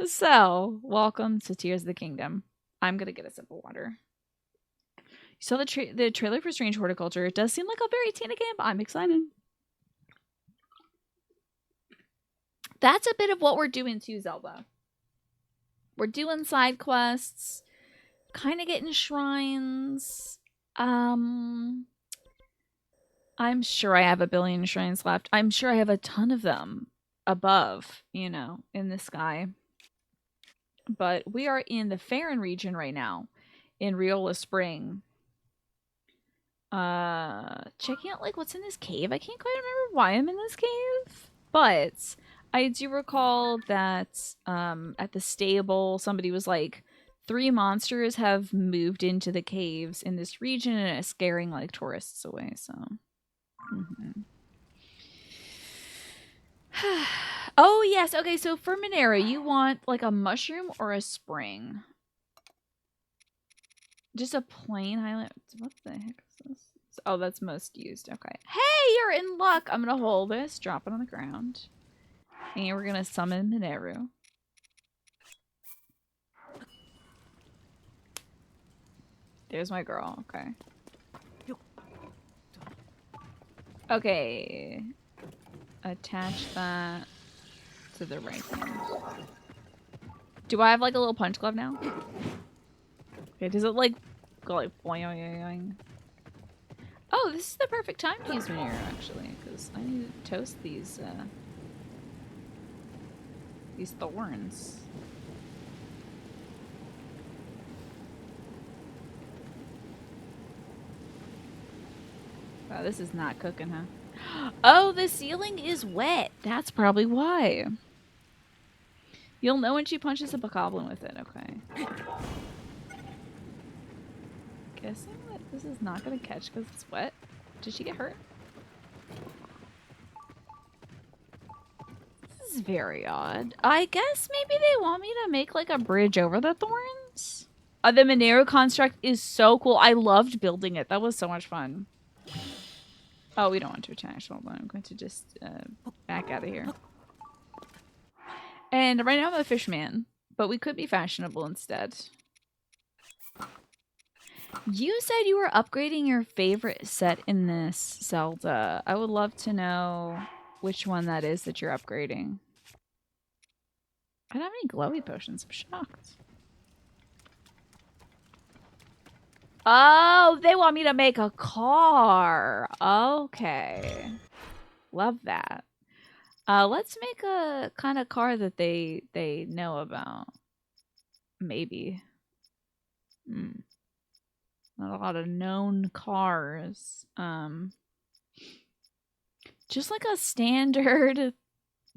So, welcome to Tears of the Kingdom. I'm gonna get a sip of water. You saw the trailer for Strange Horticulture. It does seem like a very TOTK game, but I'm excited. That's a bit of what we're doing too, Zelda. We're doing side quests, kind of getting shrines. I'm sure I have a billion shrines left. I'm sure I have a ton of them above, you know, in the sky. But we are in the Farron region right now, in Riola Spring. Checking out like what's in this cave. I can't quite remember why I'm in this cave, but I do recall that at the stable somebody was like 3 monsters have moved into the caves in this region and it's scaring like tourists away, so oh yes, okay, so for Monero, you want like a mushroom or a spring? Just a plain highlight. What the heck is this? Oh, that's most used. Okay. Hey, you're in luck. I'm going to hold this, drop it on the ground. And we're going to summon Mineru. There's my girl. Okay. Okay. Attach that to the right hand. Do I have like a little punch glove now? Okay, does it like go like boing? Oh, this is the perfect time to use Mineru actually, because I need to toast these thorns. Wow, this is not cooking, huh? Oh, the ceiling is wet. That's probably why. You'll know when she punches a bokoblin with it. Okay. Guessing that this is not going to catch because it's wet. Did she get hurt? This is very odd. I guess maybe they want me to make like a bridge over the thorns? The Monero construct is so cool. I loved building it. That was so much fun. Oh, we don't want to attach. Hold on. I'm going to just back out of here. And right now I'm a fishman, but we could be fashionable instead. You said you were upgrading your favorite set in this, Zelda. I would love to know which one that is that you're upgrading. I don't have any glowy potions. I'm shocked. Oh, they want me to make a car. Okay. Love that. Let's make a kind of car that they know about. Maybe. Not a lot of known cars. Just like a standard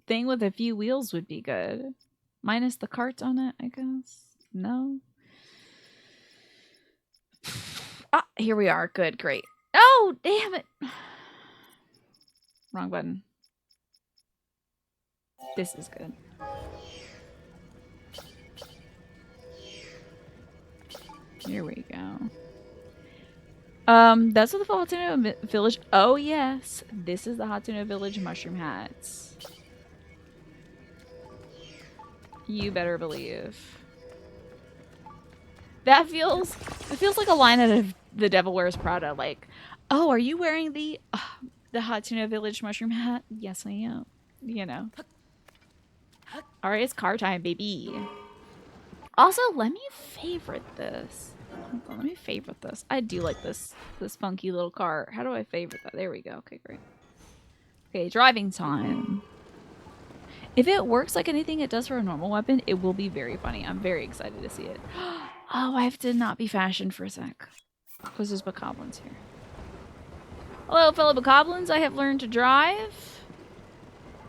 thing with a few wheels would be good. Minus the carts on it, I guess. No. Ah, here we are. Good, great. Oh, damn it. Wrong button. This is good. Here we go. That's what the Hatsuno Village. Oh yes, this is the Hatsuno Village mushroom hats. You better believe. It feels like a line out of The Devil Wears Prada. Like, oh, are you wearing the Hatsuno Village mushroom hat? Yes, I am. You know. All right, it's car time, baby. Also, let me favorite this. Hold on, let me favorite this. I do like this funky little car. How do I favorite that? There we go. Okay, great. Okay, driving time. If it works like anything it does for a normal weapon, it will be very funny. I'm very excited to see it. Oh, I have to not be fashioned for a sec. Because there's bokoblins here. Hello, fellow bokoblins. I have learned to drive.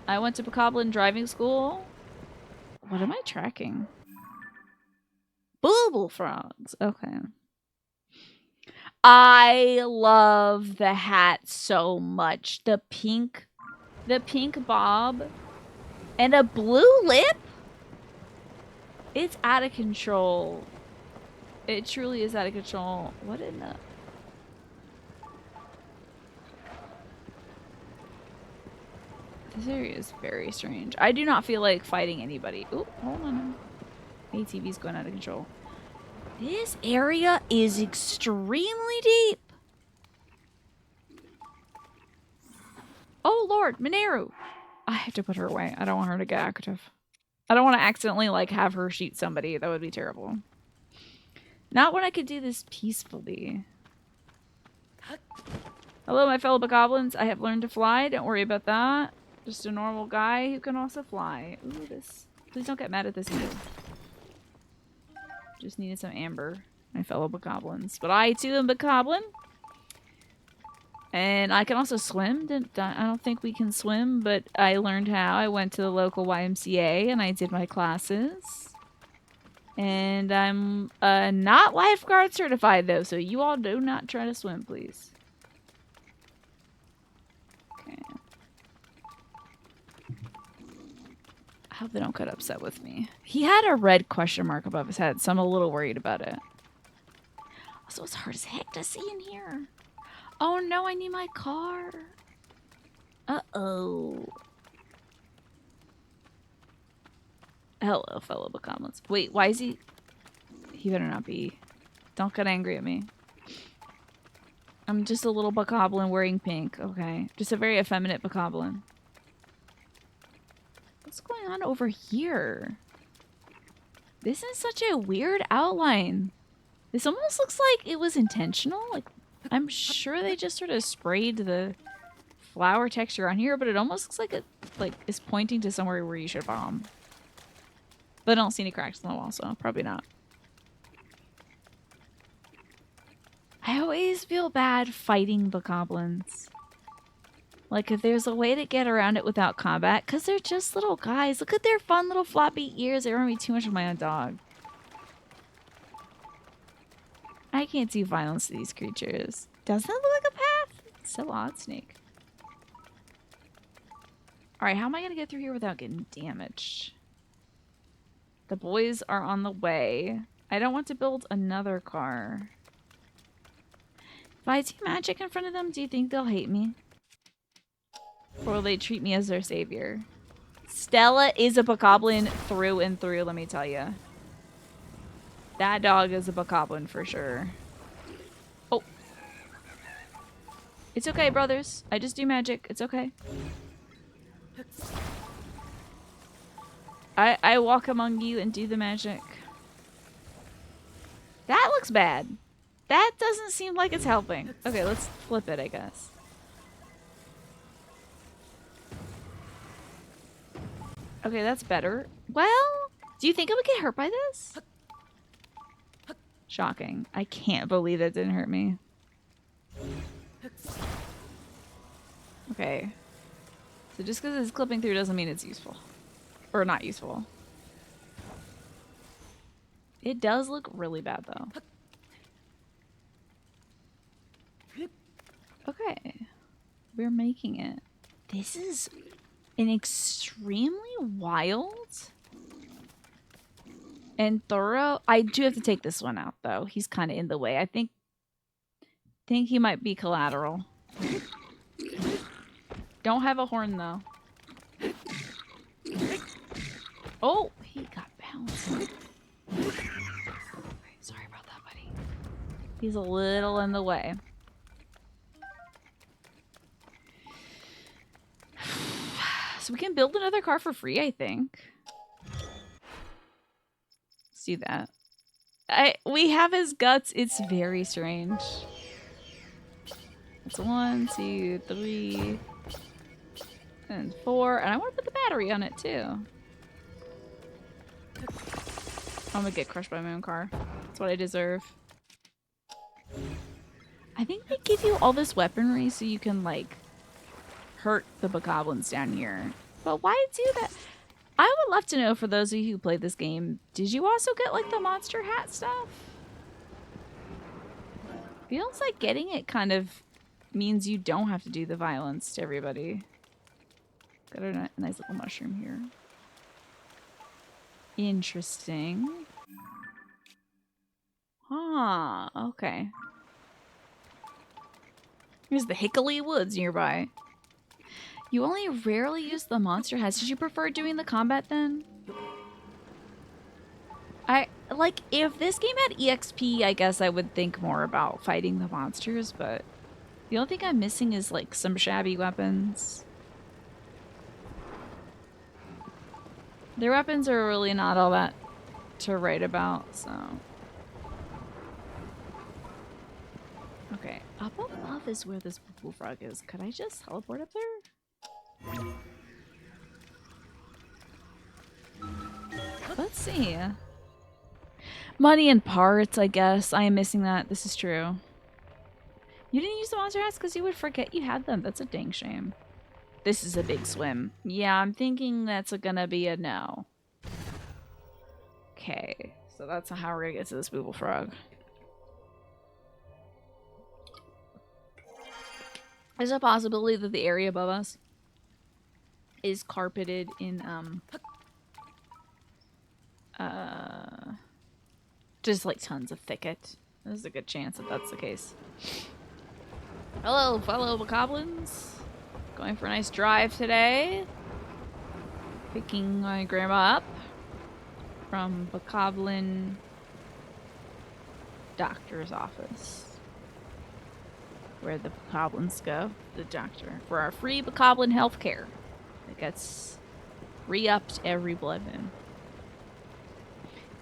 I went to bokoblin driving school. What am I tracking? Booble frogs. Okay. I love the hat so much. The pink bob and a blue lip. It's out of control. It truly is out of control. What in the... This area is very strange. I do not feel like fighting anybody. Ooh, hold on. TV's going out of control. This area is extremely deep. Oh Lord, Mineru. I have to put her away. I don't want her to get active. I don't want to accidentally like have her shoot somebody. That would be terrible. Not when I could do this peacefully. Hello, my fellow bokoblins. I have learned to fly. Don't worry about that. Just a normal guy who can also fly. Ooh, this. Please don't get mad at this either. Just needed some amber, my fellow bokoblins. But I too am bokoblin. And I can also swim. I don't think we can swim, but I learned how. I went to the local YMCA and I did my classes. And I'm not lifeguard certified though, so you all do not try to swim, please. Okay. I hope they don't get upset with me. He had a red question mark above his head, so I'm a little worried about it. Also, it's hard as heck to see in here. Oh no, I need my car. Uh-oh. Hello, fellow bokoblins. Wait, why is he... He better not be. Don't get angry at me. I'm just a little bokoblin wearing pink. Okay. Just a very effeminate bokoblin. What's going on over here? This is such a weird outline. This almost looks like it was intentional. Like, I'm sure they just sort of sprayed the flower texture on here, but it almost looks like it is pointing to somewhere where you should bomb. But I don't see any cracks in the wall, so probably not. I always feel bad fighting bokoblins. Like, if there's a way to get around it without combat, because they're just little guys. Look at their fun little floppy ears. They remind me too much of my own dog. I can't do violence to these creatures. Doesn't it look like a path? It's so odd, Snake. Alright, how am I going to get through here without getting damaged? The boys are on the way. I don't want to build another car. If I do magic in front of them, do you think they'll hate me? Or will they treat me as their savior? Stella is a bokoblin through and through, let me tell you. That dog is a bokoblin for sure. Oh. It's okay, brothers. I just do magic. It's okay. I walk among you and do the magic. That looks bad. That doesn't seem like it's helping. Okay, let's flip it, I guess. Okay, that's better. Well, do you think I would get hurt by this? Shocking. I can't believe that didn't hurt me. Okay. So just because it's clipping through doesn't mean it's useful. Or not useful. It does look really bad, though. Okay. We're making it. This is an extremely wild and thorough. I do have to take this one out, though. He's kind of in the way. I think he might be collateral. Don't have a horn, though. Oh, he got bounced. Okay, sorry about that, buddy. He's a little in the way. So we can build another car for free, I think. Let's do that. We have his guts. It's very strange. It's 1, 2, 3, and 4. And I want to put the battery on it, too. I'm gonna get crushed by my own car. That's what I deserve. I think they give you all this weaponry so you can, like, hurt the bokoblins down here. But why do that? I would love to know, for those of you who played this game, did you also get, like, the monster hat stuff? Feels like getting it kind of means you don't have to do the violence to everybody. Got a nice little mushroom here. Interesting. Ah, okay. Here's the Hickory Woods nearby. You only rarely use the monster hats. Did you prefer doing the combat then? I like, if this game had EXP, I guess I would think more about fighting the monsters, but the only thing I'm missing is, like, some shabby weapons. Their weapons are really not all that to write about, so... Okay, up above is where this bullfrog is. Could I just teleport up there? Let's see. Money and parts, I guess. I am missing that. This is true. You didn't use the monster hats because you would forget you had them. That's a dang shame. This is a big swim. Yeah, I'm thinking that's gonna be a no. Okay, so that's how we're gonna get to this booble frog. There's a possibility that the area above us is carpeted in just like tons of thicket. There's a good chance that that's the case. Hello, fellow bokoblins. Going for a nice drive today. Picking my grandma up from Bokoblin doctor's office. Where the bokoblins go, the doctor, for our free bokoblin healthcare. It gets re-upped every blood moon.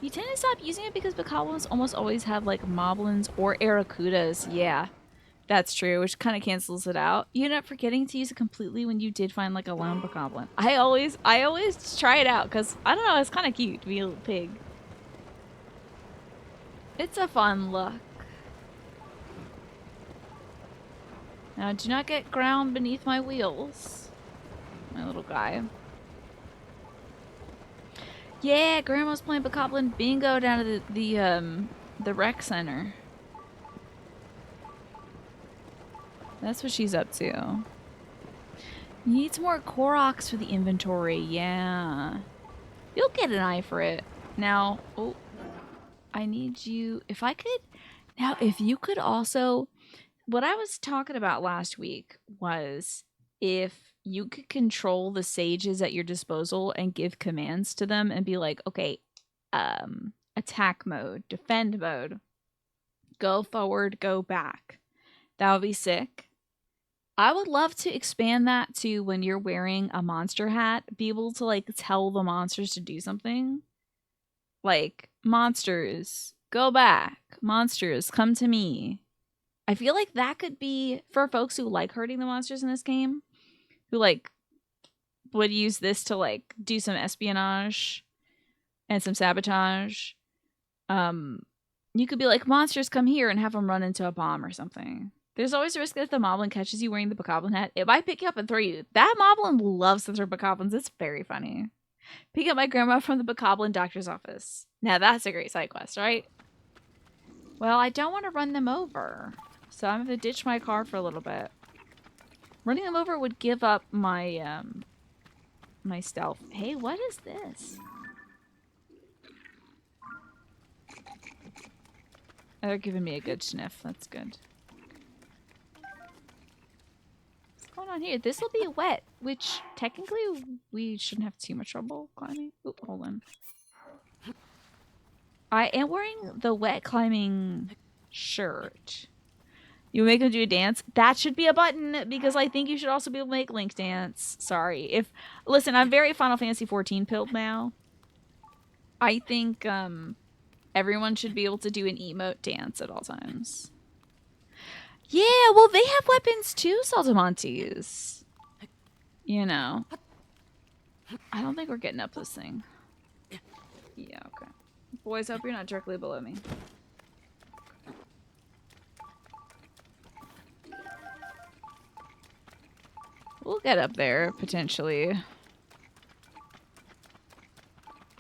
You tend to stop using it because bokoblins almost always have like moblins or aracudas. Yeah, that's true, which kind of cancels it out. You end up forgetting to use it completely when you did find like a lone bokoblin. I always try it out because I don't know, it's kind of cute to be a little pig. It's a fun look. Now, do not get ground beneath my wheels, my little guy. Yeah, Grandma's playing bokoblin bingo down at the rec center. That's what she's up to. Needs more Koroks for the inventory. Yeah, you'll get an eye for it. Now, oh, I need you. If I could, now if you could also. What I was talking about last week was if you could control the sages at your disposal and give commands to them and be like, okay, attack mode, defend mode, go forward, go back. That would be sick. I would love to expand that to when you're wearing a monster hat, be able to like tell the monsters to do something. Like, monsters, go back. Monsters, come to me. I feel like that could be for folks who like hurting the monsters in this game, who like would use this to like do some espionage and some sabotage. You could be like, monsters, come here, and have them run into a bomb or something. There's always a risk that if the moblin catches you wearing the bokoblin hat, it might pick you up and throw you. That moblin loves to throw bokoblins. It's very funny. Pick up my grandma from the bokoblin doctor's office. Now that's a great side quest, right? Well, I don't want to run them over. So I'm going to ditch my car for a little bit. Running them over would give up my my stealth. Hey, what is this? Oh, they're giving me a good sniff. That's good. What's going on here? This will be wet, which technically we shouldn't have too much trouble climbing. Oh, hold on. I am wearing the wet climbing shirt. You make them do a dance? That should be a button because I think you should also be able to make Link dance. Sorry. Listen, I'm very Final Fantasy 14 pilled now. I think everyone should be able to do an emote dance at all times. Yeah, well, they have weapons too, Saltamontes. You know. I don't think we're getting up this thing. Yeah, okay. Boys, I hope you're not directly below me. We'll get up there, potentially.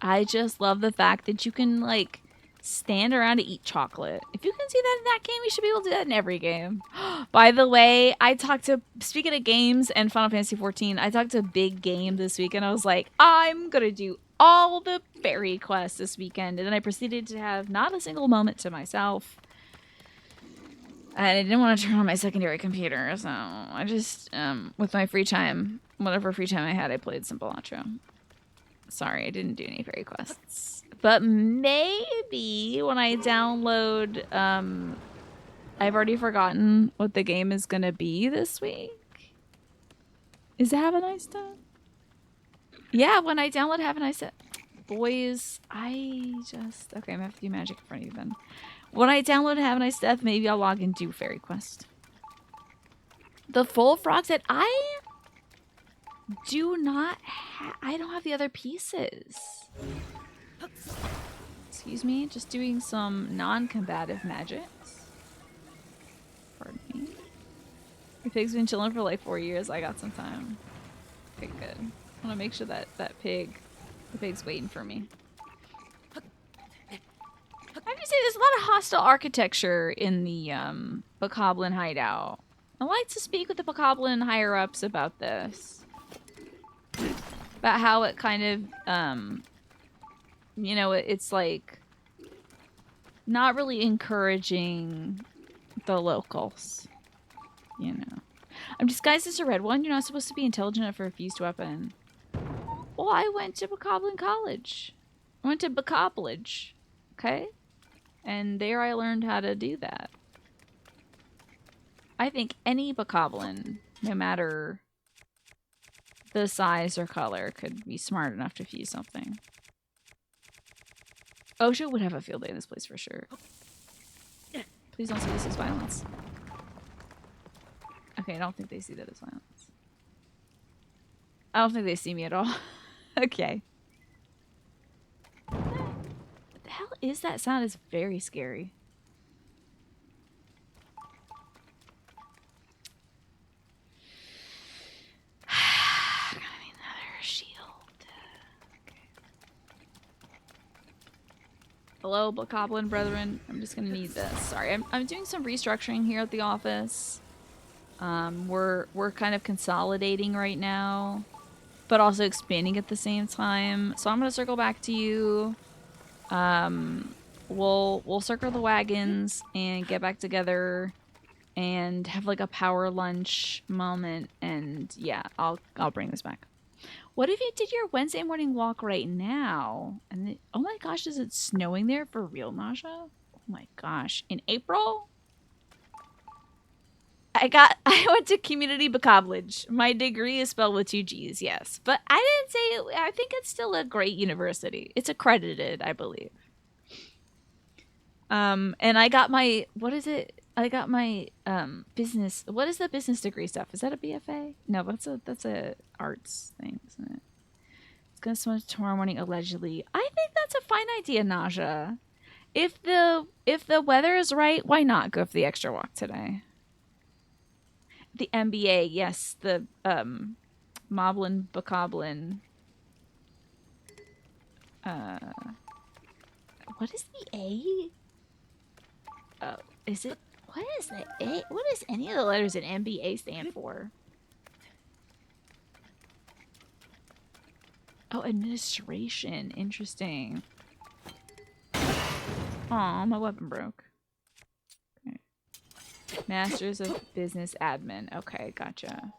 I just love the fact that you can, like, stand around to eat chocolate. If you can see that in that game, you should be able to do that in every game. By the way, speaking of games and Final Fantasy 14, I talked to Big Game this week, and I was like, I'm gonna do all the fairy quests this weekend. And then I proceeded to have not a single moment to myself. And I didn't want to turn on my secondary computer, so I just, with my free time, whatever free time I had, I played Simple Outro. Sorry, I didn't do any fairy quests. But maybe when I download, I've already forgotten what the game is gonna be this week. Is it Have a Nice Day? Yeah, when I download Have a Nice Day. Boys, okay, I'm gonna have to do magic in front of you then. When I download Have a Nice Death, maybe I'll log into Fairy Quest. The full frog set, I don't have the other pieces. Excuse me, just doing some non-combative magics. Pardon me. Your pig's been chilling for like 4 years. I got some time. Okay, good. I want to make sure that the pig's waiting for me. I have to say, there's a lot of hostile architecture in the Bokoblin hideout. I like to speak with the Bokoblin higher-ups about this. About how it kind of, you know, it's like not really encouraging the locals, you know. I'm disguised as a red one. You're not supposed to be intelligent enough for a fused weapon. Well, I went to Bokoblin College. I went to Bokoblage, okay? And there I learned how to do that. I think any Bokoblin, no matter the size or color, could be smart enough to fuse something. OSHA would have a field day in this place for sure. Please don't see this as violence. Okay, I don't think they see that as violence. I don't think they see me at all. Okay. What the hell is that sound? It's very scary. Gotta need another shield. Okay. Hello, Bokoblin brethren. I'm just gonna need this. Sorry, I'm doing some restructuring here at the office. We're kind of consolidating right now, but also expanding at the same time. So I'm gonna circle back to you. We'll circle the wagons and get back together and have like a power lunch moment. And yeah, I'll bring this back. What if you did your Wednesday morning walk right now? And oh my gosh, is it snowing there for real, Nasha? Oh my gosh, in April? I went to Community Bokoblage. My degree is spelled with 2 G's, yes. But I didn't say I think it's still a great university. It's accredited, I believe. And I got my, what is it? I got my business. What is the business degree stuff? Is that a BFA? No, that's a arts thing, isn't it? It's gonna snow tomorrow morning, allegedly. I think that's a fine idea, Naja. If the weather is right, why not go for the extra walk today? The MBA, yes, the Moblin Bokoblin. What is the A? Oh, is it? What is the A? What does any of the letters in MBA stand for? Oh, administration. Interesting. Aw, my weapon broke. Okay. Masters of Business Admin. Okay, gotcha.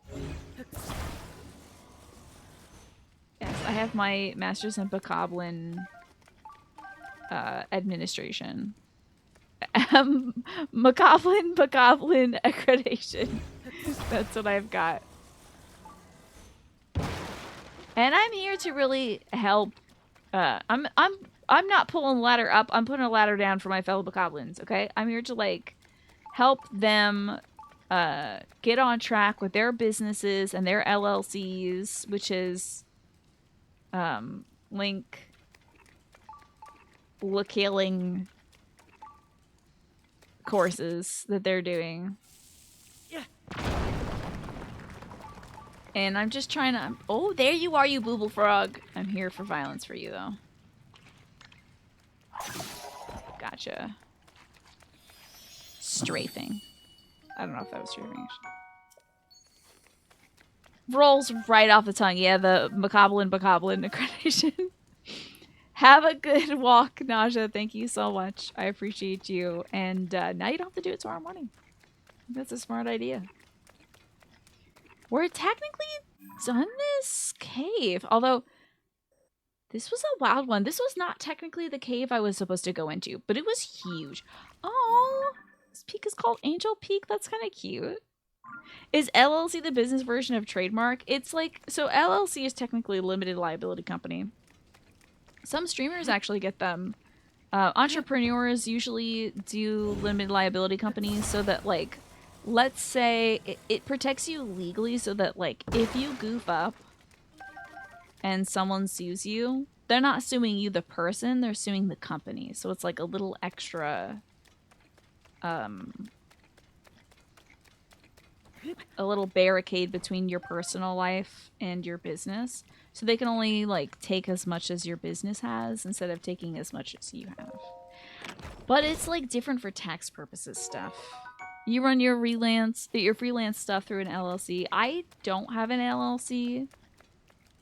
Yes, I have my Masters in Bokoblin Administration. Bokoblin accreditation. That's what I've got. And I'm here to really help. I'm not pulling the ladder up. I'm putting a ladder down for my fellow Bokoblins. Okay, I'm here to like help them get on track with their businesses and their LLCs, which is link killing courses that they're doing. Yeah. And I'm just trying to... Oh, there you are, you booble frog. I'm here for violence for you, though. Gotcha. Strafing. I don't know if that was strafing, actually. Rolls right off the tongue. Yeah, the Bokoblin accreditation. Have a good walk, Naja. Thank you so much. I appreciate you. And now you don't have to do it tomorrow morning. That's a smart idea. We're technically done this cave. Although, This was a wild one. This was not technically the cave I was supposed to go into, but it was huge. Oh, this peak is called Angel Peak. That's kind of cute. Is LLC the business version of trademark? It's like, so LLC is technically a limited liability company. Some streamers actually get them. Entrepreneurs usually do limited liability companies so that, like, let's say it protects you legally so that, like, if you goof up and someone sues you, they're not suing you the person, they're suing the company. So it's like a little extra a little barricade between your personal life and your business. So they can only like take as much as your business has instead of taking as much as you have. But it's like different for tax purposes stuff. You run your freelance stuff through an LLC. I don't have an LLC.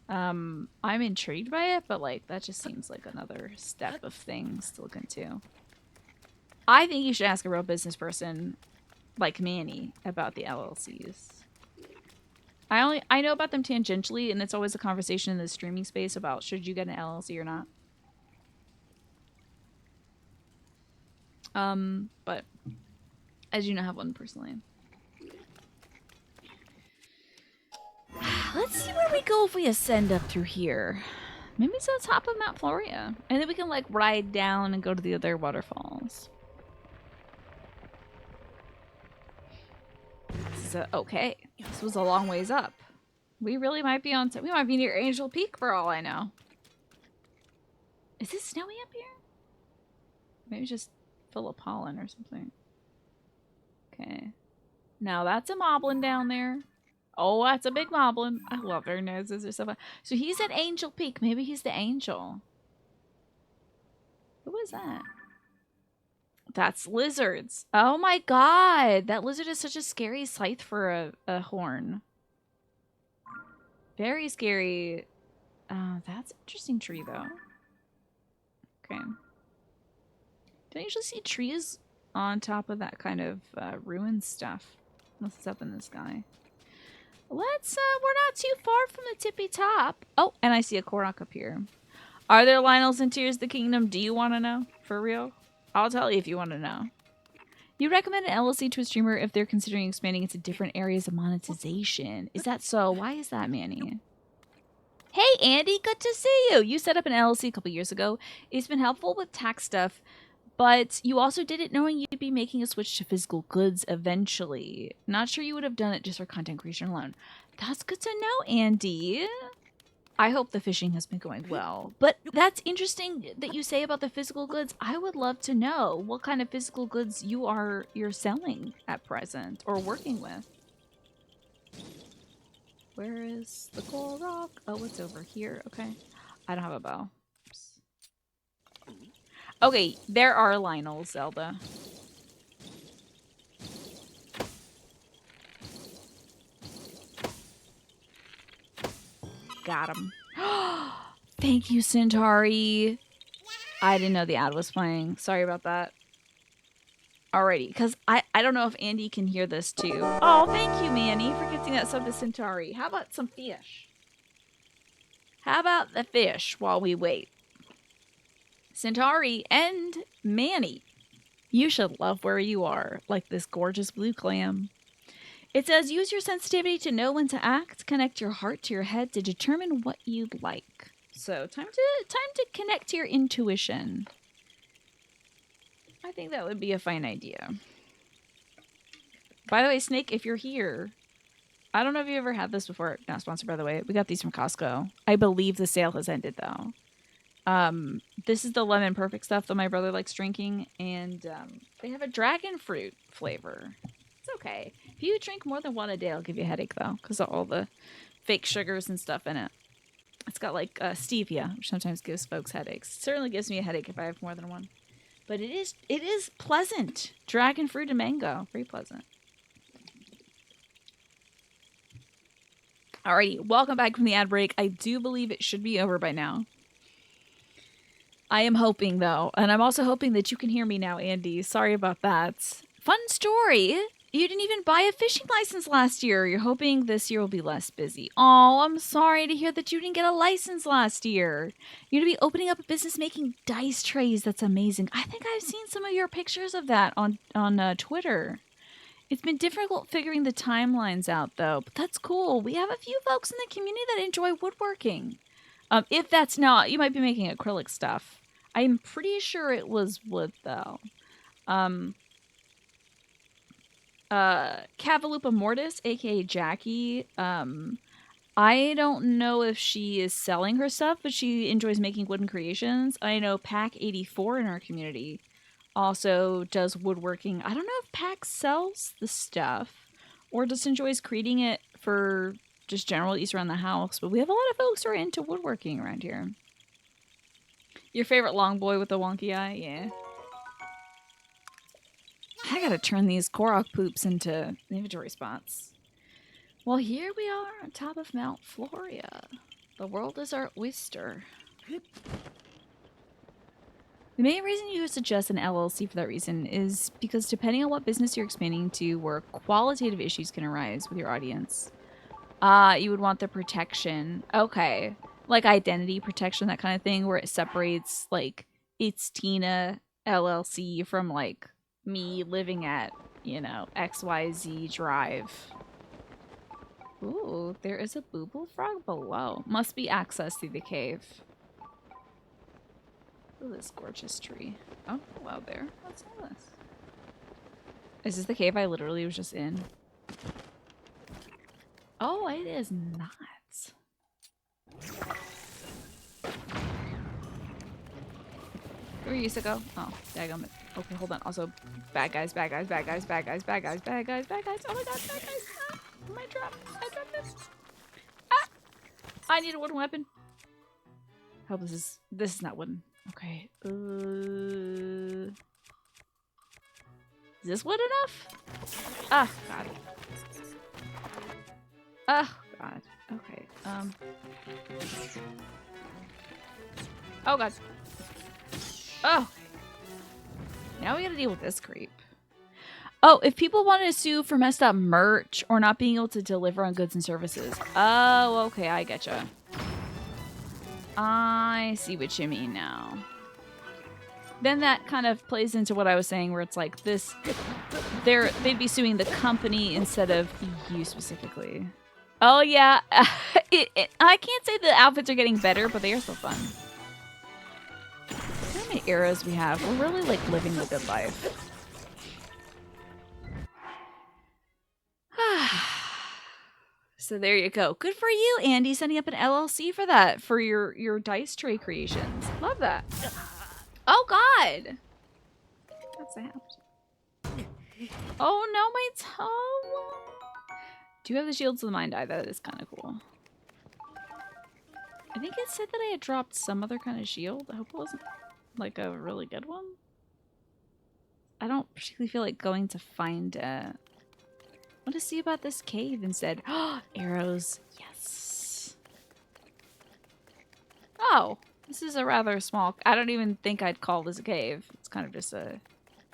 I'm intrigued by it, but like that just seems like another step of things to look into. I think you should ask a real business person like Manny about the LLCs. I know about them tangentially, and it's always a conversation in the streaming space about should you get an LLC or not. But I do not have one personally. Let's see where we go if we ascend up through here. Maybe it's on top of Mount Floria. And then we can like ride down and go to the other waterfalls. This is okay. This was a long ways up. We really might be on. We might be near Angel Peak for all I know. Is it snowy up here? Maybe just full of pollen or something. Okay. Now that's a moblin down there. Oh, that's a big moblin. I love their noses. They're so fun. So he's at Angel Peak. Maybe he's the angel. Who is that? That's lizards. Oh my god. That lizard is such a scary sight for a horn. Very scary. That's an interesting tree, though. Okay. Don't usually see trees on top of that kind of ruined stuff. Unless it's up in the sky. Let's, we're not too far from the tippy top. Oh, and I see a Korok up here. Are there Lionels in Tears of the Kingdom? Do you want to know? For real? I'll tell you if you want to know. You recommend an LLC to a streamer if they're considering expanding into different areas of monetization. Is that so? Why is that, Manny? Hey, Andy, good to see you. You set up an LLC a couple years ago. It's been helpful with tax stuff, but you also did it knowing you'd be making a switch to physical goods eventually. Not sure you would have done it just for content creation alone. That's good to know, Andy. I hope the fishing has been going well. But that's interesting that you say about the physical goods. I would love to know what kind of physical goods you're selling at present or working with. Where is the Korok? Oh, it's over here. Okay. I don't have a bow. Oops. Okay, there are Lionels, Zelda. Got him. Thank you, Centauri. I didn't know the ad was playing. Sorry about that. Alrighty, because I don't know if Andy can hear this too. Oh, thank you, Manny, for gifting that sub to Centauri. How about some fish? How about the fish while we wait? Centauri and Manny, you should love where you are, like this gorgeous blue clam. It says, use your sensitivity to know when to act, connect your heart to your head to determine what you'd like. So, time to connect to your intuition. I think that would be a fine idea. By the way, Snake, if you're here, I don't know if you ever had this before. Not sponsored, by the way. We got these from Costco. I believe the sale has ended, though. This is the lemon perfect stuff that my brother likes drinking, and they have a dragon fruit flavor. It's okay. If you drink more than one a day, I'll give you a headache, though, because of all the fake sugars and stuff in it. It's got, like, stevia, which sometimes gives folks headaches. It certainly gives me a headache if I have more than one. But it is pleasant. Dragon fruit and mango. Very pleasant. Alrighty, welcome back from the ad break. I do believe it should be over by now. I am hoping, though, and I'm also hoping that you can hear me now, Andy. Sorry about that. Fun story. You didn't even buy a fishing license last year. You're hoping this year will be less busy. Oh, I'm sorry to hear that you didn't get a license last year. You're going to be opening up a business making dice trays. That's amazing. I think I've seen some of your pictures of that on Twitter. It's been difficult figuring the timelines out, though. But that's cool. We have a few folks in the community that enjoy woodworking. If that's not, you might be making acrylic stuff. I'm pretty sure it was wood, though. Cavalupa Mortis, aka Jackie. I don't know if she is selling her stuff, but she enjoys making wooden creations. I know Pack84 in our community also does woodworking. I don't know if Pack sells the stuff or just enjoys creating it for just general use around the house, but we have a lot of folks who are into woodworking around here. Your favorite long boy with the wonky eye? Yeah. I gotta turn these Korok poops into inventory spots. Well, here we are on top of Mount Floria. The world is our oyster. The main reason you suggest an LLC for that reason is because depending on what business you're expanding to, where qualitative issues can arise with your audience, you would want the protection. Okay. Like identity protection, that kind of thing, where it separates, like, it's Tina LLC from, like, me living at, you know, XYZ Drive. Ooh, there is a booble frog below. Must be access through the cave. Look at this gorgeous tree. Oh, wow, there. What's all this? Is this the cave I literally was just in? Oh, it is not. Where you used to go? Oh, daggum. Okay, hold on. Also, bad guys, bad guys, bad guys, bad guys, bad guys, bad guys, bad guys. Oh my god, bad guys. Ah, I dropped this. Ah! I need a wooden weapon. Hope this is not wooden. Okay. Is this wood enough? Ah, god. Oh, god. Okay. Oh, god. Oh. Now we gotta deal with this creep. Oh, if people wanted to sue for messed up merch or not being able to deliver on goods and services. Oh, okay. I getcha. I see what you mean now. Then that kind of plays into what I was saying, where it's like this, they'd be suing the company instead of you specifically. Oh yeah, I can't say the outfits are getting better, but they are still fun. Look how many arrows we have. We're really like living the good life. So there you go. Good for you, Andy, setting up an LLC for that, for your dice tray creations. Love that. Oh god! What's that? Oh no, my toe! Do you have the Shields of the Mind Eye? That is kind of cool. I think it said that I had dropped some other kind of shield. I hope it wasn't like a really good one. I don't particularly feel like going to find it. I want to see about this cave instead. Oh, arrows. Yes. Oh, this is a rather small... I don't even think I'd call this a cave. It's kind of just an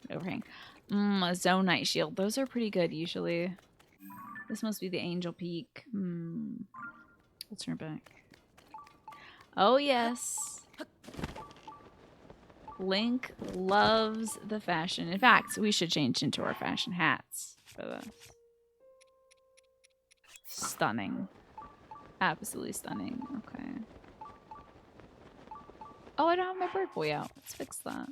overhang. A Zonite shield. Those are pretty good usually. This must be the Angel Peak. Let's turn back. Oh, yes. Link loves the fashion. In fact, we should change into our fashion hats for this. Stunning. Absolutely stunning. Okay. Oh, I don't have my bird boy out. Let's fix that.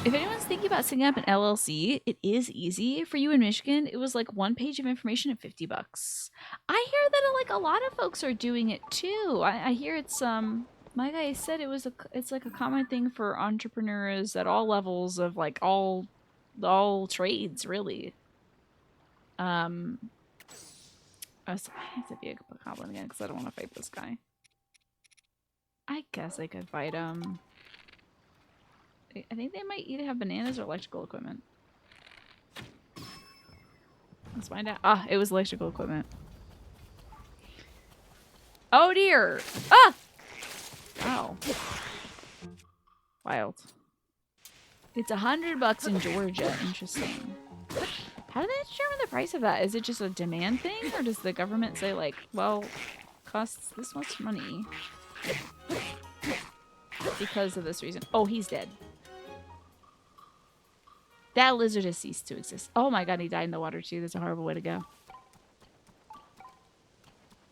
If anyone's thinking about setting up an LLC, it is easy. For you in Michigan, it was like 1 page of information at $50. I hear that like a lot of folks are doing it too. I hear it's my guy said it's like a common thing for entrepreneurs at all levels of like all trades really. I have to be a goblin again because I don't want to fight this guy. I guess I could fight him. I think they might either have bananas or electrical equipment. Let's find out. Ah, it was electrical equipment. Oh dear! Ah! Wow. Wild. It's $100 in Georgia. Interesting. How do they determine the price of that? Is it just a demand thing, or does the government say like, well, costs this much money because of this reason? Oh, he's dead. That lizard has ceased to exist. Oh my god, he died in the water too. That's a horrible way to go.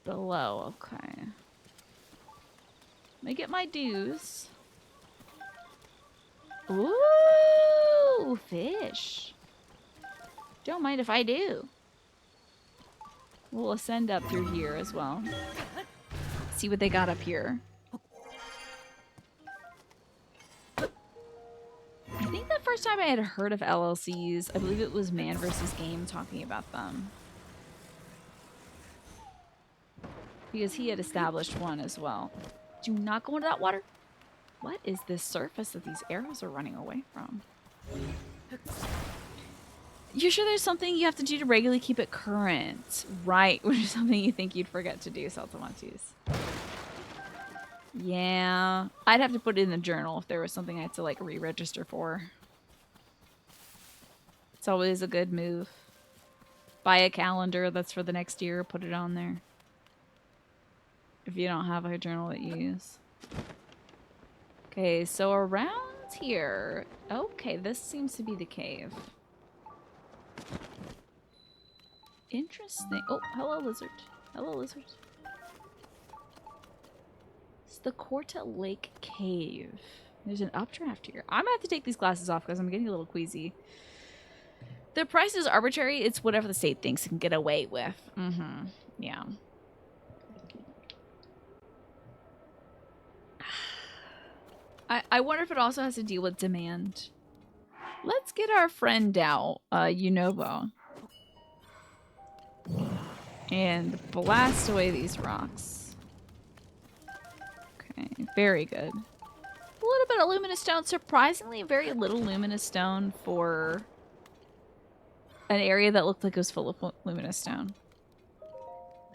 Below, okay. Let me get my dues. Ooh, fish. Don't mind if I do. We'll ascend up through here as well. See what they got up here. I think the first time I had heard of LLCs, I believe it was Man vs. Game talking about them. Because he had established one as well. Do not go into that water. What is this surface that these arrows are running away from? You're sure there's something you have to do to regularly keep it current? Right, which is something you think you'd forget to do, Saltamontes. Yeah, I'd have to put it in the journal if there was something I had to like re-register for. It's always a good move. Buy a calendar that's for the next year, put it on there. If you don't have a journal that you use. Okay, so around here. Okay, this seems to be the cave. Interesting. Oh, hello, lizard. Hello, lizard. It's the Corta Lake Cave. There's an updraft here. I'm gonna have to take these glasses off because I'm getting a little queasy. The price is arbitrary. It's whatever the state thinks it can get away with. Mm-hmm. Yeah. I wonder if it also has to deal with demand. Let's get our friend out, Unobo. And blast away these rocks. Okay, very good. A little bit of luminous stone. Surprisingly, very little luminous stone for an area that looked like it was full of luminous stone.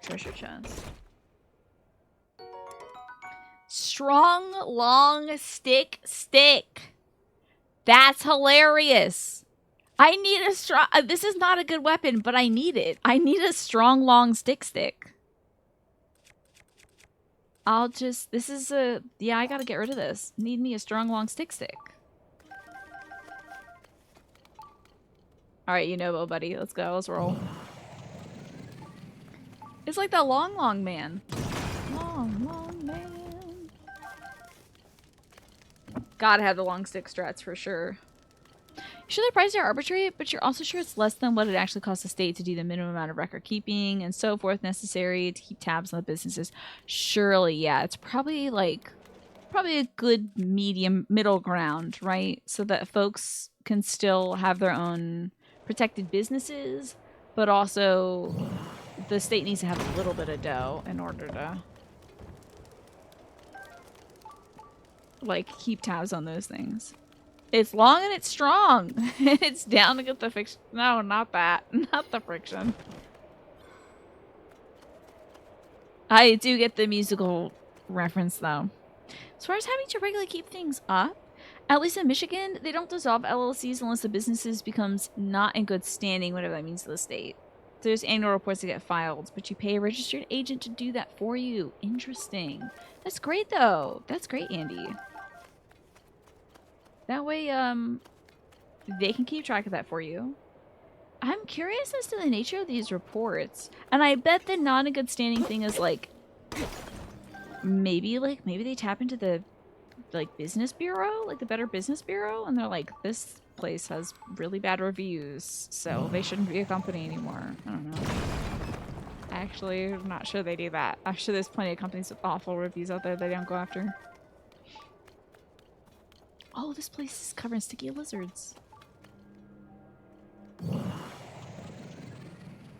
Treasure chest. Strong, long stick. That's hilarious. I need a strong... this is not a good weapon, but I need it. I need a strong, long stick. I'll just... This is a... Yeah, I gotta get rid of this. Need me a strong, long stick. Alright, you know, buddy. Let's go. Let's roll. It's like the long man. Long man. Gotta have the long stick strats for sure. Sure, the prices are arbitrary, but you're also sure it's less than what it actually costs the state to do the minimum amount of record keeping and so forth necessary to keep tabs on the businesses. Surely, yeah, it's probably like a good middle ground, right? So that folks can still have their own protected businesses, but also the state needs to have a little bit of dough in order to like keep tabs on those things. It's long and it's strong. It's down to get the fiction. No, not that. Not the friction. I do get the musical reference though. As far as having to regularly keep things up, at least in Michigan, they don't dissolve LLCs unless the businesses becomes not in good standing, whatever that means to the state. There's annual reports that get filed, but you pay a registered agent to do that for you. Interesting. That's great though. That's great, Andy. That way, they can keep track of that for you. I'm curious as to the nature of these reports. And I bet the not in good standing thing is like maybe they tap into the like business bureau, like the Better Business Bureau, and they're like, this place has really bad reviews, so they shouldn't be a company anymore. I don't know. Actually, I'm not sure they do that. I'm sure there's plenty of companies with awful reviews out there they don't go after. Oh, this place is covered in sticky lizards.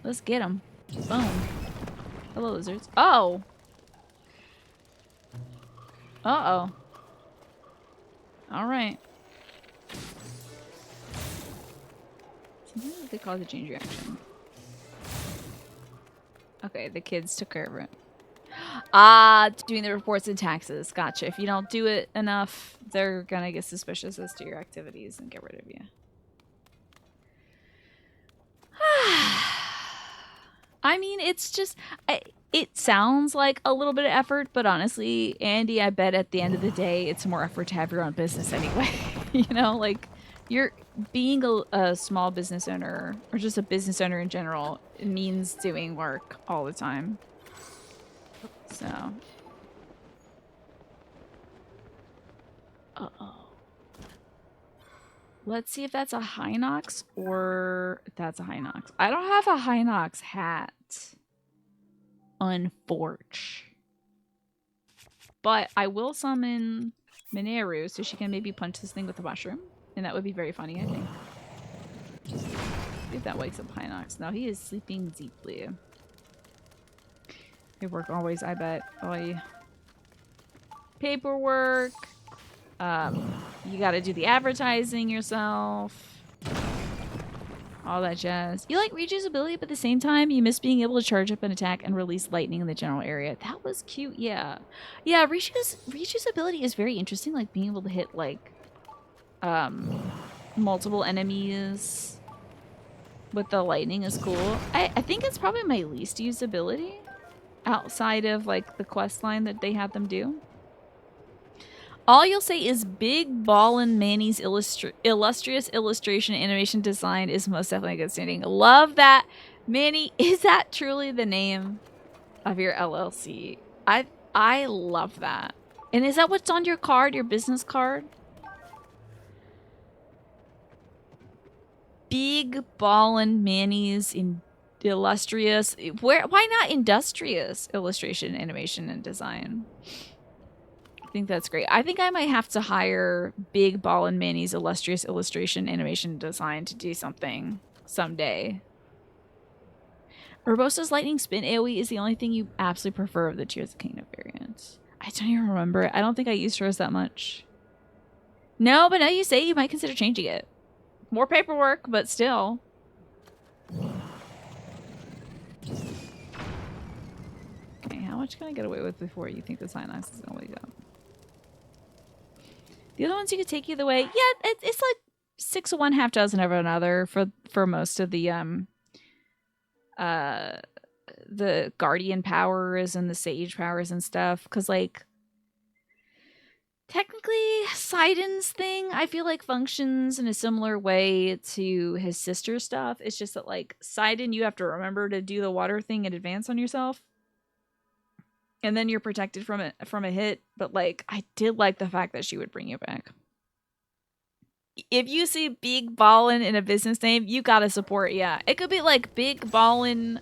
Let's get them. Boom. Hello, lizards. Oh! Uh-oh. Alright. Something that could cause a chain reaction. Okay, the kids took care of it. Ah, doing the reports and taxes. Gotcha. If you don't do it enough, they're gonna get suspicious as to your activities and get rid of you. I mean, it's just... it sounds like a little bit of effort, but honestly, Andy, I bet at the end of the day, it's more effort to have your own business anyway. You know, like, you're being a small business owner, or just a business owner in general, it means doing work all the time. So... uh-oh. Let's see if that's a Hinox or that's a Hinox. I don't have a Hinox hat. Unfortunately. But I will summon Mineru so she can maybe punch this thing with a mushroom. And that would be very funny, I think. See if that wakes up Hinox. No, he is sleeping deeply. Paperwork always, I bet. Oy. Paperwork. You gotta do the advertising yourself. All that jazz. You like Riju's ability, but at the same time, you miss being able to charge up an attack and release lightning in the general area. That was cute, yeah. Yeah, Riju's ability is very interesting, like being able to hit, like, multiple enemies with the lightning is cool. I think it's probably my least used ability outside of, like, the quest line that they had them do. All you'll say is Big Ballin' Manny's illustrious illustration animation design is most definitely good standing. Love that. Manny, is that truly the name of your LLC? I love that. And is that what's on your card, your business card? Big Ballin' Manny's illustrious... Why not industrious illustration, animation, and design? I think that's great. I think I might have to hire Big Ballin' Manny's illustrious illustration, animation, design to do something someday. Urbosa's Lightning Spin AoE is the only thing you absolutely prefer of the Tears of the Kingdom variants. I don't even remember it. I don't think I used hers that much. No, but now you say you might consider changing it. More paperwork, but still. Okay, how much can I get away with before you think the Hinox is gonna wake up? The other ones you could take either way. Yeah, it's like 6 of one, half dozen of another for most of the guardian powers and the sage powers and stuff. Because, like, technically, Sidon's thing, I feel like, functions in a similar way to his sister's stuff. It's just that, like, Sidon, you have to remember to do the water thing in advance on yourself. And then you're protected from a hit. But, like, I did like the fact that she would bring you back. If you see Big Ballin' in a business name, you gotta support, yeah. It could be like Big Ballin',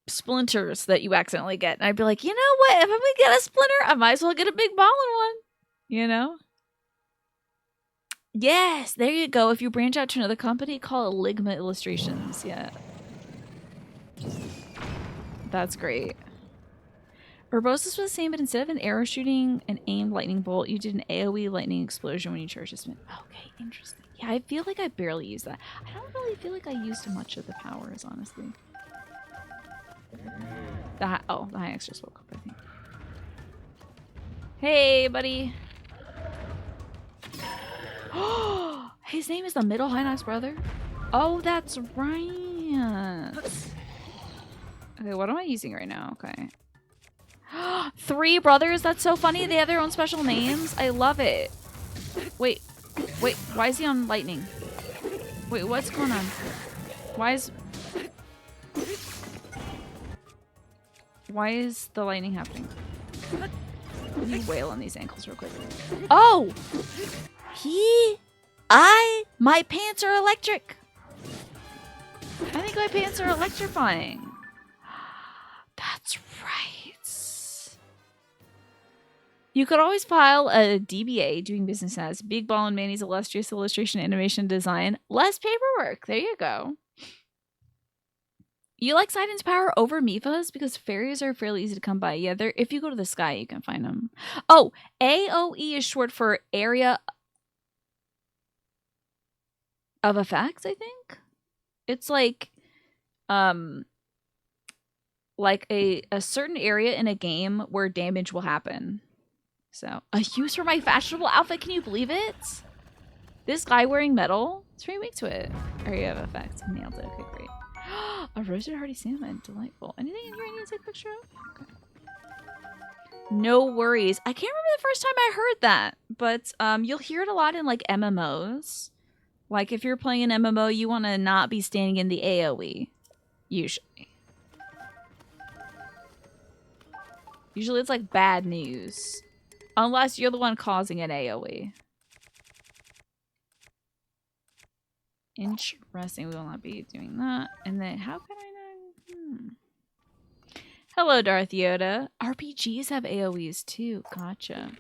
splinters that you accidentally get. And I'd be like, you know what? If I'm gonna get a splinter, I might as well get a Big Ballin' one. You know? Yes, there you go. If you branch out to another company, call it Ligma Illustrations. Yeah. That's great. Urbosa's was the same, but instead of an arrow shooting an aimed lightning bolt, you did an AoE lightning explosion when you charged a spin. Okay, interesting. Yeah, I feel like I barely used that. I don't really feel like I used much of the powers, honestly. The Hinox just woke up, I think. Hey, buddy. His name is the Middle Hinox brother? Oh, that's right. Okay, what am I using right now? Okay. 3 brothers? That's so funny. They have their own special names. I love it. Wait. Why is he on lightning? Wait, what's going on? Why is the lightning happening? Let me wail on these ankles real quick. Oh! My pants are electric. I think my pants are electrifying. That's right. You could always file a DBA, doing business as Big Ballin' Manny's illustrious illustration, animation, design. Less paperwork. There you go. You like Sidon's power over Mifa's because fairies are fairly easy to come by. Yeah, if you go to the sky, you can find them. Oh, AOE is short for area of effects, I think. It's like like a certain area in a game where damage will happen. So, a use for my fashionable outfit, can you believe it? This guy wearing metal, it's pretty weak to it. Area of effects, nailed it, okay, great. A roasted hearty salmon, delightful. Anything in here I need to take a picture of? Okay. No worries. I can't remember the first time I heard that, but you'll hear it a lot in like MMOs. Like if you're playing an MMO, you want to not be standing in the AoE, usually. Usually it's like bad news. Unless you're the one causing an AoE. Interesting. We will not be doing that. And then how can I know? Hello, Darth Yoda. RPGs have AoEs too. Gotcha.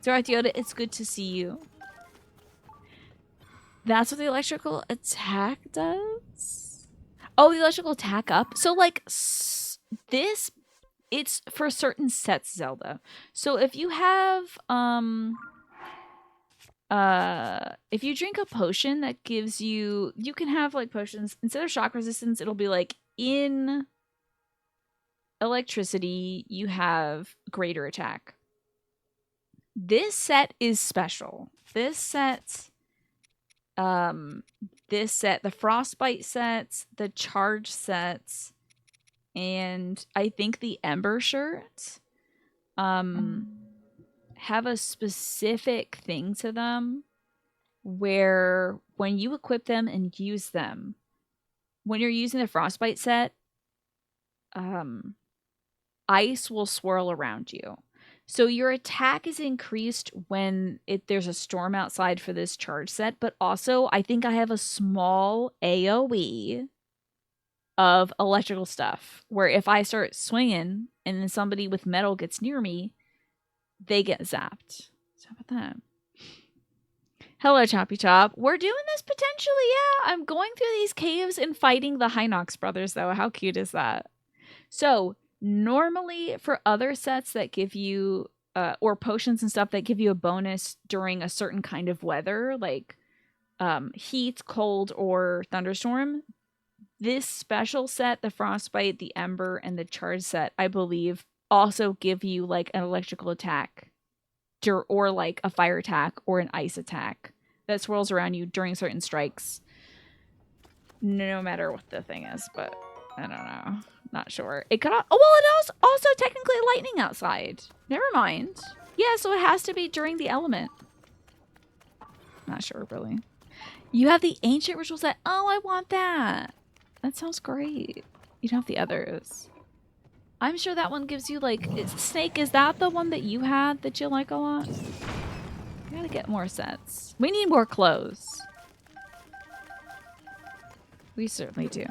Darth Yoda, it's good to see you. That's what the electrical attack does? Oh, the electrical attack up. So like this, it's for certain sets, Zelda. So if you have if you drink a potion that gives you can have like potions instead of shock resistance, it'll be like in electricity you have greater attack. This set is special. This set, the frostbite sets, the charge sets, and I think the ember shirt have a specific thing to them where when you equip them and use them, when you're using the frostbite set, ice will swirl around you. So your attack is increased when there's a storm outside for this charge set, but also I think I have a small AoE of electrical stuff where if I start swinging and then somebody with metal gets near me, they get zapped. So how about that? Hello, Choppy Chop. We're doing this potentially, yeah. I'm going through these caves and fighting the Hinox brothers, though. How cute is that? So, normally for other sets that give you, or potions and stuff that give you a bonus during a certain kind of weather, like heat, cold, or thunderstorm, this special set, the Frostbite, the Ember, and the Charge set, I believe, also give you like an electrical attack or like a fire attack or an ice attack that swirls around you during certain strikes, no matter what the thing is. But I don't know, not sure. It could. Oh well, it also technically lightning outside. Never mind. Yeah, so it has to be during the element. Not sure really. You have the ancient ritual set. Oh, I want that. That sounds great. You don't have the others. I'm sure that one gives you like Snake. Is that the one that you had that you like a lot? We gotta get more sets. We need more clothes. We certainly do.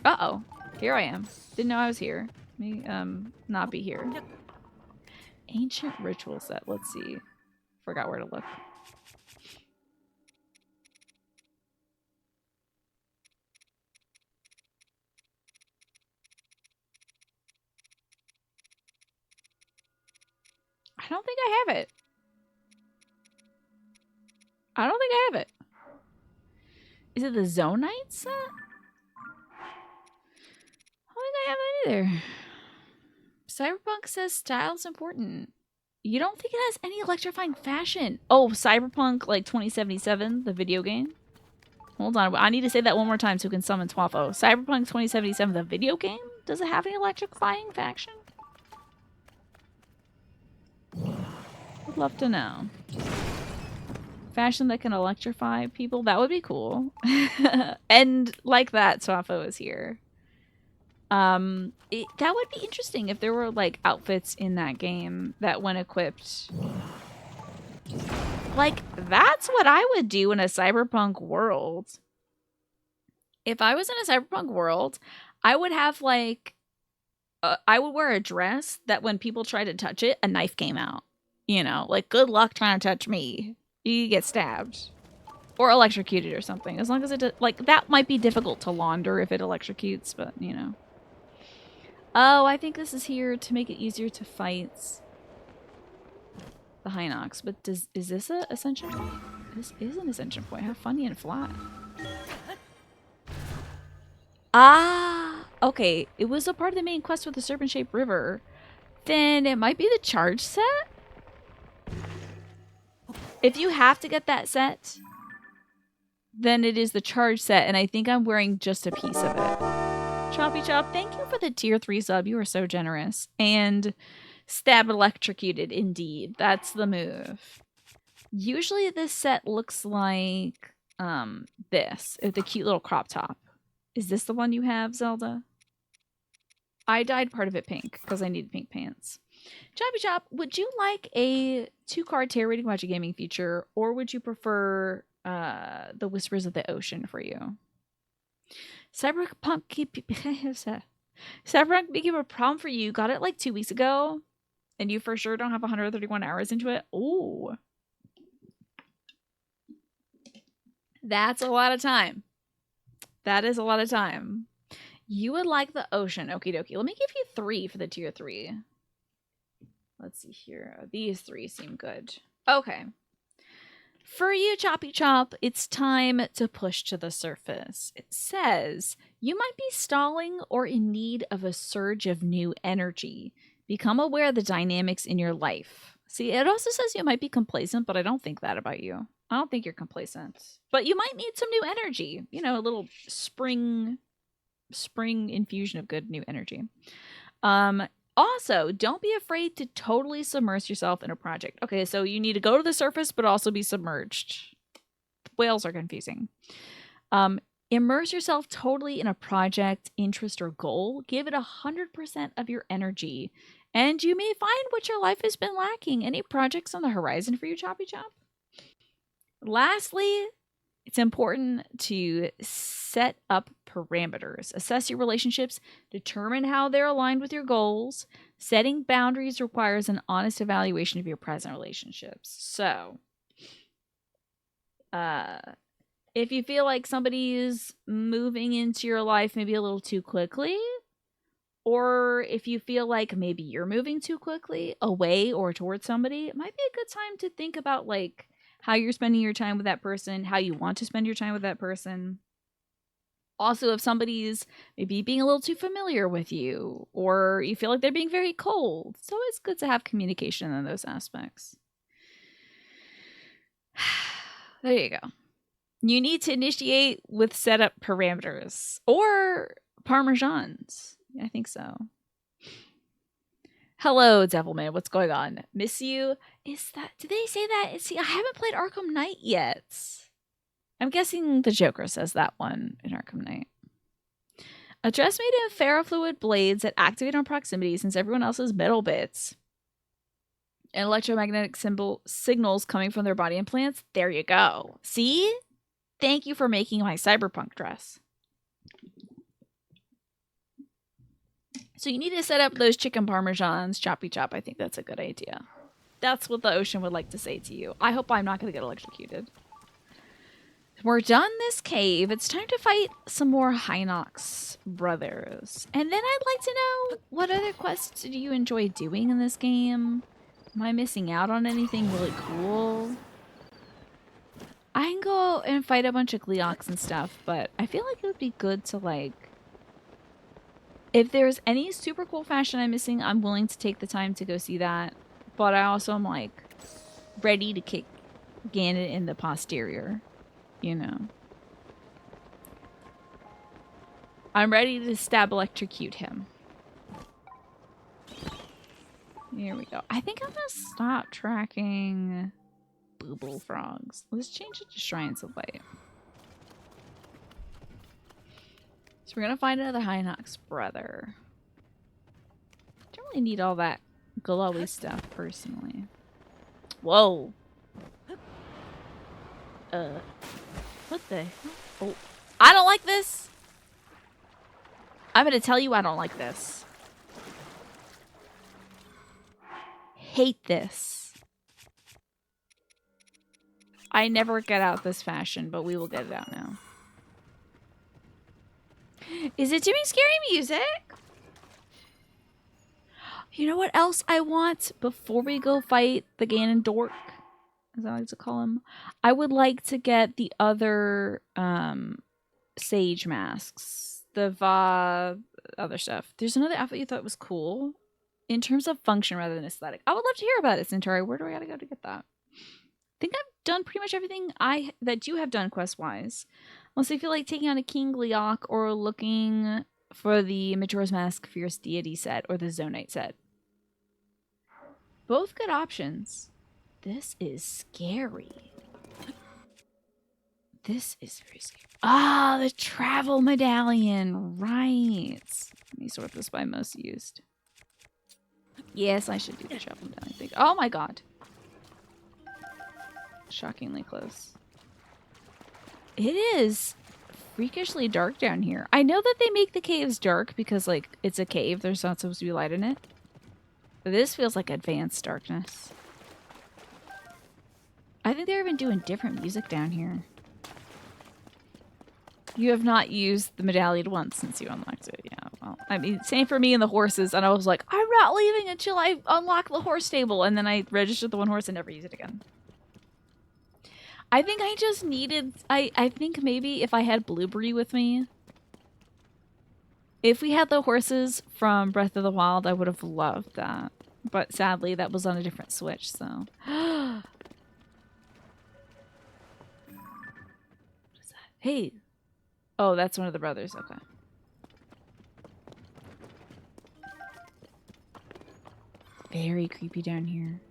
Uh-oh. Here I am. Didn't know I was here. Let me not be here. Ancient ritual set. Let's see. Forgot where to look. I don't think I have it. I don't think I have it. Is it the Zonite set? I don't think I have that either. Cyberpunk says style's important. You don't think it has any electrifying fashion? Oh, Cyberpunk like 2077, the video game? Hold on, I need to say that one more time so we can summon Twafo. Cyberpunk 2077, the video game? Does it have any electrifying fashion? Would love to know. Fashion that can electrify people? That would be cool. And like that, Twafo is here. That would be interesting if there were like outfits in that game that when equipped, like that's what I would do in a cyberpunk world. If I was in a cyberpunk world, I would have like I would wear a dress that when people try to touch it, a knife came out. You know, like good luck trying to touch me. You get stabbed or electrocuted or something. As long as it like that might be difficult to launder if it electrocutes, but you know. Oh, I think this is here to make it easier to fight the Hinox. But is this a ascension point? This is an ascension point. How funny and flat. Ah, okay. It was a part of the main quest with the serpent-shaped river. Then it might be the charge set? If you have to get that set, then it is the charge set, and I think I'm wearing just a piece of it. Choppy Chop, thank you for the tier 3 sub. You are so generous. And stab electrocuted, indeed. That's the move. Usually this set looks like this, the cute little crop top. Is this the one you have, Zelda? I dyed part of it pink because I needed pink pants. Choppy Chop, would you like a 2-card tarot reading magic gaming feature, or would you prefer the Whispers of the Ocean for you? Cyberpunk became a problem for you. Got it like 2 weeks ago, and you for sure don't have 131 hours into it. Ooh. That's a lot of time. That is a lot of time. You would like the ocean. Okie dokie. Let me give you 3 for the tier 3. Let's see here. These 3 seem good. Okay. For you, Choppy Chop, it's time to push to the surface. It says, you might be stalling or in need of a surge of new energy. Become aware of the dynamics in your life. See, it also says you might be complacent, but I don't think that about you. I don't think you're complacent. But you might need some new energy. You know, a little spring infusion of good new energy. Also, don't be afraid to totally submerge yourself in a project. Okay, so you need to go to the surface, but also be submerged. Whales are confusing. Immerse yourself totally in a project, interest, or goal. Give it 100% of your energy, and you may find what your life has been lacking. Any projects on the horizon for you, Choppy Chop? Lastly, it's important to set up parameters. Assess your relationships. Determine how they're aligned with your goals. Setting boundaries requires an honest evaluation of your present relationships. So, if you feel like somebody is moving into your life maybe a little too quickly, or if you feel like maybe you're moving too quickly away or towards somebody, it might be a good time to think about like how you're spending your time with that person, how you want to spend your time with that person. Also, if somebody's maybe being a little too familiar with you, or you feel like they're being very cold, it's always good to have communication in those aspects. There you go. You need to initiate with setup parameters or parmesans. I think so. Hello, Devilman. What's going on? Miss you. Did they say that? See, I haven't played Arkham Knight yet. I'm guessing the Joker says that one in Arkham Knight. A dress made of ferrofluid blades that activate on proximity since everyone else's metal bits. And electromagnetic signals coming from their body implants. There you go. See? Thank you for making my cyberpunk dress. So you need to set up those chicken parmesans, Choppy Chop. I think that's a good idea. That's what the ocean would like to say to you. I hope I'm not going to get electrocuted. We're done this cave. It's time to fight some more Hinox brothers. And then I'd like to know, what other quests do you enjoy doing in this game? Am I missing out on anything really cool? I can go and fight a bunch of Gleoks and stuff, but I feel like it would be good to like... If there's any super cool fashion I'm missing, I'm willing to take the time to go see that. But I also am like ready to kick Ganon in the posterior, you know. I'm ready to stab electrocute him. Here we go. I think I'm gonna stop tracking booble frogs. Let's change it to Shrines of Light. So we're gonna find another Hinox brother. Don't really need all that glowy stuff personally. Whoa. What the hell? Oh, I don't like this. I'm gonna tell you I don't like this. Hate this. I never get out this fashion, but we will get it out now. Is it doing scary music? You know what else I want before we go fight the Ganon dork, as I like to call him? I would like to get the other sage masks. the other stuff. There's another outfit you thought was cool in terms of function rather than aesthetic. I would love to hear about it, Centauri. Where do I gotta go to get that? I think I've done pretty much everything that you have done quest-wise. Unless I feel like taking on a King Leok or looking for the Majora's Mask Fierce Deity set or the Zonite set. Both good options. This is scary. This is very scary. Ah, the travel medallion. Right. Let me sort this by most used. Yes, I should do the travel medallion thing. Oh my god. Shockingly close. It is freakishly dark down here. I know that they make the caves dark because, like, it's a cave. There's not supposed to be light in it. But this feels like advanced darkness. I think they're even doing different music down here. You have not used the medallion once since you unlocked it. Yeah, well, I mean, same for me and the horses. And I was like, I'm not leaving until I unlock the horse stable. And then I registered the one horse and never used it again. I think I just needed... I think maybe if I had Blueberry with me... If we had the horses from Breath of the Wild, I would have loved that. But sadly, that was on a different Switch, so... What is that? Hey! Oh, that's one of the brothers. Okay. Very creepy down here.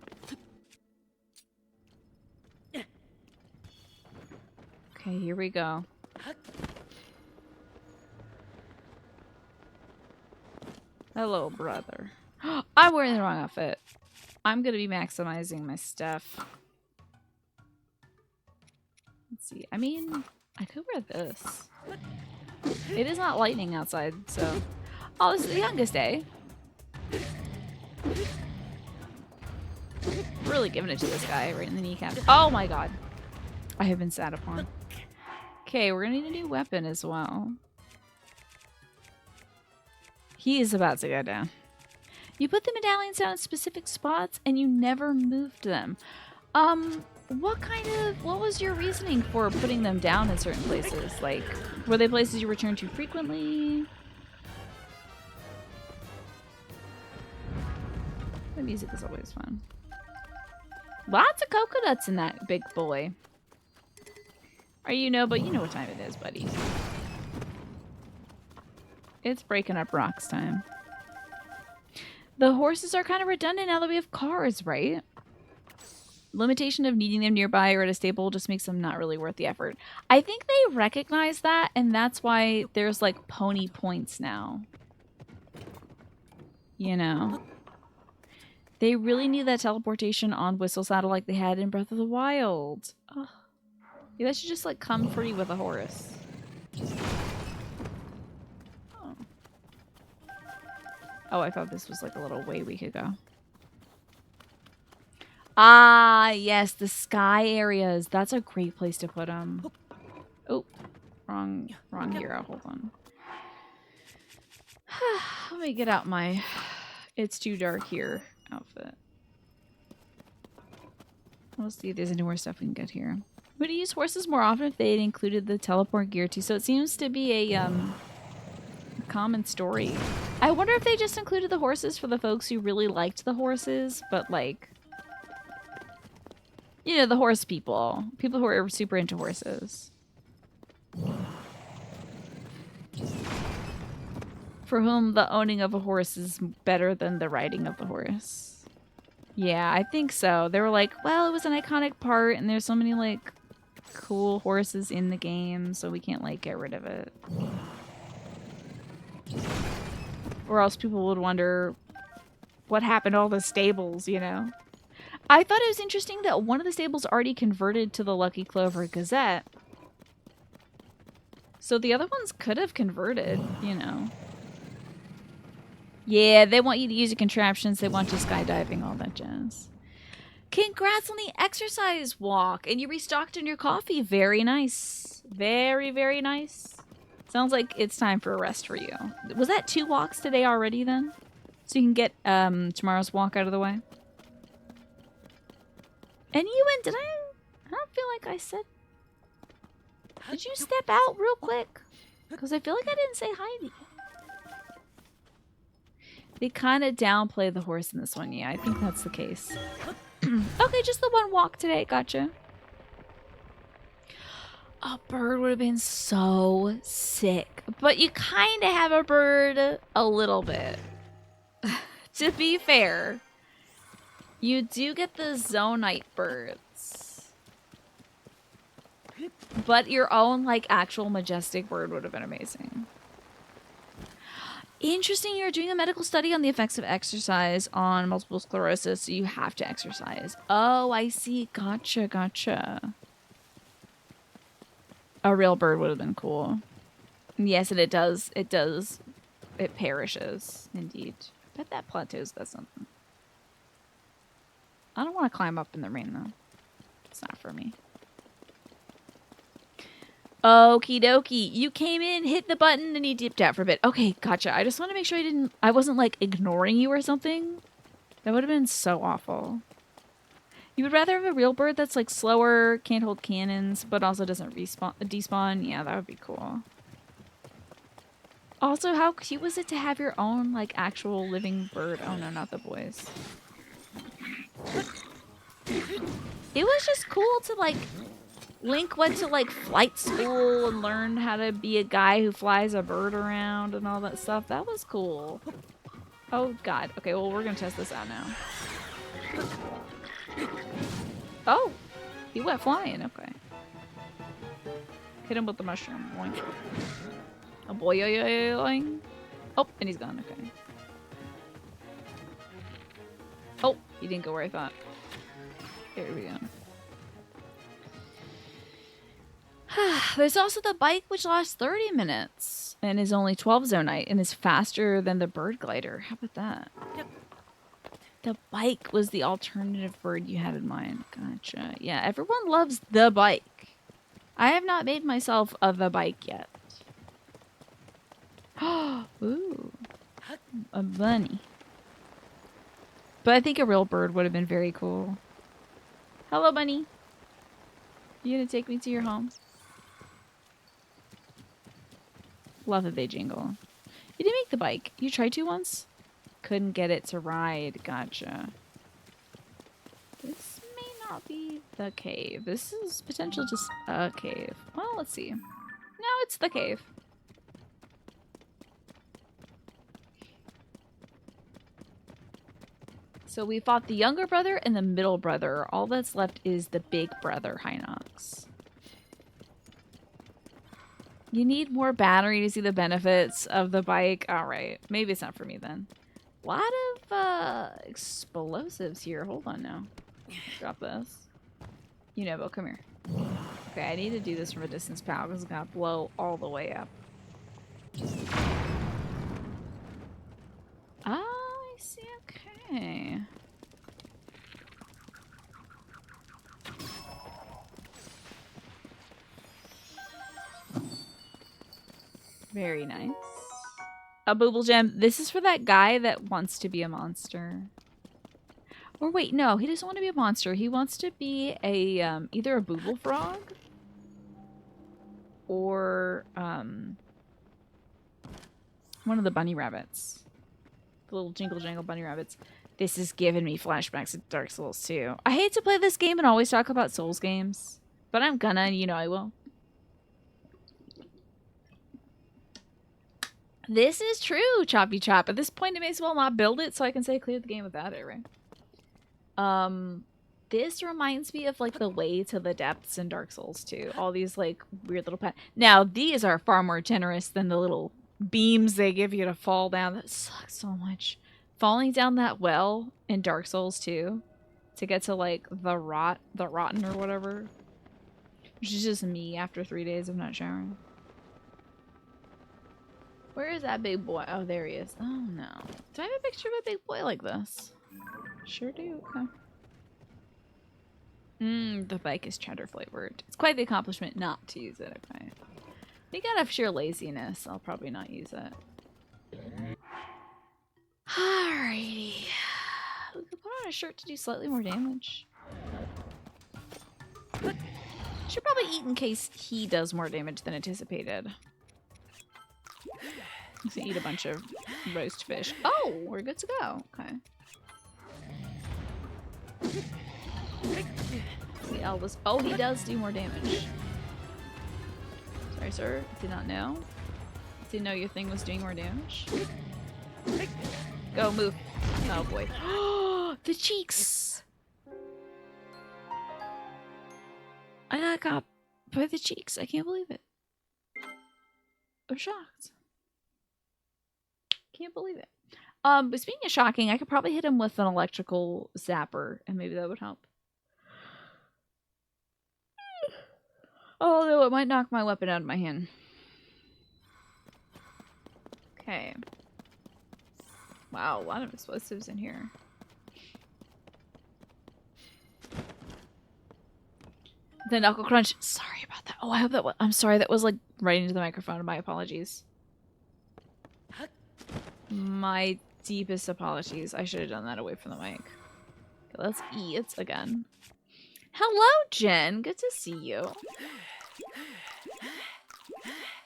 Okay, here we go. Hello, brother. I'm wearing the wrong outfit. I'm gonna be maximizing my stuff. Let's see. I mean, I could wear this. It is not lightning outside, so... Oh, this is the youngest day. Really giving it to this guy right in the kneecap. Oh my god. I have been sat upon. Okay, we're gonna need a new weapon as well. He is about to go down. You put the medallions down in specific spots and you never moved them. What was your reasoning for putting them down in certain places? Like, were they places you return to frequently? The music is always fun. Lots of coconuts in that big boy. But you know what time it is, buddy. It's breaking up rocks time. The horses are kind of redundant now that we have cars, right? Limitation of needing them nearby or at a stable just makes them not really worth the effort. I think they recognize that, and that's why there's, like, pony points now. You know? They really need that teleportation on Whistle Saddle like they had in Breath of the Wild. Ugh. Yeah, that should just, like, come free with a horse. Oh. Oh, I thought this was, like, a little way we could go. Ah, yes, the sky areas. That's a great place to put them. Oh, wrong hero. Hold on. Let me get out my "it's too dark here" outfit. Let's see if there's any more stuff we can get here. Would you use horses more often if they had included the teleport gear too? So it seems to be a common story. I wonder if they just included the horses for the folks who really liked the horses, but like, you know, the horse people. People who are super into horses. For whom the owning of a horse is better than the riding of the horse. Yeah, I think so. They were like, well, it was an iconic part and there's so many like cool horses in the game, so we can't like get rid of it. Or else people would wonder what happened to all the stables, you know? I thought it was interesting that one of the stables already converted to the Lucky Clover Gazette. So the other ones could have converted, you know. Yeah, they want you to use your contraptions. They want you skydiving, all that jazz. Congrats on the exercise walk. And you restocked on your coffee. Very nice. Very, very nice. Sounds like it's time for a rest for you. Was that 2 walks today already then? So you can get tomorrow's walk out of the way? And Ewan, I don't feel like I said... Did you step out real quick? Because I feel like I didn't say hi to you. They kind of downplay the horse in this one. Yeah, I think that's the case. Okay, just the one walk today. Gotcha. A bird would have been so sick. But you kind of have a bird a little bit. To be fair, you do get the zonite birds. But your own, like, actual majestic bird would have been amazing. Interesting, you're doing a medical study on the effects of exercise on multiple sclerosis, so you have to exercise. Oh, I see. Gotcha, gotcha. A real bird would have been cool. Yes, and it does. It does. It perishes, indeed. I bet that plateaus does something. I don't want to climb up in the rain, though. It's not for me. Okie dokie. You came in, hit the button, and you dipped out for a bit. Okay, gotcha. I just want to make sure I wasn't, like, ignoring you or something. That would have been so awful. You would rather have a real bird that's, like, slower, can't hold cannons, but also doesn't despawn? Yeah, that would be cool. Also, how cute was it to have your own, like, actual living bird? Oh, no, not the boys. It was just cool to, like... Link went to, like, flight school and learned how to be a guy who flies a bird around and all that stuff. That was cool. Oh, God. Okay, well, we're gonna test this out now. Oh! He went flying. Okay. Hit him with the mushroom. Boing. Oh, boing. Oh, and he's gone. Okay. Oh, he didn't go where I thought. Here we go. There's also the bike, which lasts 30 minutes and is only 12 zonite and is faster than the bird glider. How about that? The bike was the alternative bird you had in mind. Gotcha. Yeah, everyone loves the bike. I have not made myself of the bike yet. Ooh. A bunny. But I think a real bird would have been very cool. Hello, bunny. You gonna take me to your home? Love that they jingle. You didn't make the bike. You tried to once? Couldn't get it to ride. Gotcha. This may not be the cave. This is potentially just a cave. Well, let's see. No, it's the cave. So we fought the younger brother and the middle brother. All that's left is the big brother, Hinox. You need more battery to see the benefits of the bike. All right. Maybe it's not for me then. A lot of explosives here. Hold on now. Drop this. You know, come here. Okay, I need to do this from a distance, pal, because it's going to blow all the way up. Oh, I see. Okay. Very nice. A booble gem. This is for that guy that wants to be a monster. Or wait, no, he doesn't want to be a monster. He wants to be a either a booble frog or one of the bunny rabbits. The little jingle jangle bunny rabbits. This is giving me flashbacks to Dark Souls 2. I hate to play this game and always talk about Souls games, but I'm gonna, and you know I will. This is true, Choppy Chop. At this point, I may as well not build it so I can say clear the game without it, right? This reminds me of, like, the way to the depths in Dark Souls 2. All these, like, weird little Now, these are far more generous than the little beams they give you to fall down. That sucks so much. Falling down that well in Dark Souls 2 to get to, like, the rotten or whatever. Which is just me after 3 days of not showering. Where is that big boy? Oh, there he is. Oh, no. Do I have a picture of a big boy like this? Sure do. Okay. The bike is cheddar flavored. It's quite the accomplishment not to use it. Okay. I think out of sheer laziness, I'll probably not use it. Alrighty. We could put on a shirt to do slightly more damage. Should probably eat in case he does more damage than anticipated. He's gonna eat a bunch of roast fish. Oh, we're good to go. Okay. The Elvis. Oh, he does do more damage. Sorry, sir. Did not know. Didn't know your thing was doing more damage. Go, move. Oh boy. The cheeks! I got by the cheeks. I can't believe it. I'm shocked. Can't believe it. But speaking of shocking, I could probably hit him with an electrical zapper, and maybe that would help. Although it might knock my weapon out of my hand. Okay. Wow, a lot of explosives in here. The knuckle crunch. Sorry about that. Oh, I hope that was. I'm sorry, that was like right into the microphone. My apologies. My deepest apologies. I should have done that away from the mic. Okay, let's eat again. Hello, Jen. Good to see you.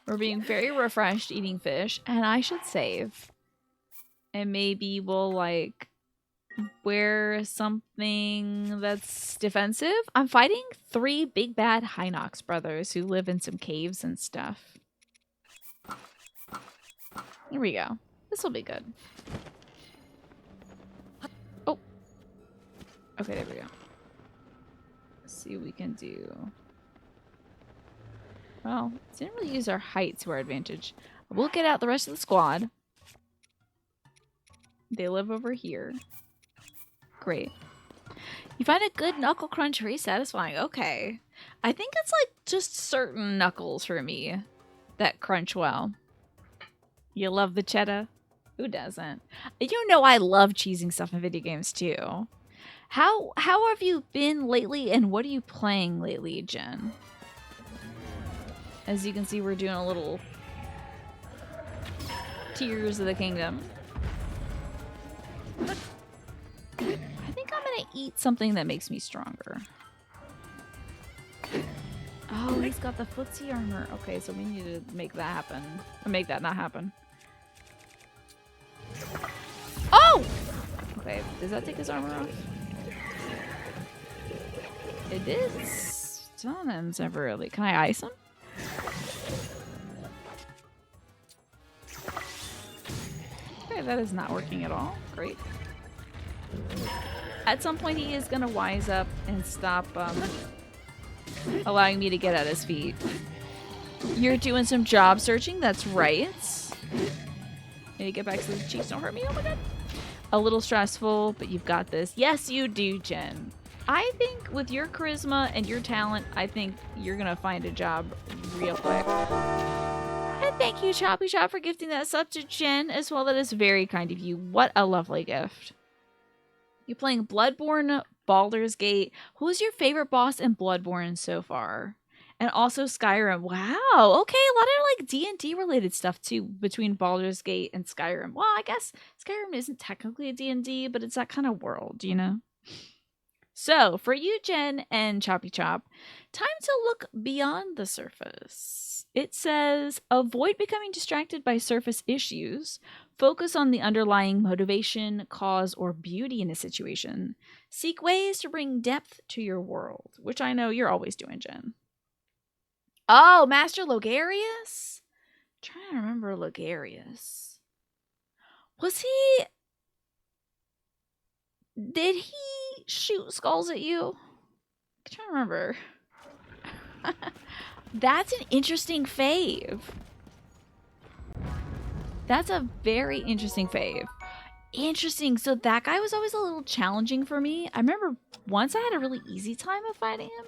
We're being very refreshed eating fish, and I should save. And maybe we'll, like, wear something that's defensive. I'm fighting 3 big bad Hinox brothers who live in some caves and stuff. Here we go. This will be good. Oh. Okay, there we go. Let's see what we can do. Well, didn't really use our height to our advantage. We'll get out the rest of the squad. They live over here. Great. You find a good knuckle crunch very satisfying. Okay. I think it's like just certain knuckles for me that crunch well. You love the cheddar? Who doesn't? You know I love cheesing stuff in video games too. How have you been lately, and what are you playing lately, Jen? As you can see, we're doing a little Tears of the Kingdom. I think I'm gonna eat something that makes me stronger. Oh, he's got the footsie armor. Okay, so we need to make that happen. Or make that not happen. Oh! Okay, does that take his armor off? It did. Stun him temporarily. Can I ice him? Okay, that is not working at all. Great. At some point, he is gonna wise up and stop allowing me to get at his feet. You're doing some job searching? That's right. Need to get back to the cheeks. Don't hurt me. Oh my god. A little stressful, but you've got this. Yes, you do, Jen. I think with your charisma and your talent, I think you're gonna find a job real quick. And thank you, Choppy Chop, for gifting that sub to Jen as well. That is very kind of you. What a lovely gift. You're playing Bloodborne, Baldur's Gate. Who's your favorite boss in Bloodborne so far? And also Skyrim. Wow. Okay, a lot of like D&D related stuff too between Baldur's Gate and Skyrim. Well, I guess Skyrim isn't technically a D&D, but it's that kind of world, you know? So, for you, Jen and Choppy Chop, time to look beyond the surface. It says, avoid becoming distracted by surface issues. Focus on the underlying motivation, cause, or beauty in a situation. Seek ways to bring depth to your world, which I know you're always doing, Jen. Oh, Master Logarius? I'm trying to remember Logarius. Was he... Did he shoot skulls at you? I'm trying to remember. That's an interesting fave. That's a very interesting fave. Interesting. So that guy was always a little challenging for me. I remember once I had a really easy time of fighting him.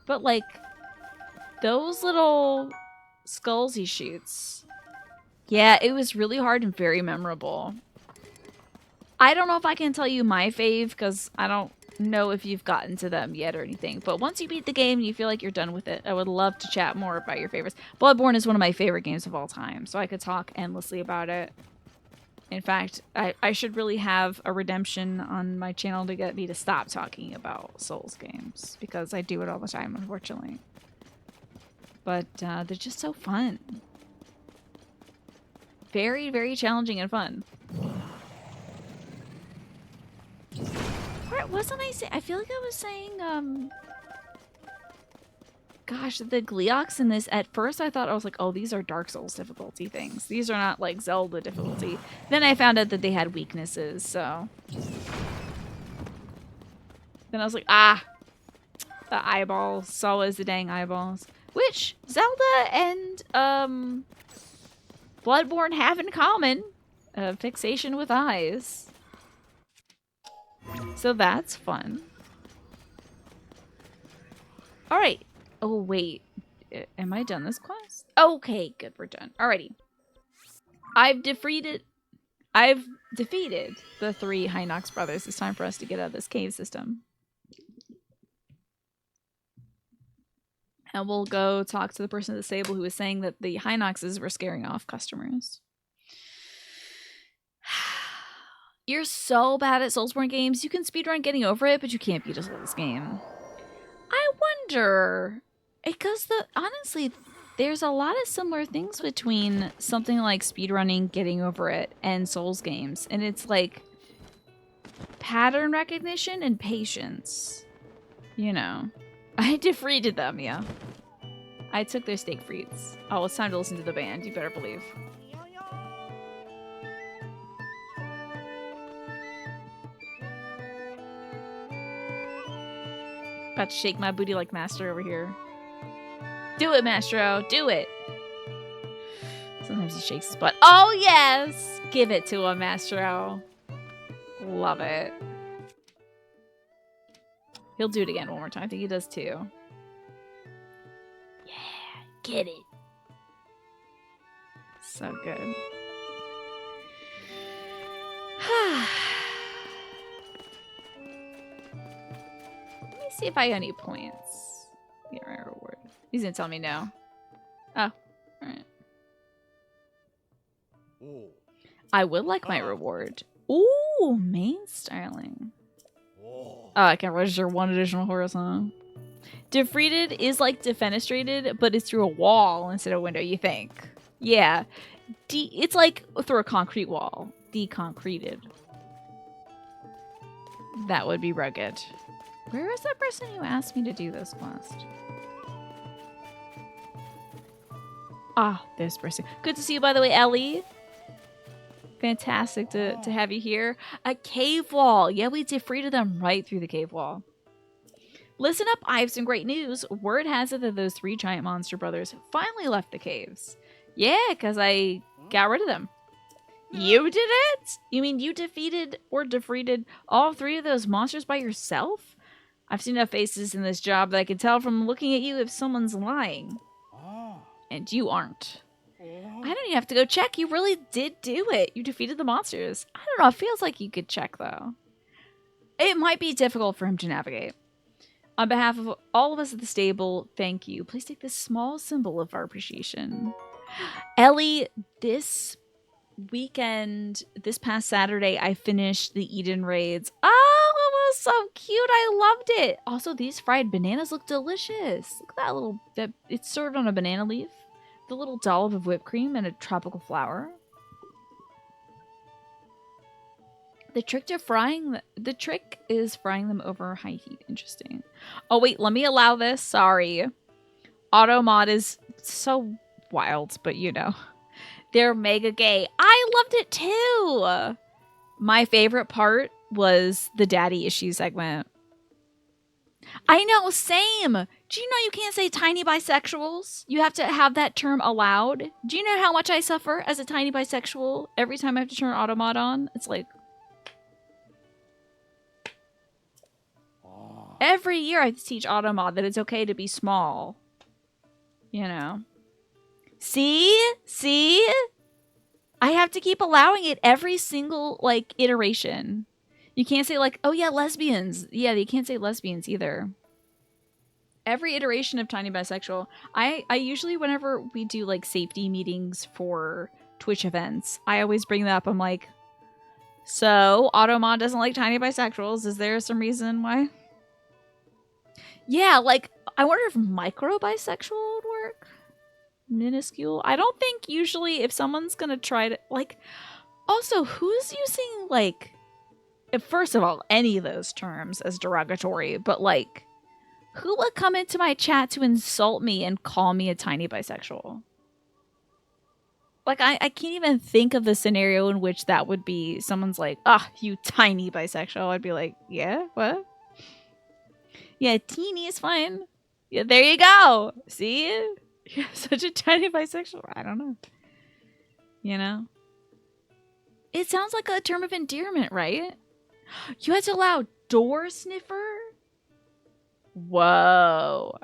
But like, those little skulls he shoots. Yeah, it was really hard and very memorable. I don't know if I can tell you my fave because I don't know if you've gotten to them yet or anything. But once you beat the game and you feel like you're done with it, I would love to chat more about your favorites. Bloodborne is one of my favorite games of all time, so I could talk endlessly about it. In fact, I should really have a redemption on my channel to get me to stop talking about Souls games because I do it all the time, unfortunately. But they're just so fun. very, very challenging and fun. What wasn't I saying? I feel like I was saying, gosh, the Gleox in this, at first I thought, I was like, oh, these are Dark Souls difficulty things. These are not like Zelda difficulty. Then I found out that they had weaknesses, so. Then I was like, ah, the eyeballs. It's always the dang eyeballs. Which Zelda and Bloodborne have in common. A fixation with eyes. So that's fun. Alright. Oh, wait. Am I done this quest? Okay, good. We're done. Alrighty. I've defeated the 3 Hinox brothers. It's time for us to get out of this cave system. And we'll go talk to the person at the stable who was saying that the Hinoxes were scaring off customers. You're so bad at Soulsborne games. You can speedrun getting over it, but you can't beat a Souls game. I wonder, because honestly, there's a lot of similar things between something like speedrunning, getting over it, and Souls games. And it's like pattern recognition and patience. You know. I defeated them, yeah. I took their steak frites. Oh, it's time to listen to the band. You better believe. About to shake my booty like Master over here. Do it, Mastro. Do it. Sometimes he shakes his butt. Oh, yes! Give it to him, Mastro. Love it. He'll do it again one more time. I think he does too. Yeah, get it. So good. Let me see if I got any points. Get my reward. He's gonna tell me no. Oh, alright. I would like my reward. Ooh, main styling. Oh, I can register 1 additional horizon. Defeated is like defenestrated, but it's through a wall instead of a window, you think. Yeah. It's like through a concrete wall. Deconcreted. That would be rugged. Where is that person who asked me to do this quest? Ah, this person. Good to see you, by the way, Ellie. Fantastic to have you here. A cave wall. Yeah, we defeated them right through the cave wall. Listen up, I have some great news. Word has it that those 3 giant monster brothers finally left the caves. Yeah, because I got rid of them. You did it? You mean you defeated all 3 of those monsters by yourself? I've seen enough faces in this job that I can tell from looking at you if someone's lying. And you aren't. I don't even have to go check. You really did do it. You defeated the monsters. I don't know. It feels like you could check, though. It might be difficult for him to navigate. On behalf of all of us at the stable, thank you. Please take this small symbol of our appreciation. Ellie, this weekend, this past Saturday, I finished the Eden raids. Oh, it was so cute. I loved it. Also, these fried bananas look delicious. Look at that little, it's served on a banana leaf. The little dollop of whipped cream and a tropical flower. The trick is frying them over high heat. Interesting. Oh wait, let me allow this. Sorry. Auto mod is so wild, but you know. They're mega gay. I loved it too. My favorite part was the daddy issue segment. I know, same. Do you know you can't say tiny bisexuals? You have to have that term allowed. Do you know how much I suffer as a tiny bisexual every time I have to turn auto mod on? It's like every year I have to teach auto mod that it's okay to be small. You know. See? See? I have to keep allowing it every single, like, iteration. You can't say, like, oh yeah, lesbians. Yeah, you can't say lesbians either. Every iteration of Tiny Bisexual, I usually, whenever we do, like, safety meetings for Twitch events, I always bring that up. I'm like, so, Automod doesn't like Tiny Bisexuals. Is there some reason why? Yeah, like, I wonder if micro bisexual would work. minuscule. I don't think usually if someone's gonna try to, like, also, who's using, like, first of all, any of those terms as derogatory, but, like, who would come into my chat to insult me and call me a tiny bisexual? Like, I can't even think of the scenario in which that would be someone's like, ah, you tiny bisexual. I'd be like, yeah, what? Yeah, teeny is fine. Yeah, there you go. See? You're such a tiny bisexual. I don't know. You know? It sounds like a term of endearment, right? You had to allow door sniffer? Whoa.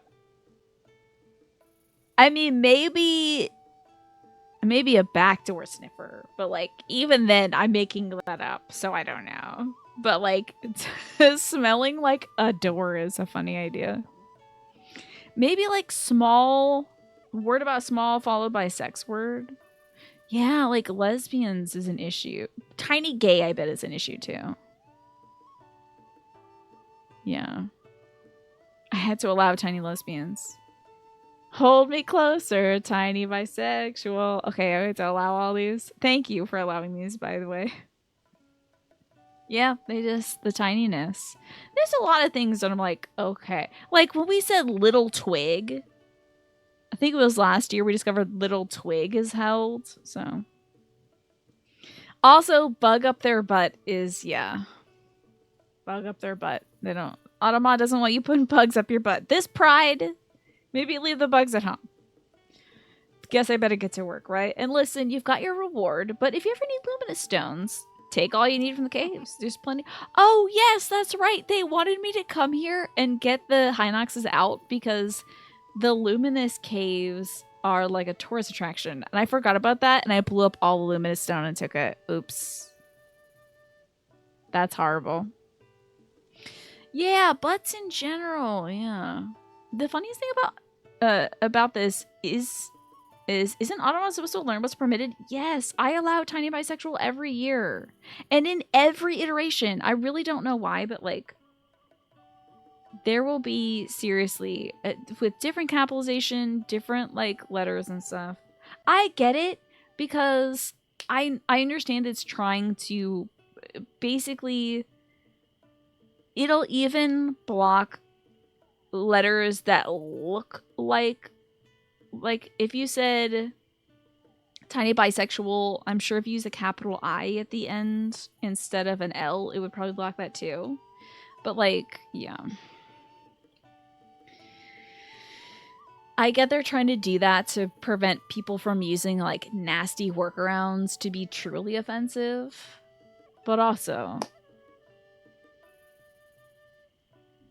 I mean, maybe a backdoor sniffer, but like even then I'm making that up, so I don't know. But like smelling like a door is a funny idea. Maybe like small word about small followed by sex word. Yeah, like lesbians is an issue. Tiny gay, I bet, is an issue too. Yeah. I had to allow tiny lesbians. Hold me closer, tiny bisexual. Okay, I have to allow all these. Thank you for allowing these, by the way. Yeah, the tininess. There's a lot of things that I'm like, okay. Like when we said little twig, I think it was last year we discovered little twig is held, so. Also, bug up their butt is, yeah. Bug up their butt. They don't. Automod doesn't want you putting bugs up your butt. This pride. Maybe leave the bugs at home. Guess I better get to work, right? And listen, you've got your reward, but if you ever need luminous stones, take all you need from the caves. There's plenty. Oh, yes, that's right. They wanted me to come here and get the Hinoxes out because the luminous caves are like a tourist attraction. And I forgot about that, and I blew up all the luminous stone and took it. Oops. That's horrible. Yeah, butts in general, yeah. The funniest thing about this isn't Automod supposed to learn what's permitted? Yes, I allow tiny bisexual every year. And in every iteration. I really don't know why, but like there will be seriously with different capitalization, different like letters and stuff. I get it because I understand it's trying to basically it'll even block letters that look like if you said tiny bisexual, I'm sure if you use a capital I at the end instead of an L, it would probably block that too. But like, yeah. I get they're trying to do that to prevent people from using like nasty workarounds to be truly offensive. But also,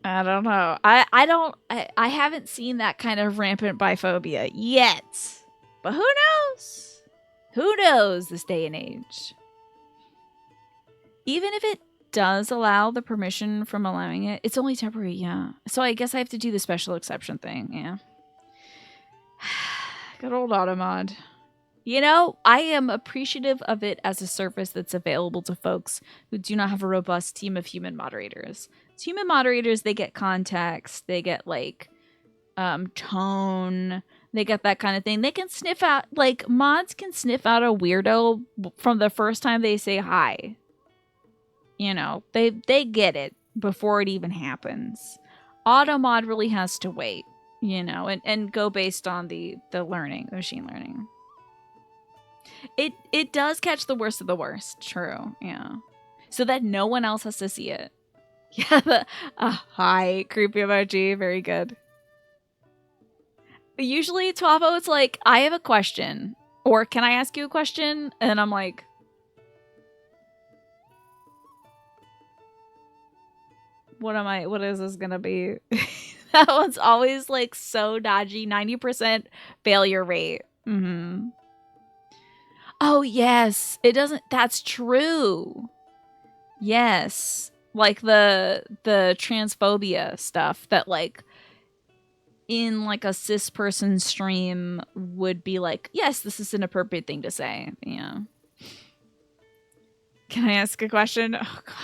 I don't know. I haven't seen that kind of rampant biphobia yet. But who knows? Who knows this day and age? Even if it does allow the permission from allowing it, it's only temporary, yeah. So I guess I have to do the special exception thing, yeah. Good old Automod. You know, I am appreciative of it as a service that's available to folks who do not have a robust team of human moderators. As human moderators, they get context, they get like tone, they get that kind of thing. They can sniff out, like mods can sniff out a weirdo from the first time they say hi. You know, they get it before it even happens. Automod really has to wait, you know, and go based on the learning, the machine learning. It does catch the worst of the worst, true, yeah. So that no one else has to see it. Yeah, hi, creepy emoji, very good. Usually, Twavo, it's like, I have a question, or can I ask you a question? And I'm like, what is this gonna be? That one's always like so dodgy, 90% failure rate. Mm-hmm. Oh, yes. It doesn't. That's true. Yes. Like the transphobia stuff that like in like a cis person stream would be like, yes, this is an appropriate thing to say. Yeah. Can I ask a question? Oh, God.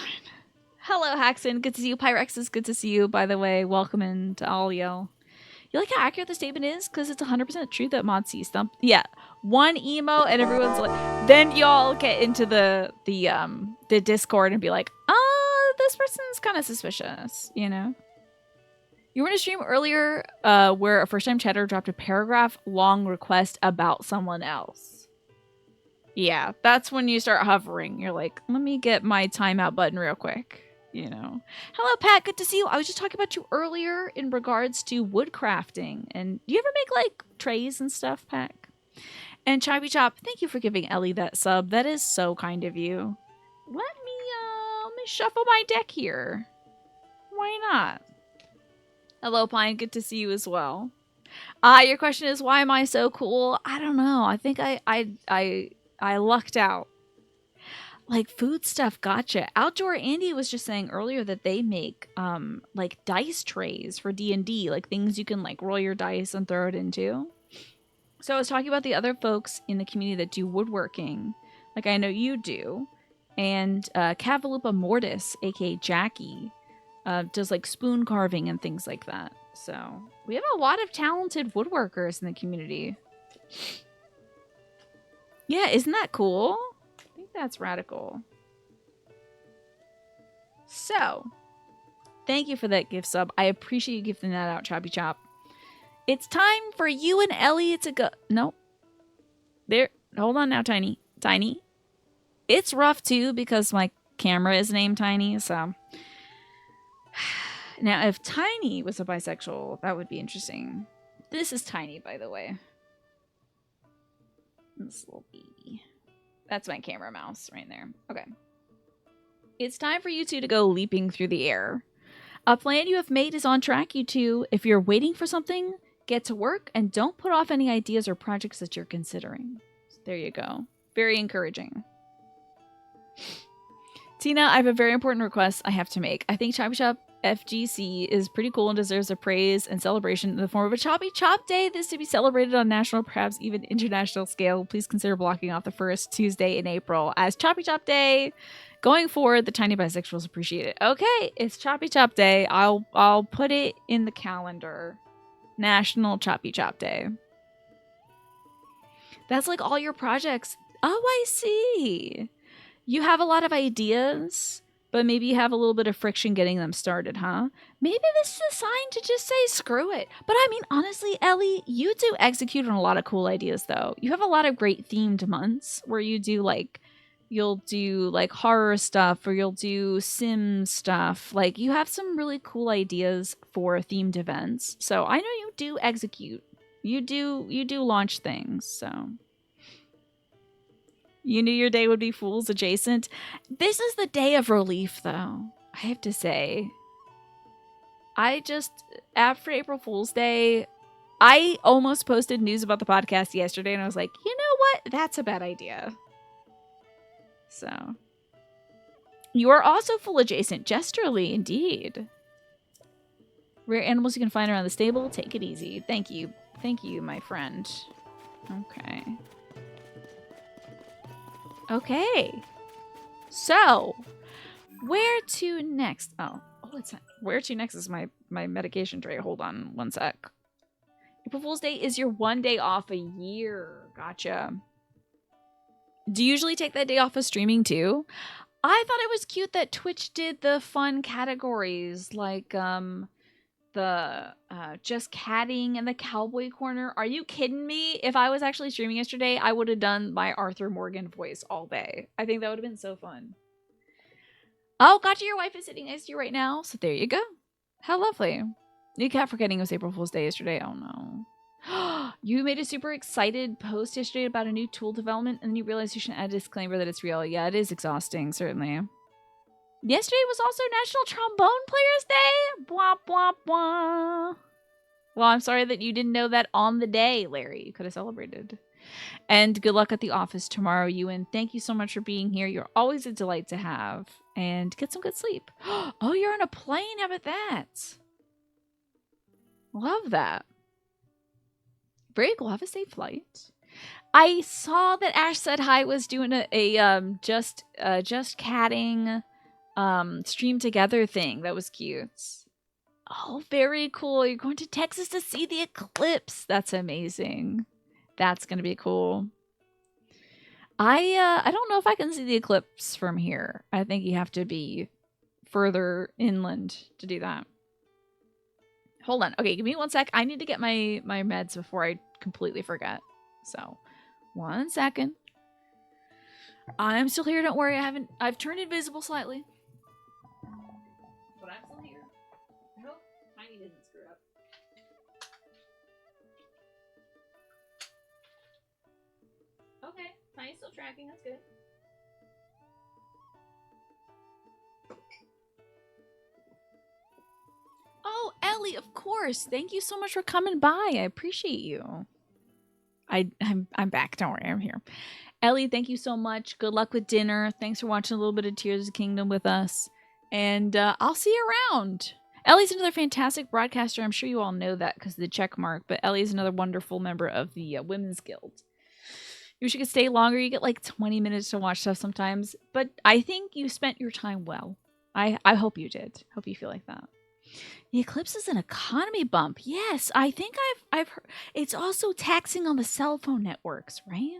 Hello, Haxon. Good to see you. Pyrex is good to see you, by the way. Welcome in to all y'all. You like how accurate the statement is? Because it's 100% true that mod sees them. Yeah. One emo and everyone's like, then y'all get into the Discord and be like, this person's kind of suspicious, you know? You were in a stream earlier where a first-time chatter dropped a paragraph-long request about someone else. Yeah, that's when you start hovering. You're like, let me get my timeout button real quick. You know. Hello, Pat. Good to see you. I was just talking about you earlier in regards to wood crafting. And do you ever make, like, trays and stuff, Pat? And Choppy Chop, thank you for giving Ellie that sub. That is so kind of you. Let me shuffle my deck here. Why not? Hello, Pine. Good to see you as well. Your question is, why am I so cool? I don't know. I think I lucked out. Like food stuff, gotcha. Outdoor Andy was just saying earlier that they make like dice trays for D&D, like things you can like roll your dice and throw it into. So I was talking about the other folks in the community that do woodworking, like I know you do, and Cavalupa Mortis, aka Jackie, does like spoon carving and things like that. So we have a lot of talented woodworkers in the community. Yeah, isn't that cool? I think that's radical. So, thank you for that gift sub. I appreciate you gifting that out, Choppy Chop. It's time for you and Ellie to go. Nope. There. Hold on now, Tiny. Tiny. It's rough too because my camera is named Tiny, so. Now, if Tiny was a bisexual, that would be interesting. This is Tiny, by the way. This little baby. That's my camera mouse right there. Okay. It's time for you two to go leaping through the air. A plan you have made is on track, you two. If you're waiting for something, get to work and don't put off any ideas or projects that you're considering. So there you go. Very encouraging. Tina, I have a very important request I have to make. I think Choppy Chop FGC is pretty cool and deserves a praise and celebration in the form of a Choppy Chop Day. This to be celebrated on national, perhaps even international scale. Please consider blocking off the first Tuesday in April as Choppy Chop Day. Going forward, the tiny bisexuals appreciate it. Okay, it's Choppy Chop Day. I'll put it in the calendar. National Choppy Chop Day. That's like all your projects. Oh, I see. You have a lot of ideas, but maybe you have a little bit of friction getting them started, huh? Maybe this is a sign to just say screw it. But I mean, honestly, Ellie, you do execute on a lot of cool ideas, though. You have a lot of great themed months where you do like, you'll do like horror stuff or you'll do sim stuff. Like you have some really cool ideas for themed events. So I know you do execute. You do launch things, so. You knew your day would be Fools adjacent. This is the day of relief, though. I have to say. After April Fool's Day, I almost posted news about the podcast yesterday, and I was like, you know what? That's a bad idea. So. You are also Fool adjacent, gestually, indeed. Rare animals you can find around the stable. Take it easy. Thank you. Thank you, my friend. Okay. Okay. So, where to next? Oh, it's not. Where to next is my medication tray. Hold on one sec. April Fool's Day is your one day off a year. Gotcha. Do you usually take that day off of streaming too? I thought it was cute that Twitch did the fun categories like the just catting and the cowboy corner. Are you kidding me? If I was actually streaming yesterday, I would have done my Arthur Morgan voice all day. I think that would have been so fun. Oh, gotcha, your wife is sitting next to you right now. So there you go. How lovely. You kept forgetting it was April Fool's Day yesterday. Oh no. You made a super excited post yesterday about a new tool development and then you realized you should add a disclaimer that it's real. Yeah, it is exhausting, certainly. Yesterday was also National Trombone Players Day. Blah, blah, blah. Well, I'm sorry that you didn't know that on the day, Larry. You could have celebrated. And good luck at the office tomorrow, Ewan. Thank you so much for being here. You're always a delight to have. And get some good sleep. Oh, you're on a plane. How about that? Love that. Very cool. Have a safe flight. I saw that Ash Said Hi was doing a just catting stream together thing. That was cute. Oh, very cool. You're going to Texas to see the eclipse. That's amazing. That's going to be cool. I don't know if I can see the eclipse from here. I think you have to be further inland to do that. Hold on. Okay, give me 1 sec. I need to get my meds before I completely forget. So, 1 second. I'm still here. Don't worry. I've turned invisible slightly. But I'm still here. I hope Tiny didn't screw up. Okay, Tiny's still tracking. That's good. Oh, Ellie, of course. Thank you so much for coming by. I appreciate you. I'm back. Don't worry, I'm here. Ellie, thank you so much. Good luck with dinner. Thanks for watching a little bit of Tears of the Kingdom with us. And I'll see you around. Ellie's another fantastic broadcaster. I'm sure you all know that because of the check mark. But Ellie's another wonderful member of the Women's Guild. You wish you could stay longer. You get like 20 minutes to watch stuff sometimes. But I think you spent your time well. I hope you did. Hope you feel like that. The eclipse is an economy bump. Yes, I think I've heard. It's also taxing on the cell phone networks, right?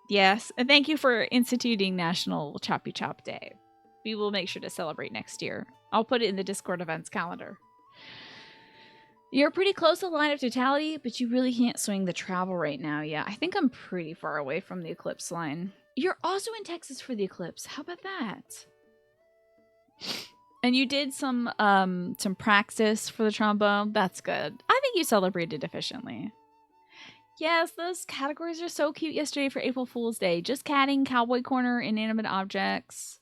Yes, and thank you for instituting National Choppy Chop Day. We will make sure to celebrate next year. I'll put it in the Discord events calendar. You're pretty close to the line of totality, but you really can't swing the travel right now. Yeah, I think I'm pretty far away from the eclipse line. You're also in Texas for the eclipse. How about that? And you did some practice for the trombone. That's good. I think you celebrated efficiently. Yes, those categories are so cute yesterday for April Fool's Day. Just catting, cowboy corner, inanimate objects,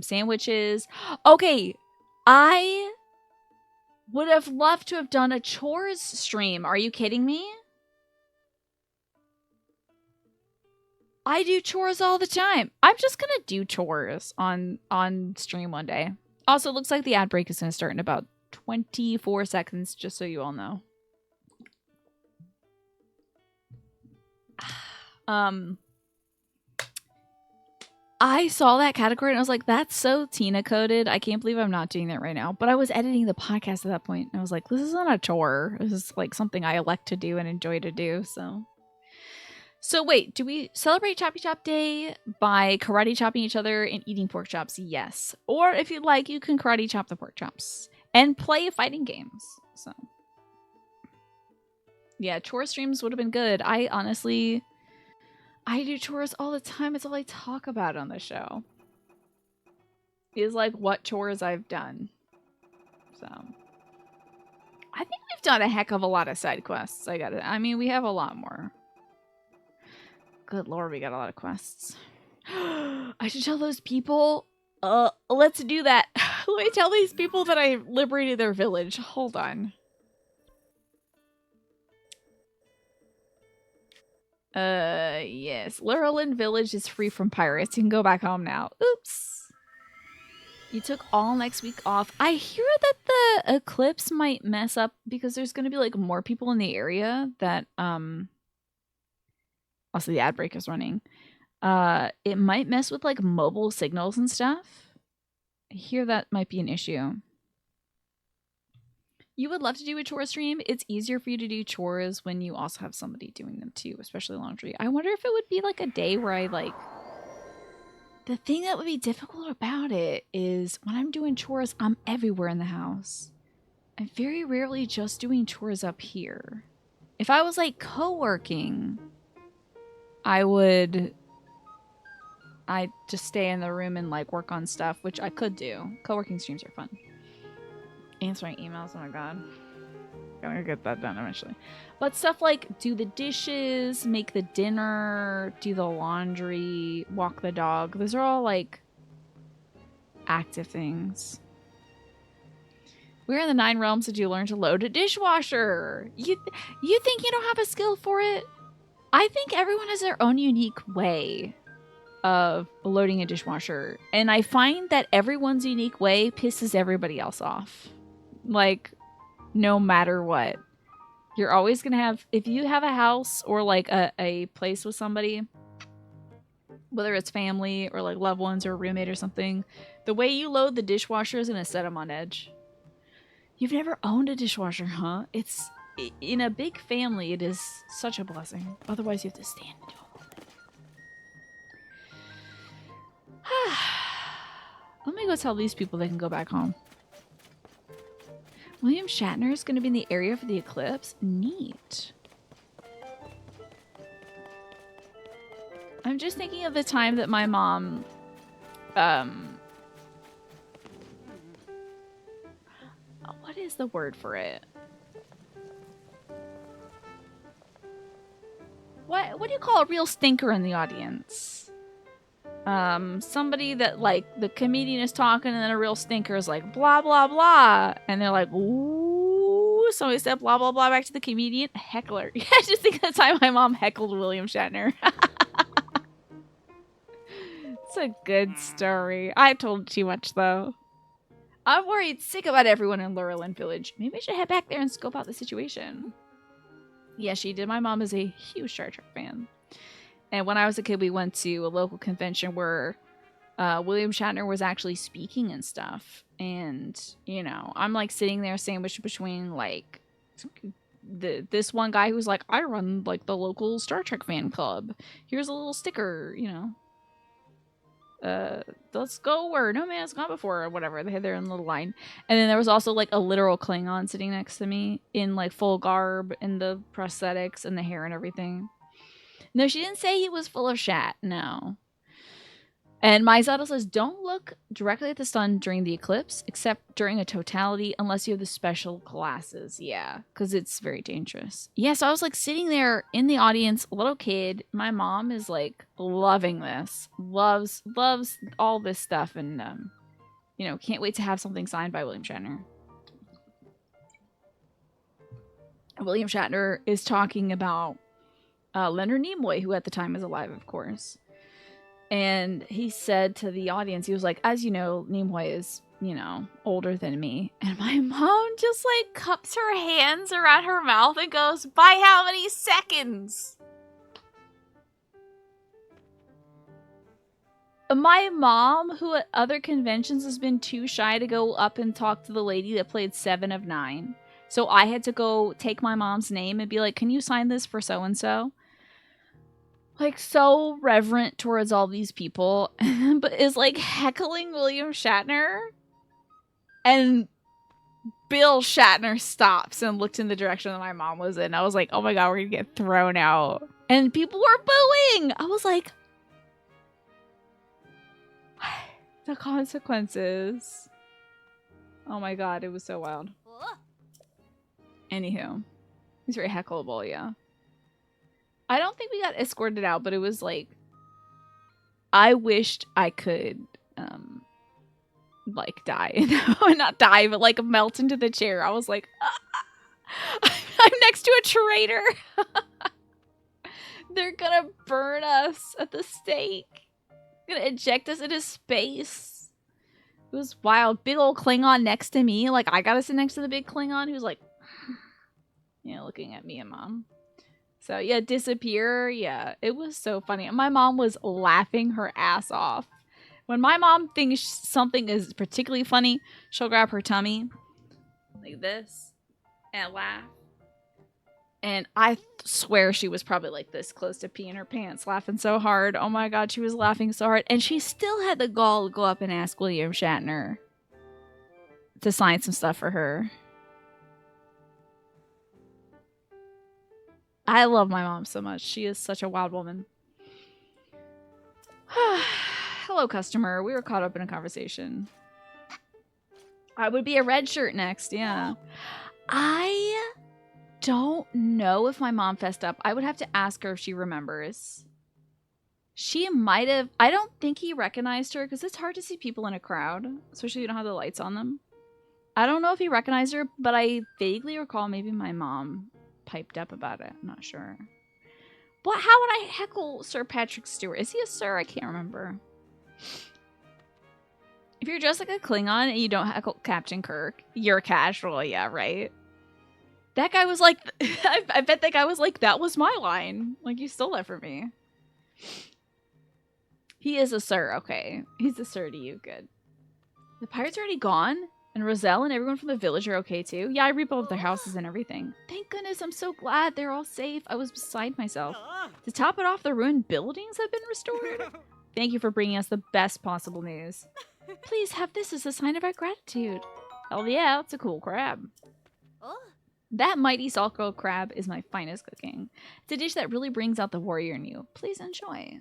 sandwiches. Okay, I would have loved to have done a chores stream. Are you kidding me? I do chores all the time. I'm just gonna do chores on stream one day. Also, it looks like the ad break is gonna start in about 24 seconds, just so you all know. I saw that category and I was like, that's so Tina coded. I can't believe I'm not doing that right now. But I was editing the podcast at that point and I was like, this isn't a chore. This is like something I elect to do and enjoy to do. So wait, do we celebrate Choppy Chop Day by karate chopping each other and eating pork chops? Yes. Or if you'd like, you can karate chop the pork chops and play fighting games. So yeah, chore streams would have been good. I do chores all the time. It's all I talk about on the show. Is like what chores I've done. So I think we've done a heck of a lot of side quests. I mean, we have a lot more. Good lord, we got a lot of quests. I should tell those people. Let's do that. Let me tell these people that I liberated their village. Hold on. Yes. Lurelin Village is free from pirates. You can go back home now. Oops. You took all next week off. I hear that the eclipse might mess up because there's going to be like more people in the area that also the ad break is running. It might mess with like mobile signals and stuff. I hear that might be an issue. You would love to do a chore stream. It's easier for you to do chores when you also have somebody doing them too, especially laundry. I wonder if it would be like a day where I like... The thing that would be difficult about it is when I'm doing chores, I'm everywhere in the house. I'm very rarely just doing chores up here. If I was like co-working, I'd just stay in the room and like work on stuff, which I could do. Co-working streams are fun. Answering emails, oh my god. Gotta get that done eventually. But stuff like do the dishes, make the dinner, do the laundry, walk the dog. Those are all like active things. Where in the 9 realms did you learn to load a dishwasher? You think you don't have a skill for it? I think everyone has their own unique way of loading a dishwasher. And I find that everyone's unique way pisses everybody else off. Like, no matter what. You're always going to have... If you have a house or, like, a place with somebody, whether it's family or, like, loved ones or a roommate or something, the way you load the dishwasher is going to set them on edge. You've never owned a dishwasher, huh? It's... In a big family, it is such a blessing. Otherwise, you have to stand and do all of it. Let me go tell these people they can go back home. William Shatner is going to be in the area for the eclipse? Neat. I'm just thinking of the time that my mom... what is the word for it? What do you call a real stinker in the audience? Somebody that, like, the comedian is talking and then a real stinker is like, blah, blah, blah. And they're like, ooh, somebody said blah, blah, blah back to the comedian. Heckler. Yeah, I just think of the time my mom heckled William Shatner. It's a good story. I told too much, though. I'm worried sick about everyone in Laurelin Village. Maybe I should head back there and scope out the situation. Yeah, she did. My mom is a huge Star Trek fan. And when I was a kid, we went to a local convention where William Shatner was actually speaking and stuff. And, you know, I'm like sitting there sandwiched between like this one guy who's like, I run like the local Star Trek fan club. Here's a little sticker, you know. Let's go where no man has gone before or whatever. They had their own little line. And then there was also like a literal Klingon sitting next to me in like full garb and the prosthetics and the hair and everything. No, she didn't say he was full of shat. No. And Maizato says, don't look directly at the sun during the eclipse, except during a totality, unless you have the special glasses. Yeah, because it's very dangerous. Yeah, so I was like sitting there in the audience, a little kid. My mom is like loving this, loves all this stuff, and you know, can't wait to have something signed by William Shatner. William Shatner is talking about Leonard Nimoy, who at the time was alive, of course. And he said to the audience, he was like, as you know, Nimoy is, you know, older than me. And my mom just like cups her hands around her mouth and goes, by how many seconds? My mom, who at other conventions has been too shy to go up and talk to the lady that played 7 of 9. So I had to go take my mom's name and be like, can you sign this for so-and-so? Like, so reverent towards all these people, but is, like, heckling William Shatner. And Bill Shatner stops and looked in the direction that my mom was in. I was like, oh my god, we're gonna get thrown out. And people were booing! I was like... the consequences. Oh my god, it was so wild. Anywho. He's very heckleable, yeah. I don't think we got escorted out, but it was like, I wished I could, like die. Not die, but like melt into the chair. I was like, I'm next to a traitor. They're gonna burn us at the stake. Gonna eject us into space. It was wild. Big old Klingon next to me. Like, I gotta sit next to the big Klingon who's like, you know, looking at me and mom. So, yeah, disappear. Yeah, it was so funny. My mom was laughing her ass off. When my mom thinks something is particularly funny, she'll grab her tummy like this and laugh. And I swear she was probably like this close to peeing her pants, laughing so hard. Oh my god, she was laughing so hard. And she still had the gall to go up and ask William Shatner to sign some stuff for her. I love my mom so much. She is such a wild woman. Hello, customer. We were caught up in a conversation. I would be a red shirt next, yeah. I don't know if my mom fessed up. I would have to ask her if she remembers. She might have. I don't think he recognized her because it's hard to see people in a crowd, especially if you don't have the lights on them. I don't know if he recognized her, but I vaguely recall maybe my mom piped up about it. I'm not sure. But how would I heckle Sir Patrick Stewart? Is he a sir? I can't remember. If you're dressed like a Klingon and you don't heckle Captain Kirk, you're casual, yeah, right? That guy was like, I bet that guy was like, that was my line. Like, you stole that from me. He is a sir, okay. He's a sir to you, good. The pirate's already gone? And Roselle and everyone from the village are okay too. Yeah, I rebuilt their houses and everything. Thank goodness, I'm so glad they're all safe. I was beside myself. To top it off, the ruined buildings have been restored. Thank you for bringing us the best possible news. Please have this as a sign of our gratitude. Hell yeah, it's a cool crab. That mighty saltgirl crab is my finest cooking. It's a dish that really brings out the warrior in you. Please enjoy.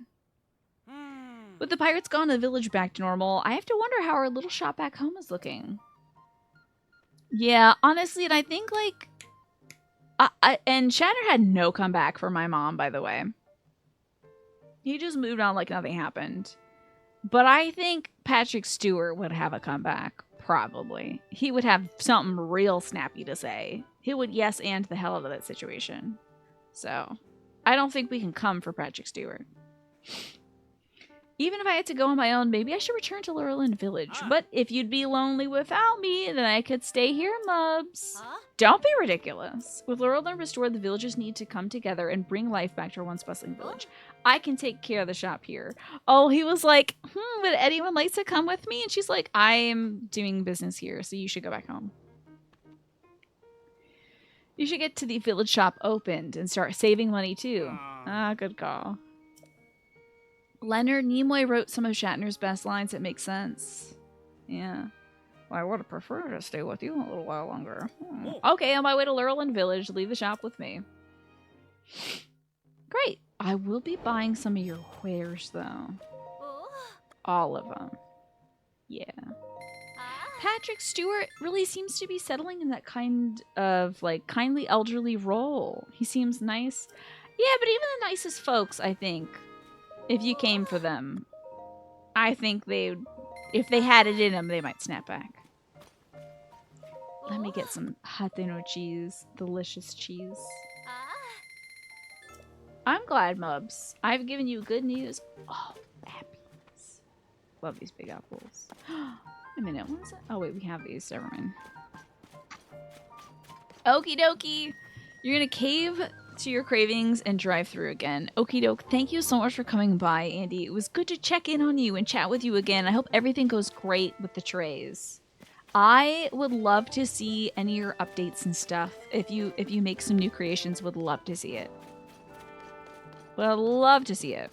With the pirates gone, the village back to normal, I have to wonder how our little shop back home is looking. Yeah, honestly, and I think, like... and Shatter had no comeback for my mom, by the way. He just moved on like nothing happened. But I think Patrick Stewart would have a comeback, probably. He would have something real snappy to say. He would yes and the hell out of that situation. So, I don't think we can come for Patrick Stewart. Even if I had to go on my own, maybe I should return to Lurelin Village. But if you'd be lonely without me, then I could stay here, Mubs. Don't be ridiculous. With Lurelin restored, the villagers need to come together and bring life back to our once bustling village. I can take care of the shop here. Oh, he was like, would anyone like to come with me? And she's like, I am doing business here, so you should go back home. You should get to the village shop opened and start saving money too. Ah, good call. Leonard Nimoy wrote some of Shatner's best lines that make sense. Yeah. Well, I would have preferred to stay with you a little while longer. Okay, on my way to Lurelin Village, leave the shop with me. Great. I will be buying some of your wares, though. All of them. Yeah. Patrick Stewart really seems to be settling in that kind of, like, kindly elderly role. He seems nice. Yeah, but even the nicest folks, I think, if you came for them, I think they, if they had it in them, they might snap back. Let me get some Hateno cheese. Delicious cheese. I'm glad, Mubs. I've given you good news. Oh, apples. Love these big apples. Wait a minute, what is it? Oh, wait, we have these. Never mind. Okie dokie. You're gonna cave to your cravings and drive through again. Okie doke. Thank you so much for coming by, Andy. It was good to check in on you and chat with you again. I hope everything goes great with the trays. I would love to see any of your updates and stuff. If you make some new creations, would love to see it. Would love to see it.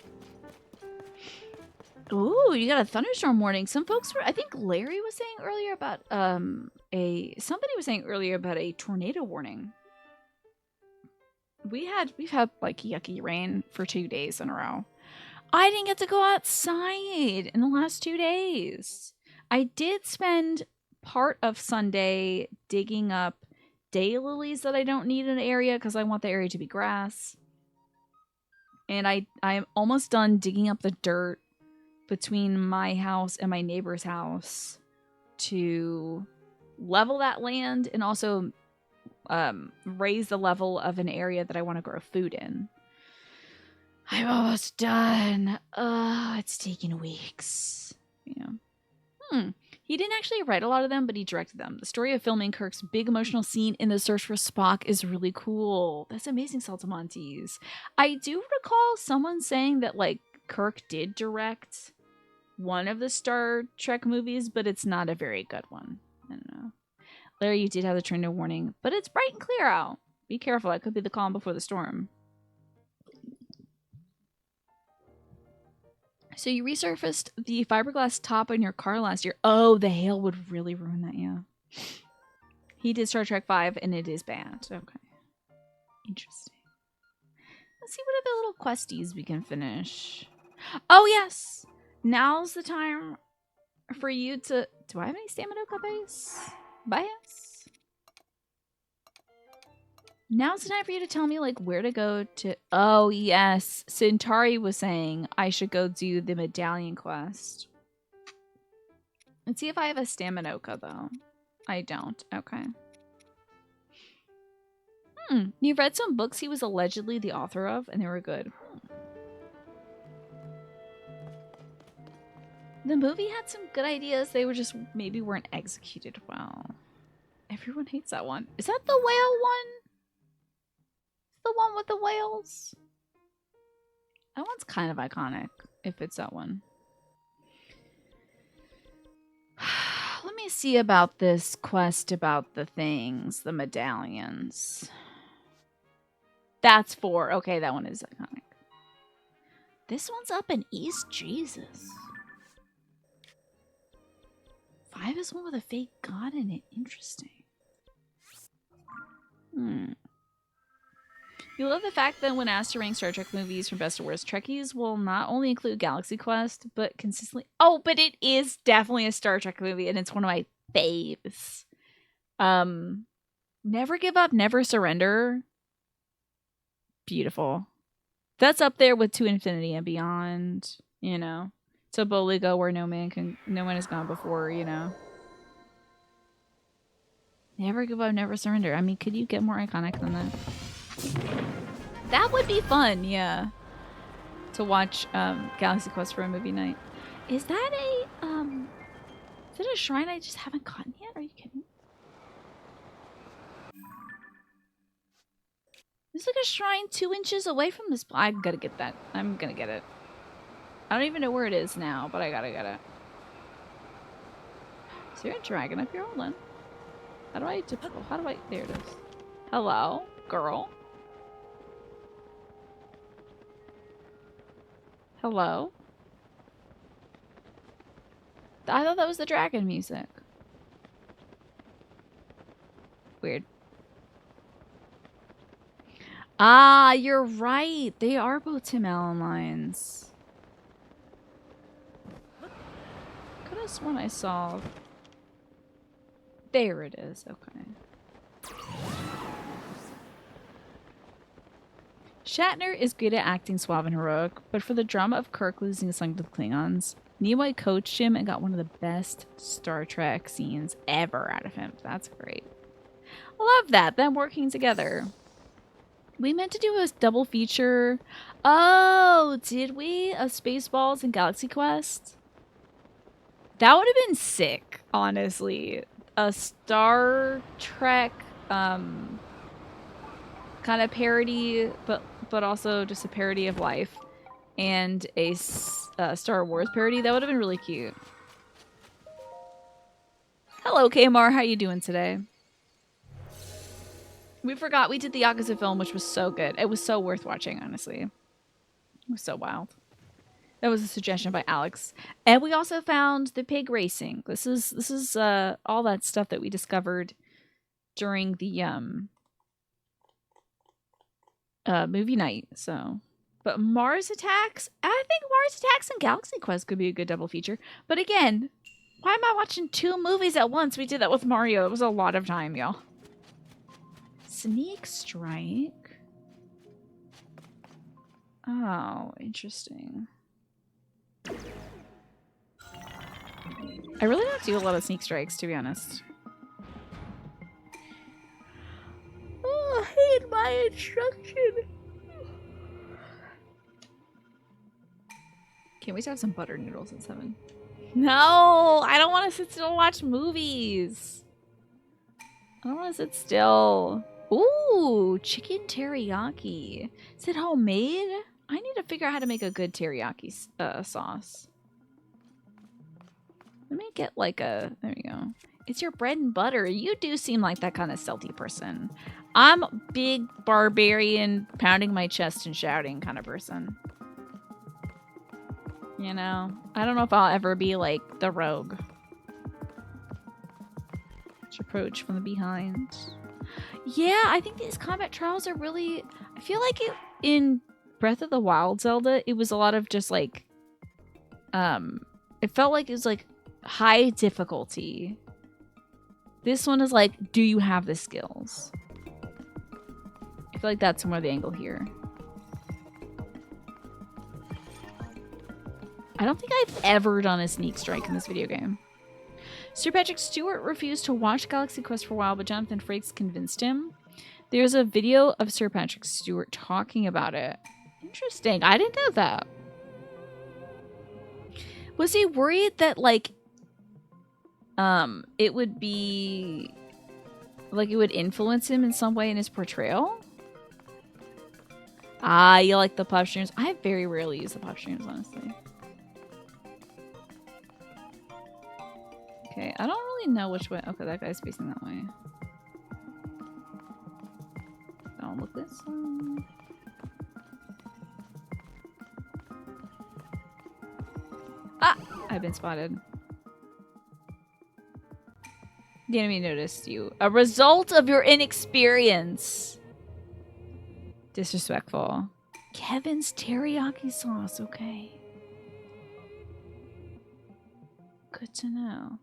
Ooh, you got a thunderstorm warning. Some folks were, I think Larry was saying earlier about somebody was saying earlier about a tornado warning. We've had like yucky rain for 2 days in a row. I didn't get to go outside in the last 2 days. I did spend part of Sunday digging up daylilies that I don't need in the area because I want the area to be grass. And I'm almost done digging up the dirt between my house and my neighbor's house to level that land and also raise the level of an area that I want to grow food in. I'm almost done. It's taking weeks. Yeah. He didn't actually write a lot of them, but he directed them. The story of filming Kirk's big emotional scene in The Search for Spock is really cool. That's amazing, Saltamontes. I do recall someone saying that, like, Kirk did direct one of the Star Trek movies, but it's not a very good one. I don't know. Larry, you did have the tornado warning, but it's bright and clear out. Be careful, it could be the calm before the storm. So you resurfaced the fiberglass top on your car last year. Oh, the hail would really ruin that, yeah. He did Star Trek 5, and it is bad. Okay. Interesting. Let's see what other little questies we can finish. Oh, yes! Now's the time for you to... Do I have any stamina base? Bias? Now's the time for you to tell me, like, where to go to... Oh, yes. Centauri was saying I should go do the medallion quest. Let's see if I have a Staminoka, though. I don't. Okay. You've read some books he was allegedly the author of, and they were good. The movie had some good ideas. They were just maybe weren't executed well. Everyone hates that one. Is that the whale one? The one with the whales? That one's kind of iconic, if it's that one. Let me see about this quest about the things, the medallions. That's 4. Okay, that one is iconic. This one's up in East Jesus. 5 is one with a fake god in it. Interesting. You love the fact that when asked to rank Star Trek movies from best to worst, Trekkies will not only include Galaxy Quest, but consistently... Oh, but it is definitely a Star Trek movie, and it's one of my faves. Never Give Up, Never Surrender. Beautiful. That's up there with To Infinity and Beyond, you know. To boldly go where no one has gone before, you know. Never Give Up, Never Surrender. I mean, could you get more iconic than that? That would be fun, yeah. To watch Galaxy Quest for a movie night. Is that is it a shrine I just haven't gotten yet? Are you kidding? There's like a shrine 2 inches away from this. I gotta get that. I'm gonna get it. I don't even know where it is now, but I gotta get it. Is there a dragon up here? Hold on. How do I... There it is. Hello, girl. Hello? I thought that was the dragon music. Weird. Ah, you're right. They are both Tim Allen lines. Could have sworn I saw... There it is. Okay. Shatner is good at acting suave and heroic, but for the drama of Kirk losing his son to the Klingons, Nimoy coached him and got one of the best Star Trek scenes ever out of him. That's great. Love that. Them working together. We meant to do a double feature. Oh, did we? Of Spaceballs and Galaxy Quest? That would have been sick, honestly. A Star Trek kind of parody, but also just a parody of life, and a Star Wars parody. That would have been really cute. Hello, Kmar. How you doing today? We forgot we did the Yakuza film, which was so good. It was so worth watching, honestly. It was so wild. That was a suggestion by Alex. And we also found the pig racing. This is all that stuff that we discovered during the movie night. So, but Mars Attacks, I think Mars Attacks and Galaxy Quest could be a good double feature. But again, why am I watching 2 movies at once? We did that with Mario. It was a lot of time, y'all. Sneak Strike. Oh, interesting. I really don't do a lot of sneak strikes, to be honest. Oh, I hate my instruction. Can't wait to have some butter noodles at 7. No, I don't want to sit still and watch movies. I don't want to sit still. Ooh, chicken teriyaki. Is it homemade? I need to figure out how to make a good teriyaki sauce. Let me get like a... There we go. It's your bread and butter. You do seem like that kind of salty person. I'm a big barbarian, pounding my chest and shouting kind of person. You know? I don't know if I'll ever be like the rogue. Approach from the behind. Yeah, I think these combat trials are really... I feel like in Breath of the Wild Zelda, it was a lot of just like... It felt like it was like high difficulty. This one is like, do you have the skills? I feel like that's more the angle here. I don't think I've ever done a sneak strike in this video game. Sir Patrick Stewart refused to watch Galaxy Quest for a while, but Jonathan Frakes convinced him. There's a video of Sir Patrick Stewart talking about it. Interesting. I didn't know that. Was he worried that, like, it would be... like, it would influence him in some way in his portrayal? Ah, you like the puff streams? I very rarely use the puff streams, honestly. Okay, I don't really know which way. Okay, that guy's facing that way. Don't look this way. Ah! I've been spotted. The enemy noticed you. A result of your inexperience. Disrespectful. Kevin's teriyaki sauce, okay. Good to know.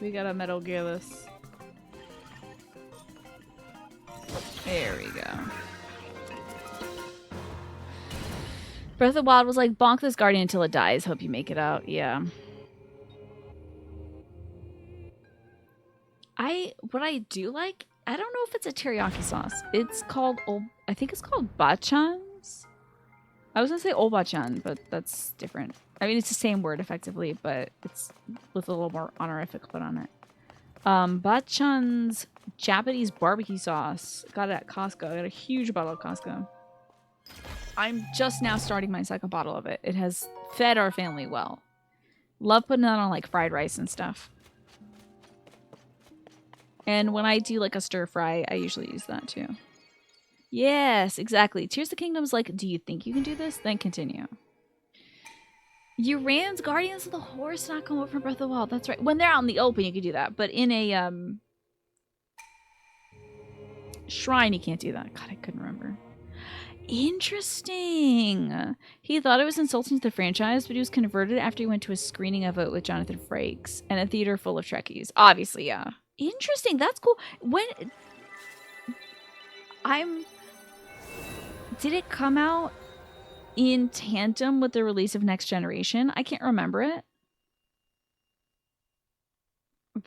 We gotta Metal Gear this. There we go. Breath of the Wild was like, bonk this guardian until it dies. Hope you make it out. Yeah. What I do like, I don't know if it's a teriyaki sauce. It's called, I think it's called bachans. I was gonna say obachan, but that's different. I mean, it's the same word effectively, but it's with a little more honorific put on it. Bachan's Japanese barbecue sauce. Got it at Costco. I got a huge bottle at Costco. I'm just now starting my second bottle of it. It has fed our family well. Love putting that on like fried rice and stuff. And when I do like a stir fry, I usually use that too. Yes, exactly. Tears of the Kingdom's like, do you think you can do this? Then continue. You ran Guardians of the Horse not come up from Breath of the Wild. That's right. When they're out in the open, you can do that. But in a shrine, you can't do that. God, I couldn't remember. Interesting. He thought it was insulting to the franchise, but he was converted after he went to a screening of it with Jonathan Frakes and a theater full of Trekkies. Obviously, yeah. Interesting. That's cool. Did it come out in tandem with the release of Next Generation? I can't remember it.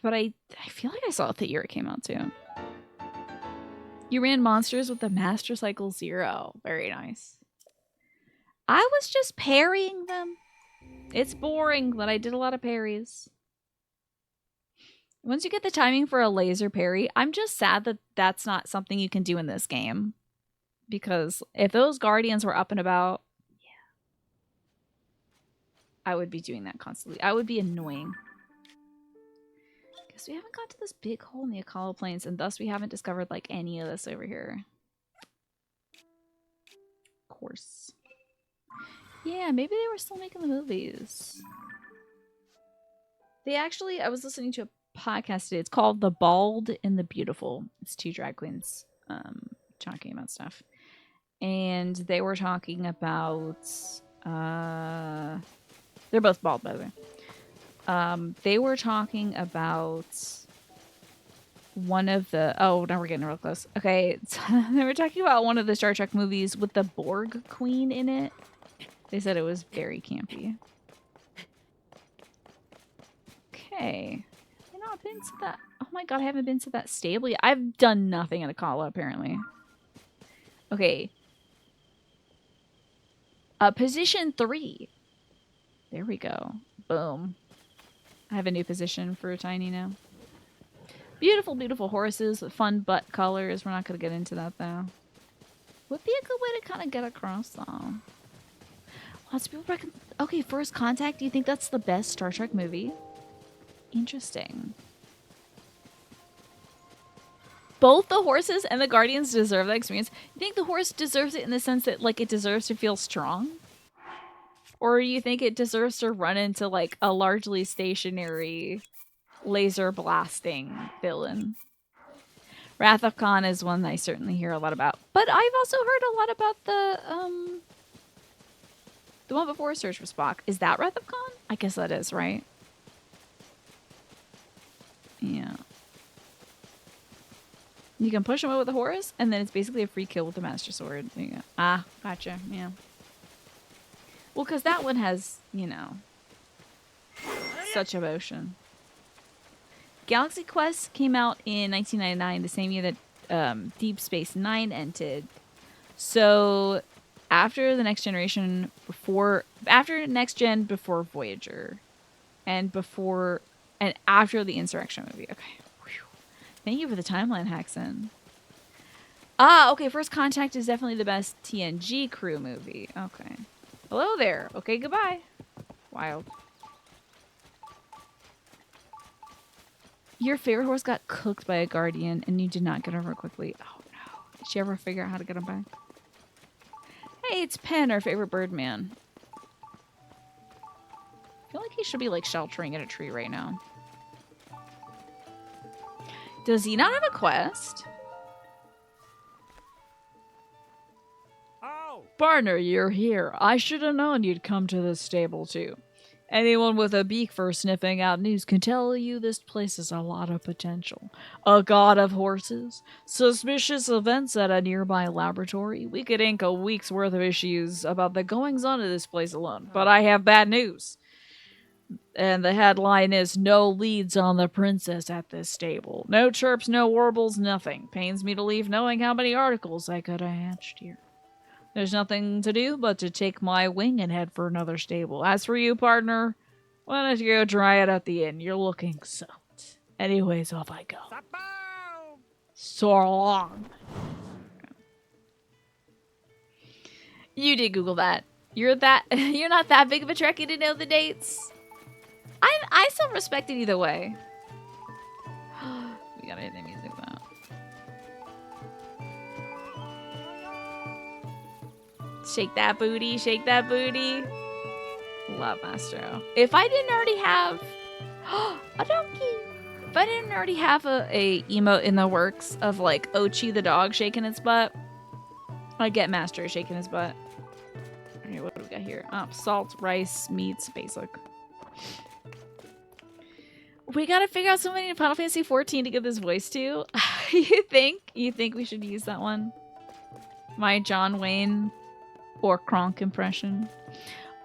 But I feel like I saw it the year it came out too. You ran monsters with the Master Cycle Zero. Very nice. I was just parrying them. It's boring, but I did a lot of parries. Once you get the timing for a laser parry, I'm just sad that that's not something you can do in this game. Because if those guardians were up and about, yeah, I would be doing that constantly. I would be annoying. Guess we haven't got to this big hole in the Akala Plains, and thus we haven't discovered like any of this over here. Of course. Yeah, maybe they were still making the movies. They actually, I was listening to a podcast today. It's called The Bald and the Beautiful. It's two drag queens talking about stuff. And they were talking about they're both bald, by the way. They were talking about one of the now we're getting real close. Okay, so they were talking about one of the Star Trek movies with the Borg Queen in it. They said it was very campy. Okay. I've not been to that. Oh my god, I haven't been to that stable yet. I've done nothing at Akala, apparently. Okay. Position 3. There we go. Boom. I have a new position for Tiny now. Beautiful, beautiful horses with fun butt colors. We're not going to get into that, though. Would be a good way to kind of get across, though. Lots of people reckon... Okay, First Contact. Do you think that's the best Star Trek movie? Interesting. Both the horses and the Guardians deserve that experience. You think the horse deserves it in the sense that, like, it deserves to feel strong? Or you think it deserves to run into, like, a largely stationary laser blasting villain? Wrath of Khan is one I certainly hear a lot about. But I've also heard a lot about the one before Search for Spock. Is that Wrath of Khan? I guess that is, right? Yeah. You can push him away with a horse, and then it's basically a free kill with the Master Sword. There you go. Ah, gotcha. Yeah. Well, because that one has, you know, such emotion. Galaxy Quest came out in 1999, the same year that Deep Space Nine ended. So after the Next Generation, after Next Gen, before Voyager, and after the Insurrection movie. Okay. Whew. Thank you for the timeline, Haxon. Ah, okay. First Contact is definitely the best TNG crew movie. Okay. Hello there. Okay, goodbye. Wild. Your favorite horse got cooked by a guardian and you did not get over it quickly. Oh no. Did she ever figure out how to get him back? Hey, it's Penn, our favorite bird man. I feel like he should be like sheltering in a tree right now. Does he not have a quest? Oh. Partner, you're here. I should have known you'd come to this stable too. Anyone with a beak for sniffing out news can tell you this place has a lot of potential. A god of horses, suspicious events at a nearby laboratory. We could ink a week's worth of issues about the goings-on of this place alone. But I have bad news. And the headline is no leads on the princess at this stable. No chirps, no warbles, nothing. Pains me to leave knowing how many articles I could have hatched here. There's nothing to do but to take my wing and head for another stable. As for you, partner, why don't you go dry it at the inn? You're looking soaked. Anyways, off I go. So long. You did Google that. You're not that big of a Trekkie to know the dates. I still respect it either way. We gotta hit the music though. Shake that booty, shake that booty. Love Mastro. If I didn't already have a donkey. If I didn't already have a emote in the works of like Ochi the dog shaking its butt, I'd get Mastro shaking his butt. Okay, what do we got here? Salt, rice, meats, basic. We gotta figure out somebody in Final Fantasy 14 to give this voice to. You think we should use that one? My John Wayne or Kronk impression.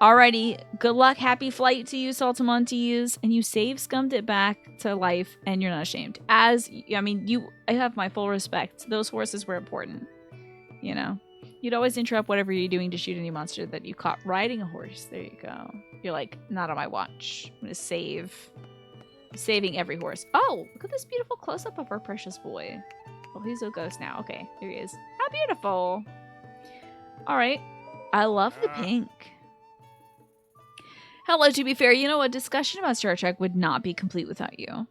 Alrighty, good luck, happy flight to you, Saltamontes, and you scummed it back to life, and you're not ashamed. I have my full respect. Those horses were important, you know. You'd always interrupt whatever you're doing to shoot any monster that you caught riding a horse. There you go. You're like, not on my watch. I'm gonna saving every horse. Oh, look at this beautiful close-up of our precious boy. Oh, he's a ghost now. Okay, there he is. How beautiful. All right. I love the pink. Hello, to be fair, you know, a discussion about Star Trek would not be complete without you.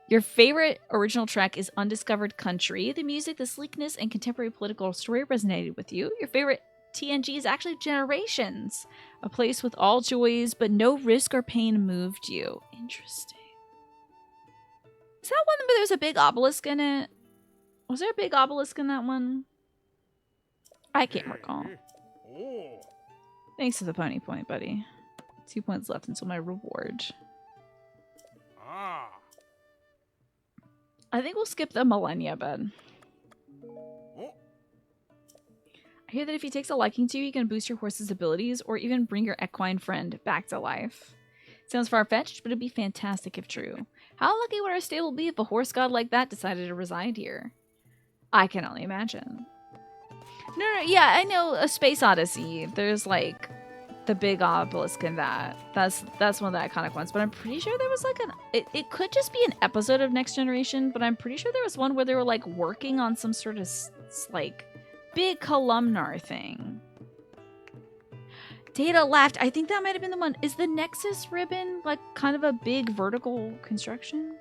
Your favorite original Trek is Undiscovered Country. The music, the sleekness, and contemporary political story resonated with you. Your favorite TNG is actually Generations. A place with all joys, but no risk or pain moved you. Interesting. Is that one where there's a big obelisk in it? Was there a big obelisk in that one? I can't recall. Thanks for the pony point, buddy. 2 points left until my reward. I think we'll skip the Malanya bed. I hear that if he takes a liking to you, you can boost your horse's abilities or even bring your equine friend back to life. Sounds far-fetched, but it'd be fantastic if true. How lucky would our stable be if a horse god like that decided to reside here? I can only imagine. No, yeah, I know A Space Odyssey. There's like the big obelisk in that. That's one of the iconic ones, but I'm pretty sure there was like it could just be an episode of Next Generation, but I'm pretty sure there was one where they were like working on some sort of like big columnar thing. Data laughed. I think that might have been the one. Is the Nexus ribbon like kind of a big vertical construction?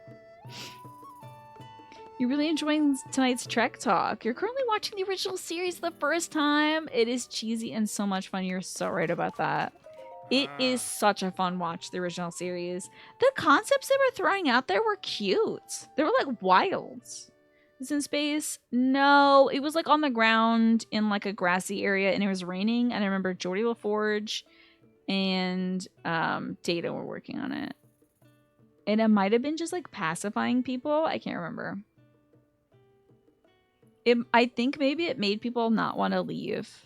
You're really enjoying tonight's Trek talk. You're currently watching the original series the first time. It is cheesy and so much fun. You're so right about that. It is such a fun watch, the original series. The concepts they were throwing out there were cute. They were like wild. Is in space? No, it was like on the ground in like a grassy area and it was raining. And I remember Geordie LaForge and Data were working on it. And it might have been just like pacifying people. I can't remember. I think maybe it made people not want to leave.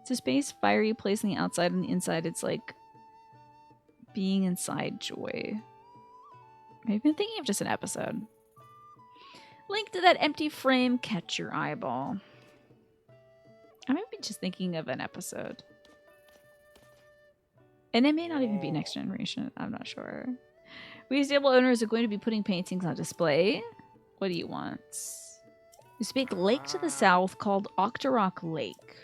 It's a space, fiery place on the outside and the inside. It's like being inside joy. Maybe I'm thinking of just an episode. Link to that empty frame, catch your eyeball. I might be just thinking of an episode. And it may not even be Next Generation. I'm not sure. We stable owners are going to be putting paintings on display. What do you want? There's a big lake to the south called Octorok Lake.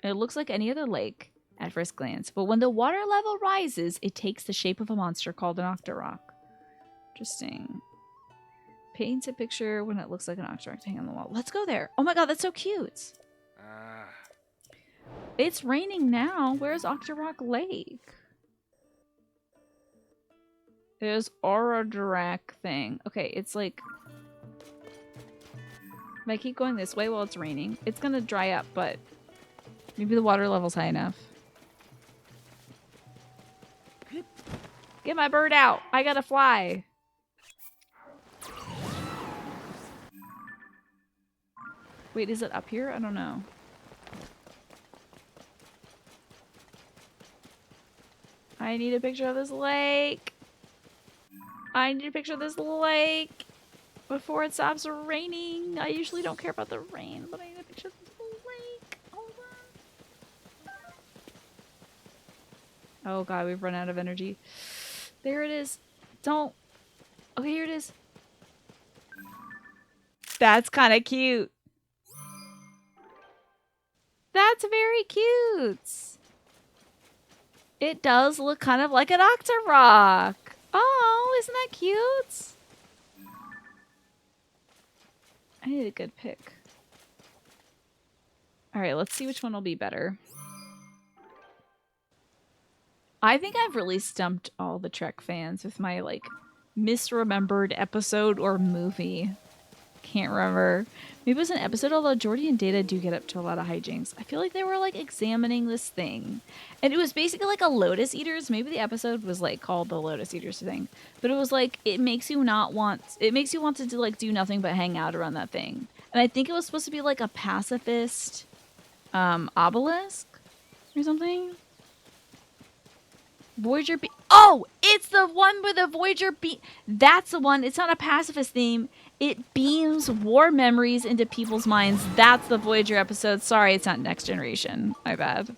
It looks like any other lake at first glance, but when the water level rises, it takes the shape of a monster called an Octorok. Interesting. Paint a picture when it looks like an Octorok to hang on the wall. Let's go there. Oh my god, that's so cute. It's raining now. Where's Octorok Lake? There's Orodrak thing. Okay, it's like... If I keep going this way while it's raining, it's gonna dry up, but maybe the water level's high enough. Get my bird out! I gotta fly! Wait, is it up here? I don't know. I need a picture of this lake. I need a picture of this lake before it stops raining. I usually don't care about the rain, but I need a picture of this lake. Hold on. Oh god, we've run out of energy. There it is. Don't. Okay, here it is. That's kind of cute. That's very cute. It does look kind of like an Octorok. Oh, isn't that cute? I need a good pick. Alright, let's see which one will be better. I think I've really stumped all the Trek fans with my, like, misremembered episode or movie. Can't remember. Maybe it was an episode, although Geordi and Data do get up to a lot of hijinks. I feel like they were, like, examining this thing. And it was basically like a Lotus Eaters. Maybe the episode was, like, called the Lotus Eaters thing. But it was, like, it makes you want to, like, do nothing but hang out around that thing. And I think it was supposed to be, like, a pacifist obelisk or something. Voyager B. Oh, it's the one with the Voyager B. That's the one. It's not a pacifist theme. It beams war memories into people's minds. That's the Voyager episode. Sorry, it's not Next Generation. My bad.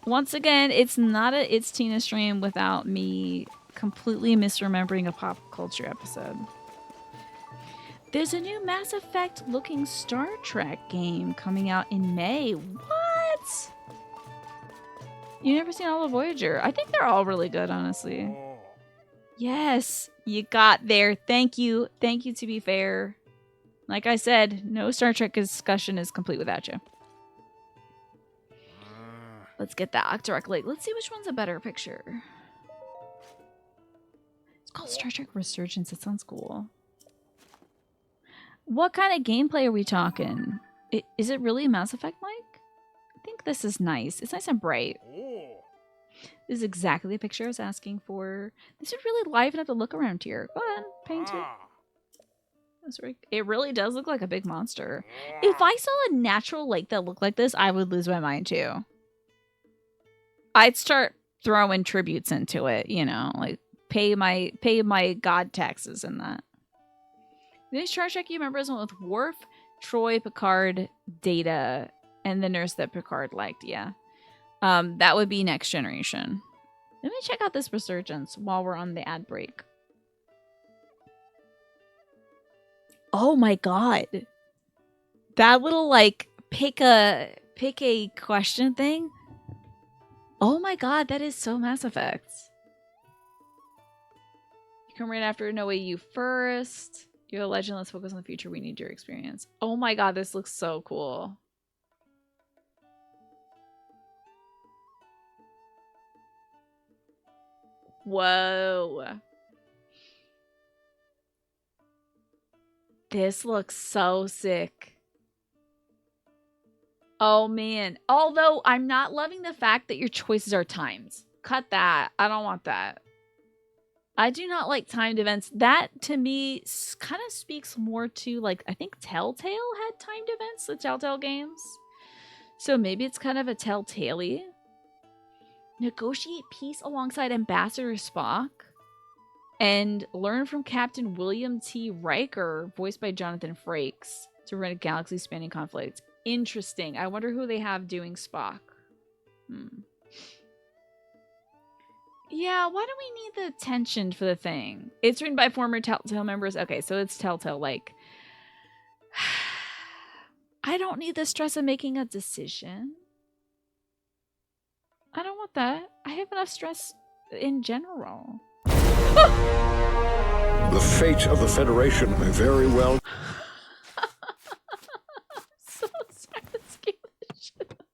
Once again, it's not a It's Tina stream without me completely misremembering a pop culture episode. There's a new Mass Effect looking Star Trek game coming out in May. What? You never seen all of Voyager? I think they're all really good, honestly. Yes, you got there. Thank you. Thank you, to be fair. Like I said, no Star Trek discussion is complete without you. Let's get that Octorok Lake. Let's see which one's a better picture. It's called Star Trek Resurgence. It sounds cool. What kind of gameplay are we talking? Is it really Mass Effect-like? I think this is nice. It's nice and bright. This is exactly the picture I was asking for. This would really liven up the look around here. Go ahead, paint it. That's right. It really does look like a big monster. If I saw a natural lake that looked like this, I would lose my mind too. I'd start throwing tributes into it, you know, like pay my god taxes in that. The next Star Trek you remember is one with Worf, Troy, Picard, Data, and the nurse that Picard liked, yeah. That would be Next Generation. Let me check out this Resurgence while we're on the ad break. Oh my god. That little, like, pick a question thing. Oh my god, that is so Mass Effect. You come right after No Way You first. You're a legend, let's focus on the future. We need your experience. Oh my god, this looks so cool. Whoa. This looks so sick. Oh man. Although I'm not loving the fact that your choices are timed. Cut that. I don't want that. I do not like timed events. That to me kind of speaks more to, like, I think Telltale had timed events, the Telltale games. So maybe it's kind of a Telltale-y. Negotiate peace alongside Ambassador Spock. And learn from Captain William T. Riker, voiced by Jonathan Frakes, to run a galaxy-spanning conflict. Interesting. I wonder who they have doing Spock. Yeah, why do we need the tension for the thing? It's written by former Telltale members. Okay, so it's Telltale, like... I don't need the stress of making a decision. I don't want that. I have enough stress in general. The fate of the Federation may very well... So sorry to scare the shit out of me.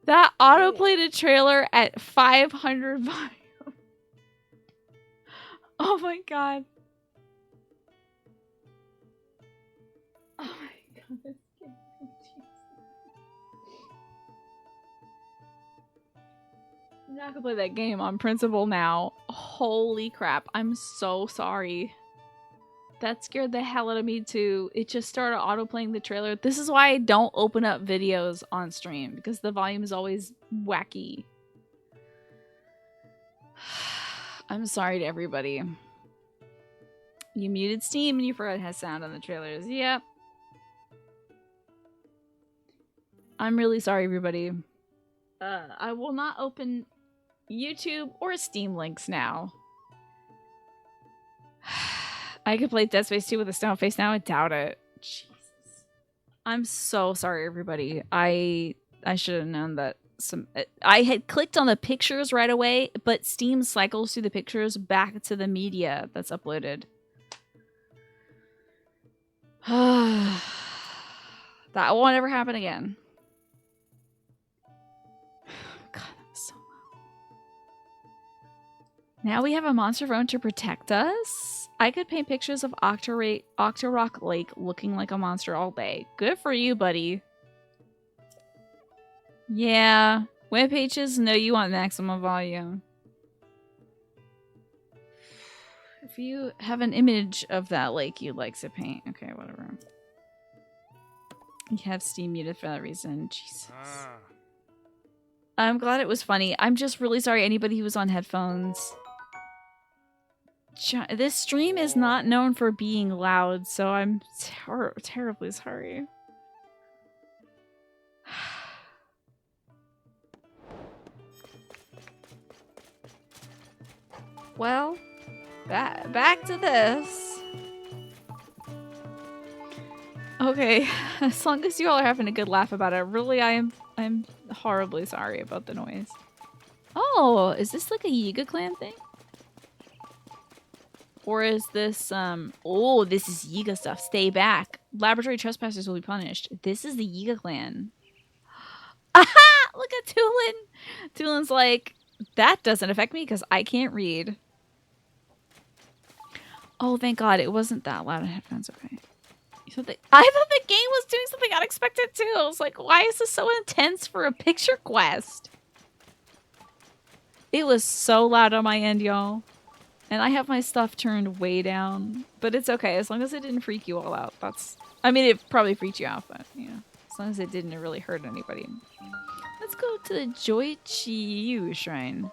That auto-played trailer at 500 volume. Oh my god. Oh my god, this game. I'm not gonna play that game on principle now. Holy crap, I'm so sorry. That scared the hell out of me too. It just started auto-playing the trailer. This is why I don't open up videos on stream, because the volume is always wacky. I'm sorry to everybody. You muted Steam and you forgot it has sound on the trailers. Yep. I'm really sorry, everybody. I will not open YouTube or Steam links now. I could play Dead Space 2 with a stone face now. I doubt it. Jesus. I'm so sorry, everybody. I should have known that I had clicked on the pictures right away, but Steam cycles through the pictures back to the media that's uploaded. That won't ever happen again. God, that was so loud. Now we have a monster phone to protect us. I could paint pictures of Octorok Lake looking like a monster all day. Good for you, buddy. Yeah. Web pages know you want maximum volume. If you have an image of that lake you'd like to paint. Okay, whatever. You have Steam muted for that reason. Jesus. I'm glad it was funny. I'm just really sorry anybody who was on headphones. This stream is not known for being loud, so I'm terribly sorry. Well, back to this. Okay, as long as you all are having a good laugh about it, really, I'm horribly sorry about the noise. Oh, is this like a Yiga clan thing? Or is this, oh, this is Yiga stuff. Stay back. Laboratory trespassers will be punished. This is the Yiga clan. Aha! Look at Tulin. Tulin's like, that doesn't affect me because I can't read. Oh, thank God. It wasn't that loud in headphones. Okay. I thought the game was doing something unexpected too. I was like, why is this so intense for a picture quest? It was so loud on my end, y'all. And I have my stuff turned way down. But it's okay. As long as it didn't freak you all out. That's... I mean, it probably freaked you out, but, you know. As long as it didn't really hurt anybody. Let's go to the Joichi Shrine.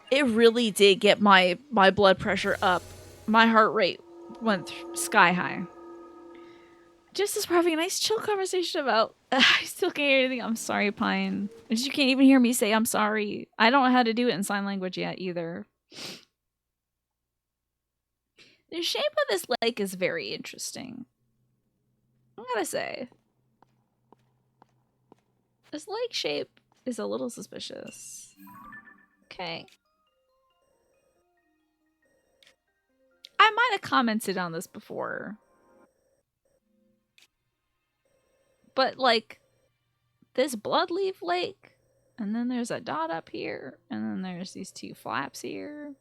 It really did get my blood pressure up. My heart rate went sky high. Just as we're having a nice chill conversation about... I still can't hear anything. I'm sorry, Pine. You can't even hear me say I'm sorry. I don't know how to do it in sign language yet, either. The shape of this lake is very interesting. I gotta say. This lake shape is a little suspicious. Okay. I might have commented on this before. But, like, this bloodleaf lake, and then there's a dot up here, and then there's these two flaps here.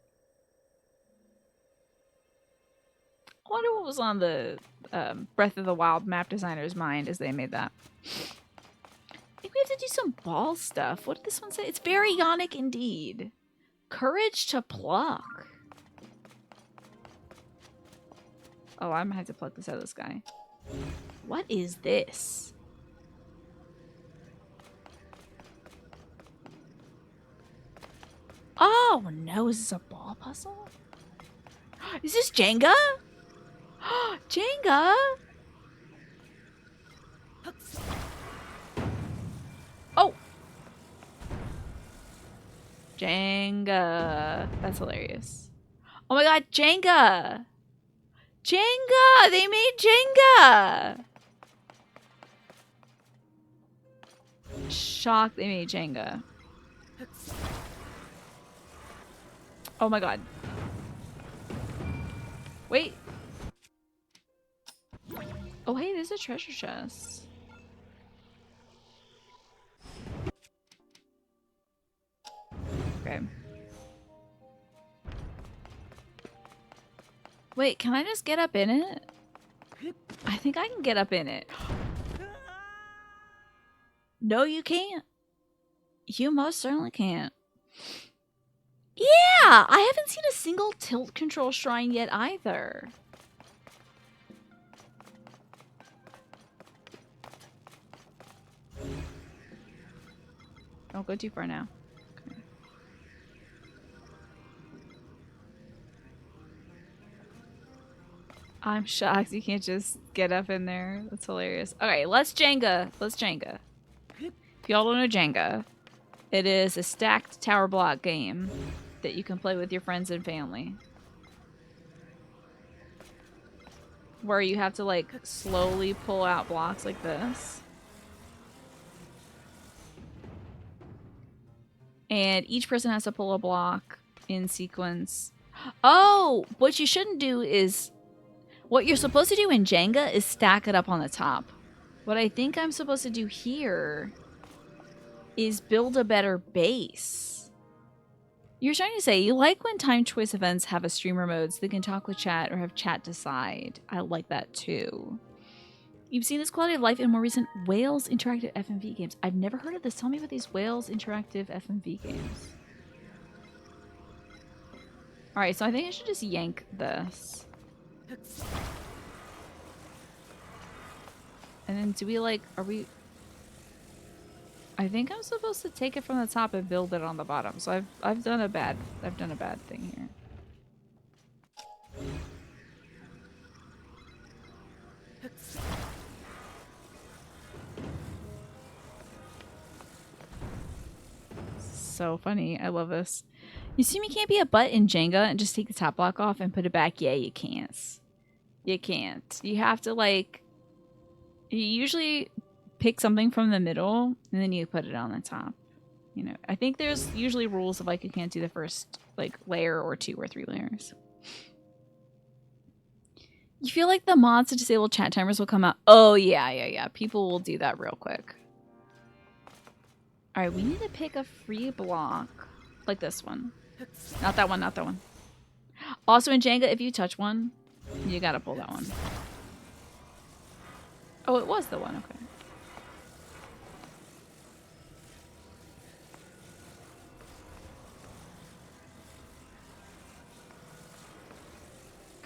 I wonder what was on the Breath of the Wild map designer's mind as they made that. I think we have to do some ball stuff. What did this one say? It's baryonic indeed. Courage to pluck. Oh, I'm gonna have to pluck this out of the sky. What is this? Oh no, is this a ball puzzle? Is this Jenga? Jenga? Oh! Jenga. That's hilarious. Oh my god, Jenga! Jenga! They made Jenga! Shocked they made Jenga. Oh my god. Wait. Oh hey, there's a treasure chest. Okay. Wait, can I just get up in it? I think I can get up in it. No, you can't. You most certainly can't. Yeah! I haven't seen a single tilt control shrine yet either. Don't go too far now. Okay. I'm shocked you can't just get up in there. That's hilarious. Alright, let's Jenga. Let's Jenga. If y'all don't know Jenga, it is a stacked tower block game that you can play with your friends and family. Where you have to like slowly pull out blocks like this. And each person has to pull a block in sequence. Oh, what you shouldn't do is... What you're supposed to do in Jenga is stack it up on the top. What I think I'm supposed to do here is build a better base. You're trying to say you like when time choice events have a streamer mode so they can talk with chat or have chat decide. I like that too. You've seen this quality of life in more recent Wales interactive FMV games. I've never heard of this. Tell me about these Wales interactive FMV games. Alright, so I think I should just yank this. And then do we like, are we... I think I'm supposed to take it from the top and build it on the bottom. So I've done a bad thing here. So funny. I love this. You see me can't be a butt in Jenga and just take the top block off and put it back? Yeah, you can't. You can't. You have to like... You usually pick something from the middle and then you put it on the top. You know, I think there's usually rules of like you can't do the first like layer or 2 or 3 layers. You feel like the mods to disable chat timers will come out? Oh yeah. People will do that real quick. All right, we need to pick a free block like this one. Not that one, not that one. Also in Jenga, if you touch one, you gotta pull that one. Oh, it was the one, okay.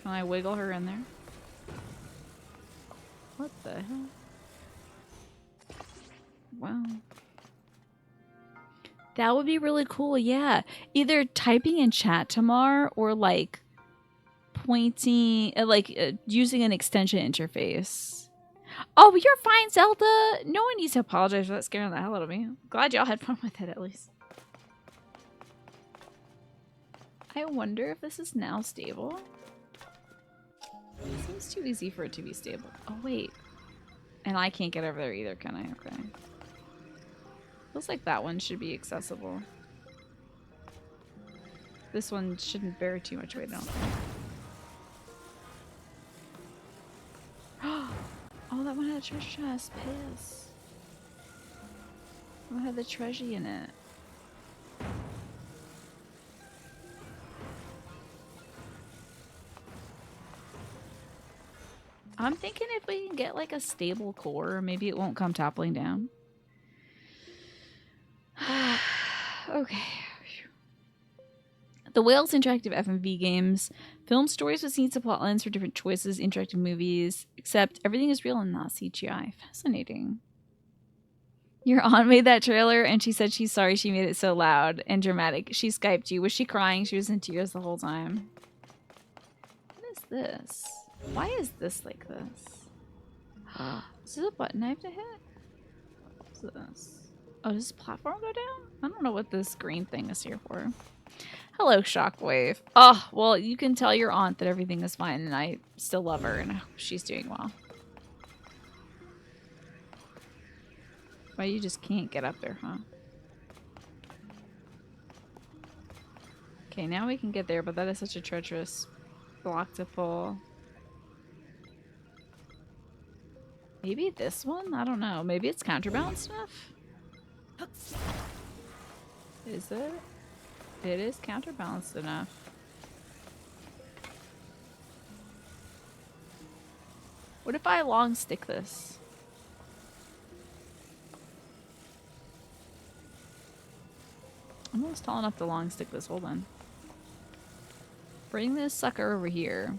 Can I wiggle her in there? What the hell? Wow. That would be really cool, yeah. Either typing in chat tomorrow or like pointing, using an extension interface. Oh, but you're fine, Zelda. No one needs to apologize for that scaring the hell out of me. Glad y'all had fun with it at least. I wonder if this is now stable. It seems too easy for it to be stable. Oh, wait. And I can't get over there either, can I? Okay. Feels like that one should be accessible. This one shouldn't bear too much weight, I don't think. Oh, that one had a treasure chest. Piss. That one had the treasure in it. I'm thinking if we can get like a stable core, maybe it won't come toppling down. Okay. The Wales interactive FMV games film stories with scenes of plot lines for different choices, interactive movies, except everything is real and not CGI. Fascinating. Your aunt made that trailer and she said she's sorry she made it so loud and dramatic. She Skyped you. Was she crying? She was in tears the whole time. What is this? Why is this like this? Is this a button I have to hit? What's this? Oh, does this platform go down? I don't know what this green thing is here for. Hello, Shockwave. Oh, well, you can tell your aunt that everything is fine and I still love her and I hope she's doing well. Why you just can't get up there, huh? Okay, now we can get there, but that is such a treacherous block to pull. Maybe this one? I don't know. Maybe it's counterbalance enough? Is it? It is counterbalanced enough. What if I long stick this? I'm almost tall enough to long stick this. Hold on. Bring this sucker over here.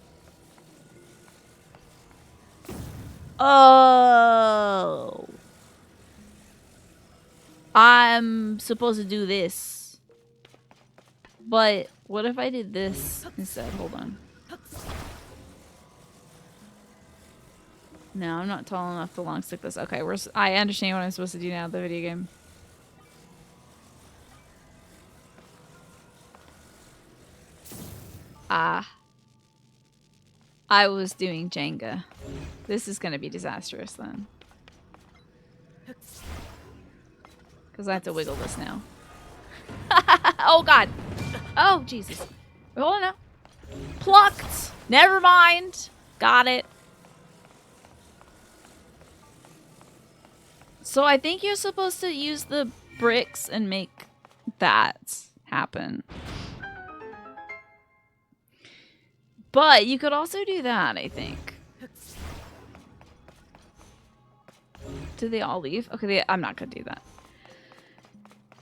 Oh. I'm supposed to do this. But what if I did this instead? Hold on. No, I'm not tall enough to long stick this. Okay, I understand what I'm supposed to do now in the video game. Ah. I was doing Jenga. This is going to be disastrous then. Because I have to wiggle this now. Oh, God. Oh, Jesus. Hold on now. Plucked. Never mind. Got it. So I think you're supposed to use the bricks and make that happen. But you could also do that, I think. Did they all leave? Okay, I'm not gonna do that.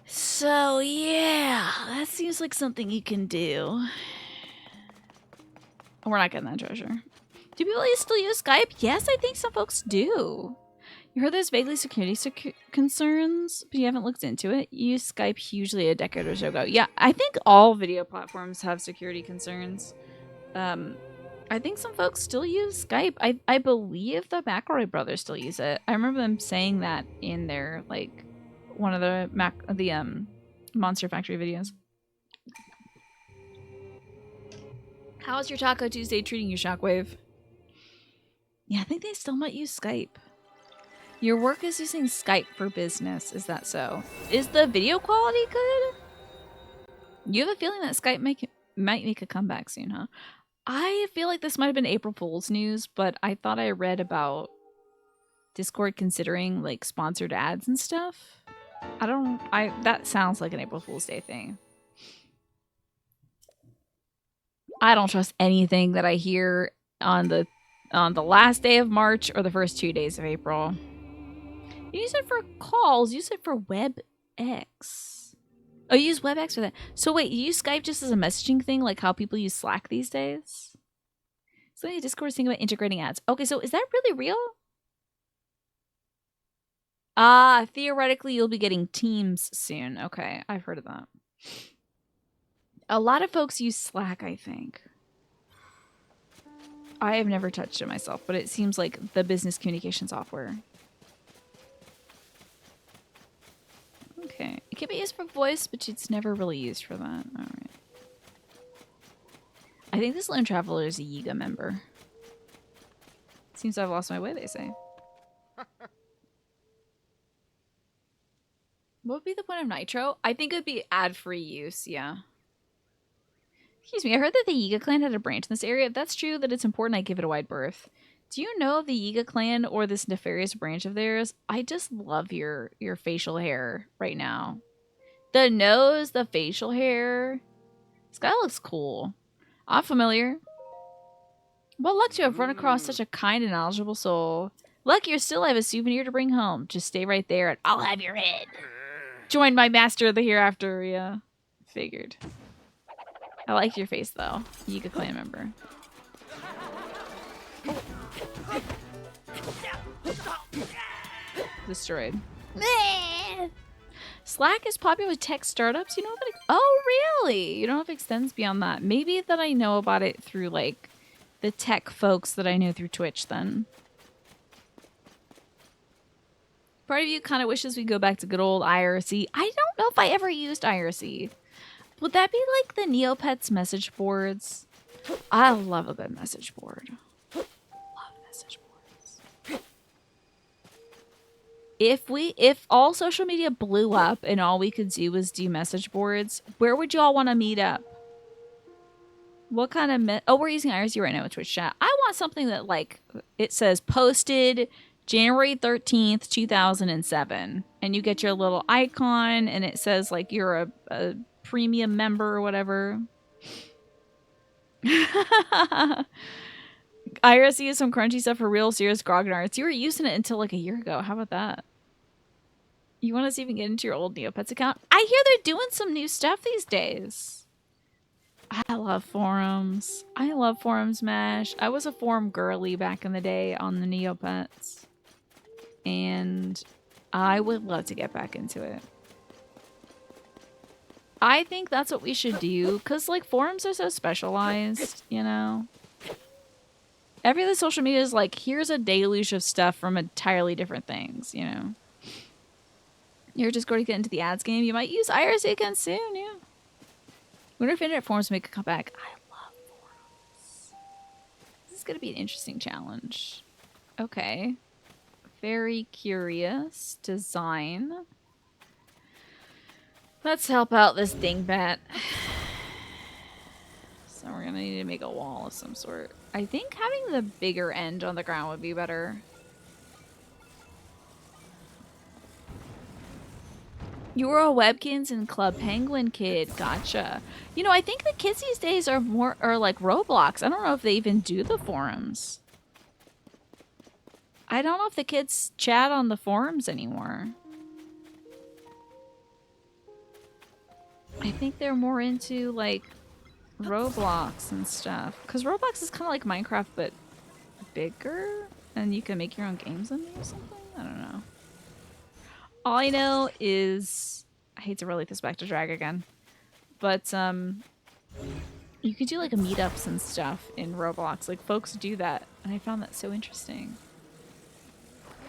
So, yeah, that seems like something you can do. We're not getting that treasure. Do people still use Skype? Yes, I think some folks do. You heard there's vaguely security concerns, but you haven't looked into it. You used Skype hugely a decade or so ago. Yeah, I think all video platforms have security concerns. I think some folks still use Skype. I believe the McElroy brothers still use it. I remember them saying that in their, like, one of the Monster Factory videos. How's your Taco Tuesday treating you, Shockwave? Yeah, I think they still might use Skype. Your work is using Skype for business. Is that so? Is the video quality good? You have a feeling that Skype might make a comeback soon, huh? I feel like this might have been April Fool's news, but I thought I read about Discord considering, like, sponsored ads and stuff. That sounds like an April Fool's Day thing. I don't trust anything that I hear on the last day of March or the first 2 days of April. Use it for calls. Use it for WebEx. Oh, you use WebEx for that. So wait, you use Skype just as a messaging thing, like how people use Slack these days? So Discord is thinking about integrating ads. Okay, so is that really real? Ah, theoretically, you'll be getting Teams soon. Okay, I've heard of that. A lot of folks use Slack, I think. I have never touched it myself, but it seems like the business communication software. Okay. It can be used for voice, but it's never really used for that. Alright. I think this lone traveler is a Yiga member. Seems I've lost my way, they say. What would be the point of Nitro? I think it would be ad-free use, yeah. Excuse me, I heard that the Yiga clan had a branch in this area. If that's true, that it's important I give it a wide berth. Do you know of the Yiga clan or this nefarious branch of theirs? I just love your facial hair right now. The nose, the facial hair. This guy looks cool. I'm familiar. What luck to have run across such a kind and knowledgeable soul. Lucky you're still have a souvenir to bring home. Just stay right there and I'll have your head. Join my master of the hereafter, yeah. Figured. I liked your face though. Yiga clan member. Destroyed. Slack is popular with tech startups. You know if it... Oh, really? You don't know if it extends beyond that. Maybe that I know about it through, like, the tech folks that I know through Twitch, then. Part of you kind of wishes we go back to good old IRC. I don't know if I ever used IRC. Would that be like the Neopets message boards? I love a good message board. Love message boards. If all social media blew up and all we could do was do message boards, where would y'all want to meet up? What kind of oh, we're using IRC right now with Twitch chat. I want something that like it says posted January 13th, 2007, and you get your little icon and it says like you're a premium member or whatever. IRC is some crunchy stuff for real serious grognards. You were using it until like a year ago. How about that? You want to see if you can get into your old Neopets account? I hear they're doing some new stuff these days. I love forums. I love forum smash. I was a forum girly back in the day on the Neopets. And I would love to get back into it. I think that's what we should do. Because, like, forums are so specialized, you know? Every other social media is like, here's a deluge of stuff from entirely different things, you know? You're just going to get into the ads game. You might use IRC again soon, yeah. Wonder if internet forums make a comeback. I love forums. This is going to be an interesting challenge. Okay. Very curious. Design. Let's help out this dingbat. So we're going to need to make a wall of some sort. I think having the bigger end on the ground would be better. You were a Webkins and Club Penguin kid. Gotcha. You know, I think the kids these days are like Roblox. I don't know if they even do the forums. I don't know if the kids chat on the forums anymore. I think they're more into like Roblox and stuff. Because Roblox is kind of like Minecraft, but bigger. And you can make your own games in there or something. I don't know. All I know is, I hate to relate this back to drag again, but you could do like a meetups and stuff in Roblox. Like folks do that, and I found that so interesting.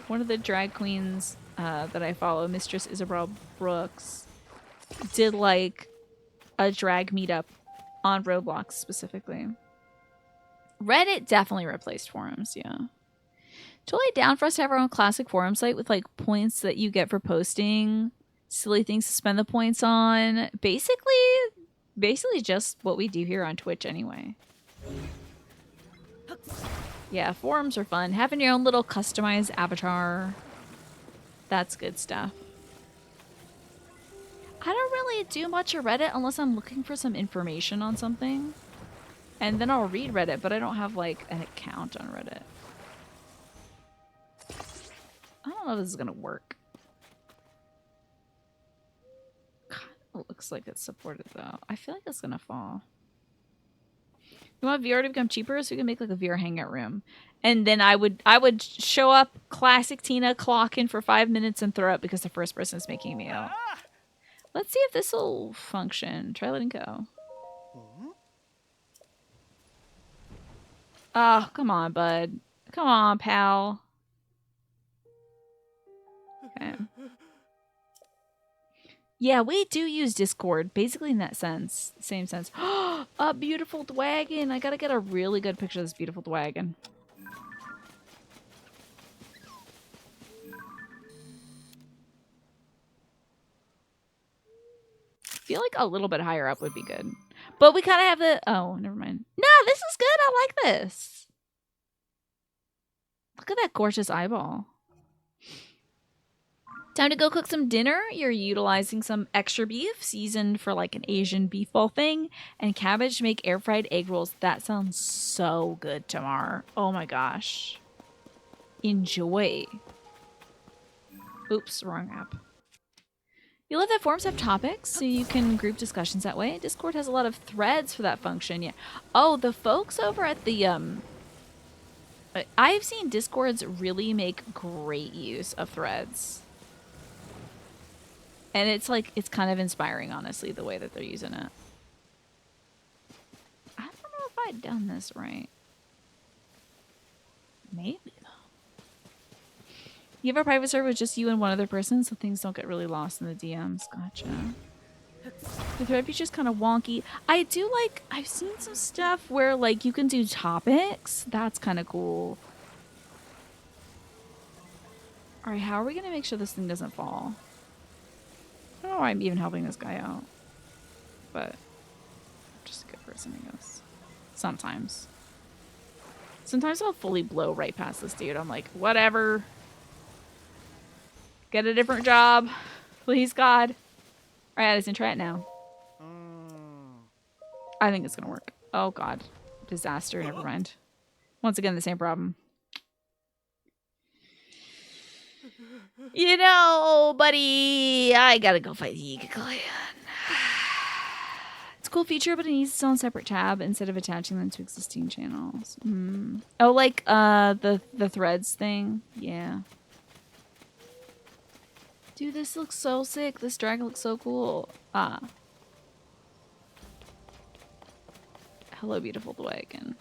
One of the drag queens that I follow, Mistress Isabel Brooks, did like a drag meetup on Roblox specifically. Reddit definitely replaced forums, yeah. Totally down for us to have our own classic forum site with like points that you get for posting, silly things to spend the points on. Basically just what we do here on Twitch anyway. Yeah, forums are fun. Having your own little customized avatar. That's good stuff. I don't really do much of Reddit unless I'm looking for some information on something. And then I'll read Reddit, but I don't have like an account on Reddit. I don't know if this is gonna work. Kind of looks like it's supported though. I feel like it's gonna fall. You want VR to become cheaper so we can make like a VR hangout room. And then I would show up classic Tina, clock in for 5 minutes and throw up because the first person is making a meal. Let's see if this will function. Try letting go. Oh, come on, bud. Come on, pal. Okay. Yeah, we do use Discord, basically in that sense. Same sense. A beautiful wagon. I gotta get a really good picture of this beautiful wagon. I feel like a little bit higher up would be good. But we kind of have the... Oh, never mind. No, this is good. I like this. Look at that gorgeous eyeball. Time to go cook some dinner. You're utilizing some extra beef seasoned for like an Asian beef bowl thing and cabbage to make air fried egg rolls. That sounds so good, Tamar. Oh my gosh. Enjoy. Oops, wrong app. You love that forums have topics so you can group discussions that way. Discord has a lot of threads for that function. Yeah. Oh, the folks over at the I've seen Discords really make great use of threads. And it's like, it's kind of inspiring, honestly, the way that they're using it. I don't know if I'd done this right. Maybe, though. You have a private server with just you and one other person, so things don't get really lost in the DMs. Gotcha. The thread feature is kind of wonky. I do like, I've seen some stuff where like you can do topics. That's kind of cool. All right, how are we going to make sure this thing doesn't fall? I don't know why I'm even helping this guy out. But I'm just a good person, I guess. Sometimes. Sometimes I'll fully blow right past this dude. I'm like, whatever. Get a different job. Please, God. All right, Addison, try it now. I think it's going to work. Oh, God. Disaster. Never mind. Once again, the same problem. You know, buddy, I gotta go fight the Yiga clan. It's a cool feature, but it needs its own separate tab instead of attaching them to existing channels. Oh, like the threads thing? Yeah. Dude, this looks so sick. This dragon looks so cool. Hello, beautiful dragon.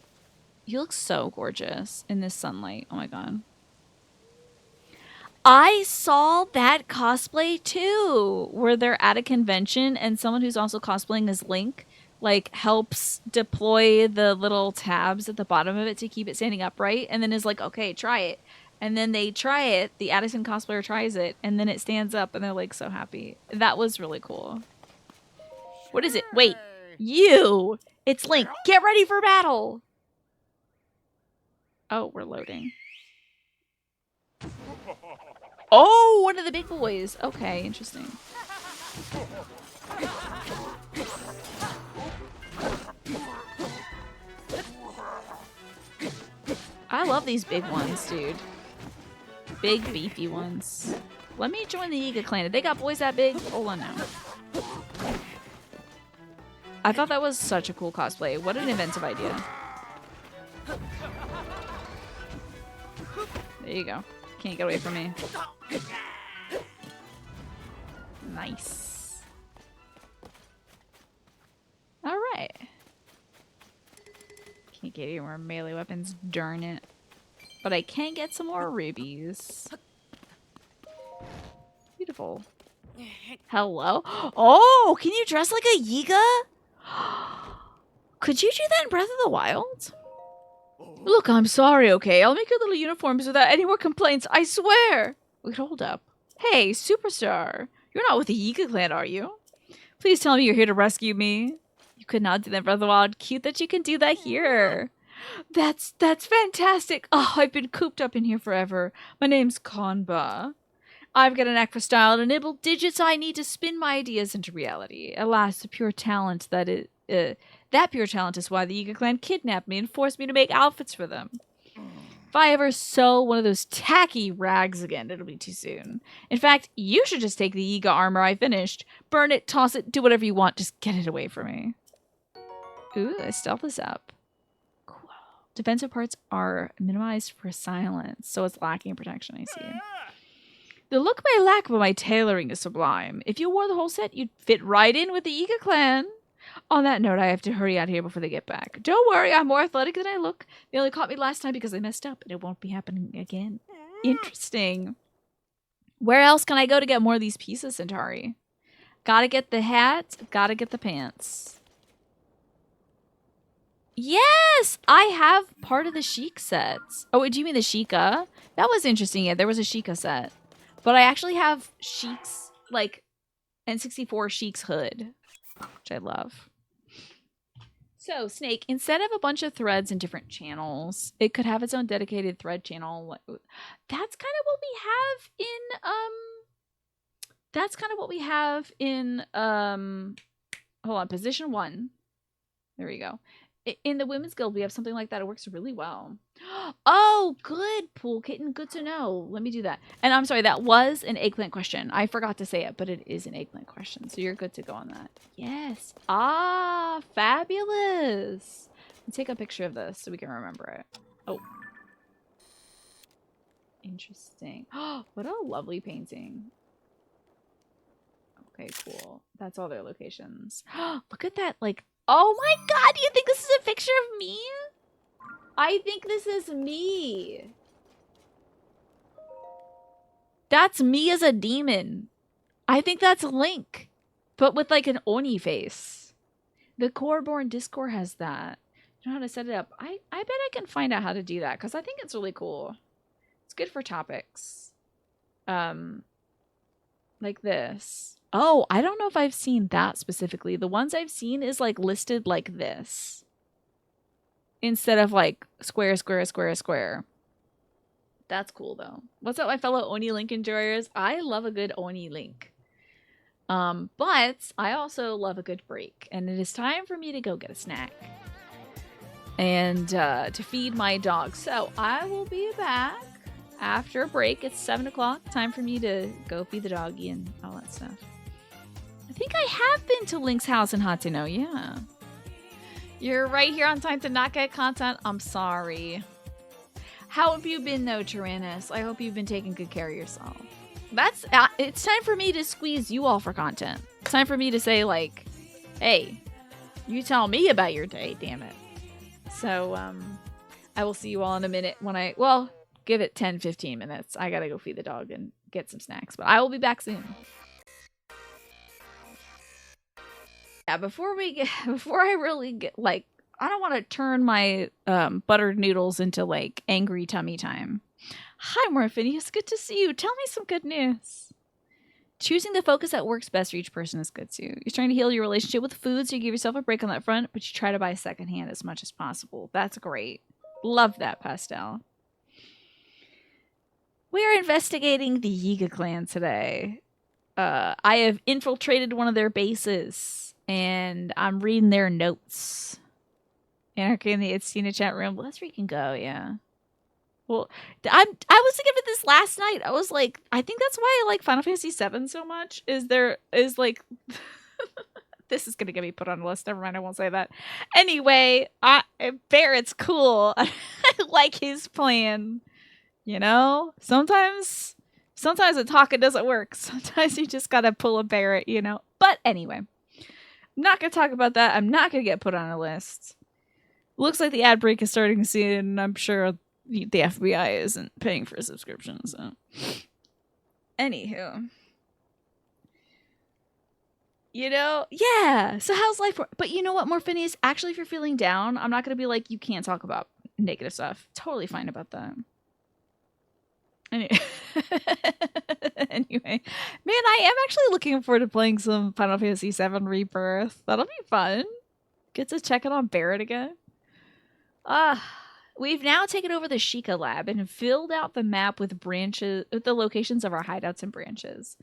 He looks so gorgeous in this sunlight. Oh my god. I saw that cosplay too, where they're at a convention and someone who's also cosplaying as Link like helps deploy the little tabs at the bottom of it to keep it standing upright, and then is like, okay, try it. And then they try it, the Addison cosplayer tries it, and then it stands up and they're like so happy. That was really cool. What is it? Wait, you! It's Link. Get ready for battle! Oh, we're loading. Oh, one of the big boys. Okay, interesting. I love these big ones, dude. Big, beefy ones. Let me join the Yiga clan. If they got boys that big, hold on now. I thought that was such a cool cosplay. What an inventive idea. There you go. Can't get away from me. Nice. Alright. Can't get any more melee weapons, darn it. But I can get some more rubies. Beautiful. Hello? Oh, can you dress like a Yiga? Could you do that in Breath of the Wild? Look, I'm sorry, okay? I'll make your little uniforms without any more complaints, I swear! Wait, hold up. Hey, superstar. You're not with the Yiga clan, are you? Please tell me you're here to rescue me. You could not do that in Breath of the Wild. Cute that you can do that here. That's fantastic. Oh, I've been cooped up in here forever. My name's Kanba. I've got an knack for style and nibble digits I need to spin my ideas into reality. Alas, the pure talent that pure talent is why the Yiga clan kidnapped me and forced me to make outfits for them. If I ever sew one of those tacky rags again, it'll be too soon. In fact, you should just take the Yiga armor I finished, burn it, toss it, do whatever you want, just get it away from me. Ooh, stealth is up. Cool. Defensive parts are minimized for silence, so it's lacking protection, I see. The look may lack, but my tailoring is sublime. If you wore the whole set, you'd fit right in with the Yiga clan. On that note, I have to hurry out here before they get back. Don't worry, I'm more athletic than I look. They only caught me last time because I messed up, and it won't be happening again. Interesting. Where else can I go to get more of these pieces, Centauri? Gotta get the hat, gotta get the pants. Yes! I have part of the Sheik sets. Oh, do you mean the Sheikah? That was interesting. Yeah, there was a Sheikah set. But I actually have Sheik's, like, N64 Sheik's hood, which I love. So, Snake, instead of a bunch of threads in different channels, it could have its own dedicated thread channel. That's kind of what we have in, hold on, position 1. There we go. In the Women's Guild, we have something like that. It works really well. Oh, good, Pool Kitten. Good to know. Let me do that. And I'm sorry, that was an eggplant question. I forgot to say it, but it is an eggplant question. So you're good to go on that. Yes. Ah, fabulous. Let's take a picture of this so we can remember it. Oh. Interesting. Oh, what a lovely painting. Okay, cool. That's all their locations. Look at that, like, oh my god, do you think this is a picture of me? I think this is me. That's me as a demon. I think that's Link. but with like an Oni face. The Coreborn Discord has that. You know how to set it up. I bet I can find out how to do that because I think it's really cool. It's good for topics. Like this. Oh, I don't know if I've seen that specifically. The ones I've seen is like listed like this. Instead of like square, square, square, square. That's cool though. What's up, my fellow Oni Link enjoyers? I love a good Oni Link. But I also love a good break. And it is time for me to go get a snack. And to feed my dog. So I will be back after a break. It's 7 o'clock. Time for me to go feed the doggy and all that stuff. I think I have been to Link's house in Hateno, yeah. You're right here on time to not get content. I'm sorry. How have you been though, Tyrannus? I hope you've been taking good care of yourself. That's it's time for me to squeeze you all for content. It's time for me to say like, hey, you tell me about your day, damn it. So I will see you all in a minute when give it 10-15 minutes. I gotta go feed the dog and get some snacks, but I will be back soon. Yeah, before I really get like, I don't want to turn my buttered noodles into like angry tummy time. Hi, Morphinius. Good to see you. Tell me some good news. Choosing the focus that works best for each person is good too. You're trying to heal your relationship with food, so you give yourself a break on that front, but you try to buy secondhand as much as possible. That's great. Love that, Pastel. We are investigating the Yiga clan today. I have infiltrated one of their bases, and I'm reading their notes. Anarchy in the It's chat room. Well, that's where you can go, yeah. Well, I was thinking of this last night. I was like, I think that's why I like Final Fantasy VII so much. Is like, this is gonna get me put on a list. Never mind, I won't say that. Anyway, Barrett's cool. I like his plan. You know, sometimes a talk it doesn't work. Sometimes you just gotta pull a Barrett. You know. But anyway, I'm not gonna talk about that. I'm not gonna get put on a list. Looks like the ad break is starting soon, and I'm sure the FBI isn't paying for a subscription, so. Anywho. You know, yeah. So how's life? But you know what, Morphinius? Actually, if you're feeling down, I'm not going to be like, you can't talk about negative stuff. Totally fine about that. Anyway. Anyway. Man, I am actually looking forward to playing some Final Fantasy VII Rebirth. That'll be fun. Get to check it on Barrett again. We've now taken over the Sheikah lab and filled out the map with branches, with the locations of our hideouts and branches.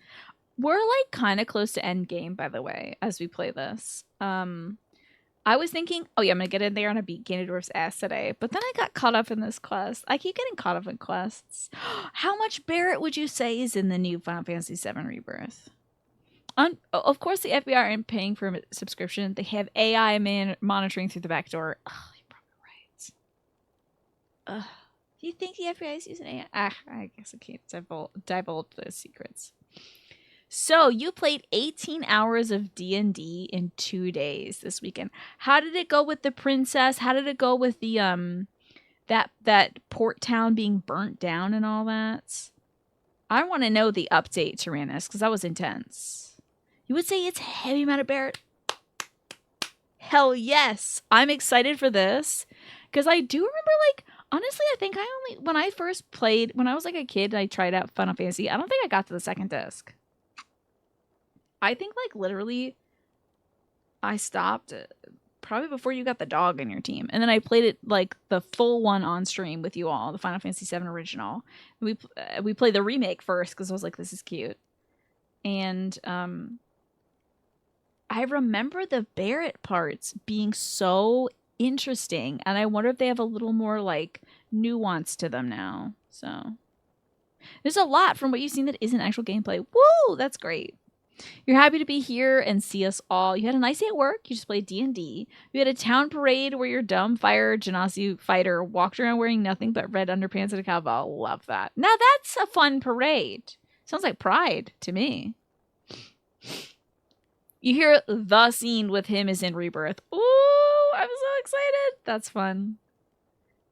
We're like kind of close to end game, by the way, as we play this. I was thinking, oh yeah, I'm gonna get in there and I beat Ganondorf's ass today, but then I got caught up in this quest. I keep getting caught up in quests. How much Barrett would you say is in the new Final Fantasy VII Rebirth? Of course, the FBI aren't paying for a subscription. They have AI monitoring through the back door. Oh, you're probably right. Do you think the FBI is using AI? I guess I can't divulge those secrets. So you played 18 hours of D&D in 2 days this weekend. How did it go with the princess? How did it go with the that port town being burnt down and all that? I want to know the update, Tyrannus, because that was intense. You would say it's heavy amount of Barrett? Hell yes. I'm excited for this because I do remember, like, honestly, I think when I first played, when I was like a kid and I tried out Final Fantasy, I don't think I got to the second disc. I think, like, literally, I stopped probably before you got the dog in your team. And then I played it, like, the full one on stream with you all, the Final Fantasy VII original. We played the remake first because I was like, this is cute. And I remember the Barrett parts being so interesting. And I wonder if they have a little more, like, nuance to them now. So there's a lot from what you've seen that isn't actual gameplay. Woo! That's great. You're happy to be here and see us all. You had a nice day at work. You just played D&D. You had a town parade where your dumb fire genasi fighter walked around wearing nothing but red underpants and a cowbell. Love that. Now that's a fun parade. Sounds like Pride to me. You hear the scene with him is in Rebirth. Ooh, I'm so excited. That's fun.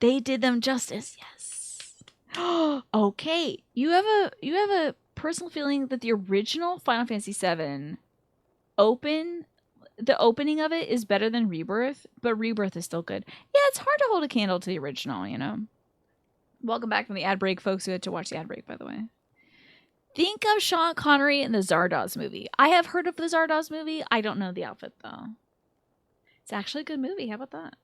They did them justice. Yes. Okay. You have a personal feeling that the original Final Fantasy VII opening of it is better than Rebirth, but Rebirth is still good. Yeah, it's hard to hold a candle to the original, you know. Welcome back from the ad break, folks who had to watch the ad break, by the way. Think of Sean Connery in the Zardoz movie. I have heard of the Zardoz movie. I don't know the outfit, though. It's actually a good movie. How about that?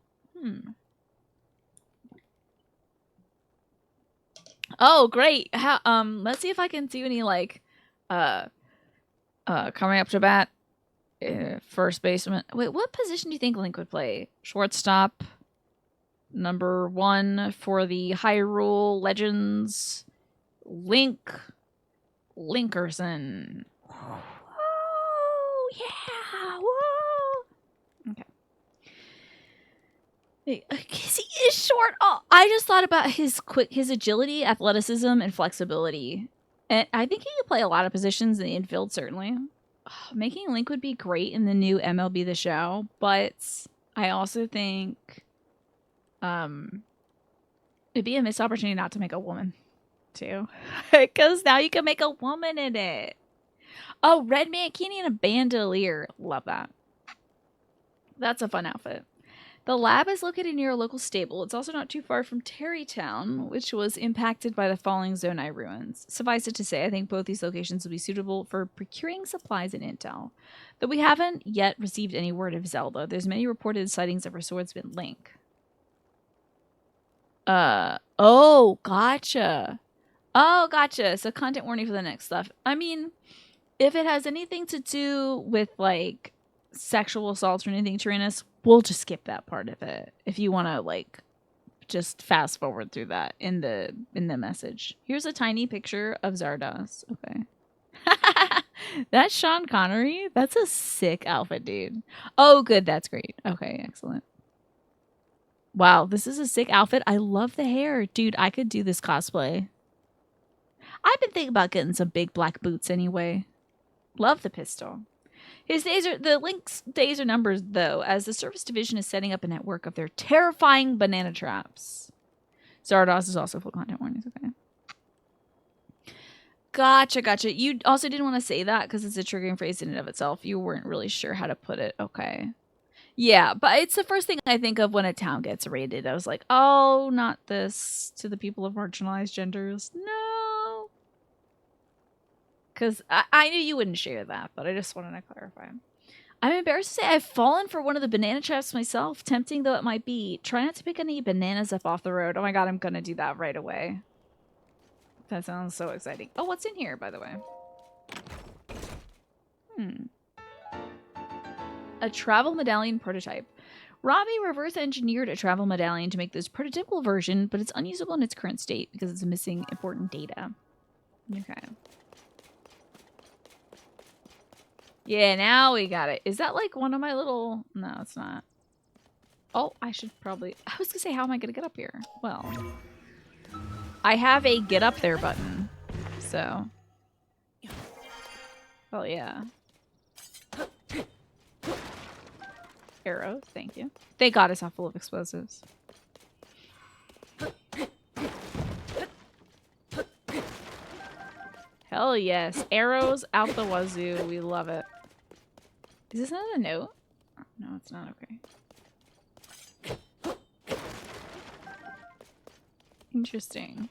Oh, great. Let's see if I can do any, like, coming up to bat, first baseman. Wait, what position do you think Link would play? Shortstop, number 1 for the Hyrule Legends, Linkerson. Whoa, yeah, whoa. Okay. Because he is short. Oh, I just thought about his agility, athleticism, and flexibility. And I think he could play a lot of positions in the infield, certainly. Making Link would be great in the new MLB The Show, but I also think it'd be a missed opportunity not to make a woman, too. Because now you can make a woman in it. Oh, Red Mankini and a bandolier. Love that. That's a fun outfit. The lab is located near a local stable. It's also not too far from Terrytown, which was impacted by the falling Zonai ruins. Suffice it to say, I think both these locations will be suitable for procuring supplies and intel. Though we haven't yet received any word of Zelda, there's many reported sightings of her swordsman Link. Oh, gotcha. Oh, gotcha. So content warning for the next stuff. I mean, if it has anything to do with, like, sexual assault or anything, Tyrannus, we'll just skip that part of it. If you want to, like, just fast forward through that in the message. Here's a tiny picture of Zardoz. Okay. That's Sean Connery. That's a sick outfit, dude. Oh, good. That's great. Okay, excellent. Wow, this is a sick outfit. I love the hair. Dude, I could do this cosplay. I've been thinking about getting some big black boots anyway. Love the pistol. The Link's days are numbered, though, as the Service Division is setting up a network of their terrifying banana traps. Zardoz is also full content warnings, okay. Gotcha. You also didn't want to say that because it's a triggering phrase in and of itself. You weren't really sure how to put it. Okay. Yeah, but it's the first thing I think of when a town gets raided. I was like, oh, not this to the people of marginalized genders. No. Because I knew you wouldn't share that, but I just wanted to clarify. I'm embarrassed to say I've fallen for one of the banana traps myself, tempting though it might be. Try not to pick any bananas up off the road. Oh my god, I'm going to do that right away. That sounds so exciting. Oh, what's in here, by the way? A travel medallion prototype. Robbie reverse engineered a travel medallion to make this prototypical version, but it's unusable in its current state because it's missing important data. Okay. Yeah, now we got it. Is that like one of my little... No, it's not. Oh, I should probably... I was going to say, how am I going to get up here? Well, I have a get up there button. So. Oh, yeah. Arrows, thank you. Thank God it's not full of explosives. Hell yes. Arrows out the wazoo. We love it. Is this not a note? No, it's not. Okay. Interesting.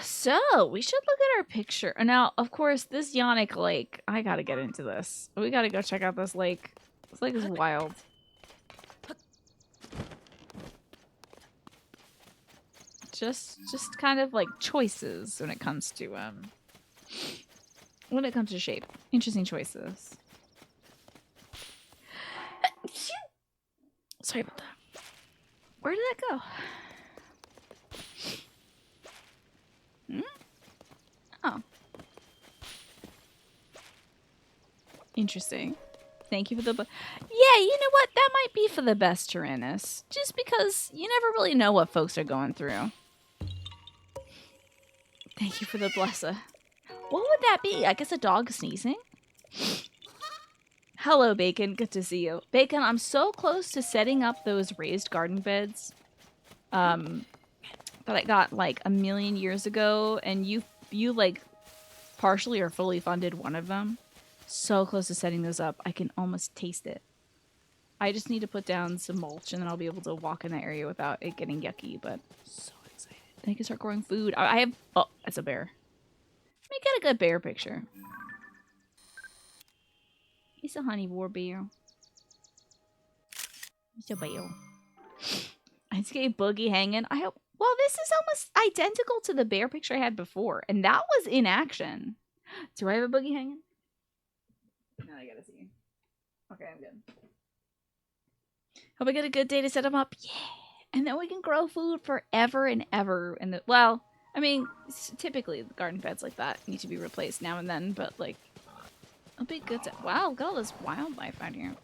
So we should look at our picture. Now, of course, this Yonic Lake. I gotta get into this. We gotta go check out this lake. This lake is wild. Just kind of like choices when it comes to shape. Interesting choices. Sorry about that. Where did that go? Oh. Interesting. Thank you for the... Yeah, you know what? That might be for the best, Tyrannus. Just because you never really know what folks are going through. Thank you for the blessa. What would that be? I guess a dog sneezing? Hello, Bacon. Good to see you. Bacon, I'm so close to setting up those raised garden beds that I got like a million years ago, and you like partially or fully funded one of them. So close to setting those up. I can almost taste it. I just need to put down some mulch and then I'll be able to walk in that area without it getting yucky, but so excited. Then I can start growing food. I have, oh, that's a bear. Let me get a good bear picture. It's a honeyvore bear. It's a bear. I just get Boogie hanging. I hope, well, this is almost identical to the bear picture I had before, and that was in action. Do I have a Boogie hanging? No, I gotta see. Okay, I'm good. Hope I get a good day to set them up. Yeah. And then we can grow food forever and ever. And well, I mean, typically the garden beds like that need to be replaced now and then, but like, it'll be good to, wow, look at all this wildlife out here.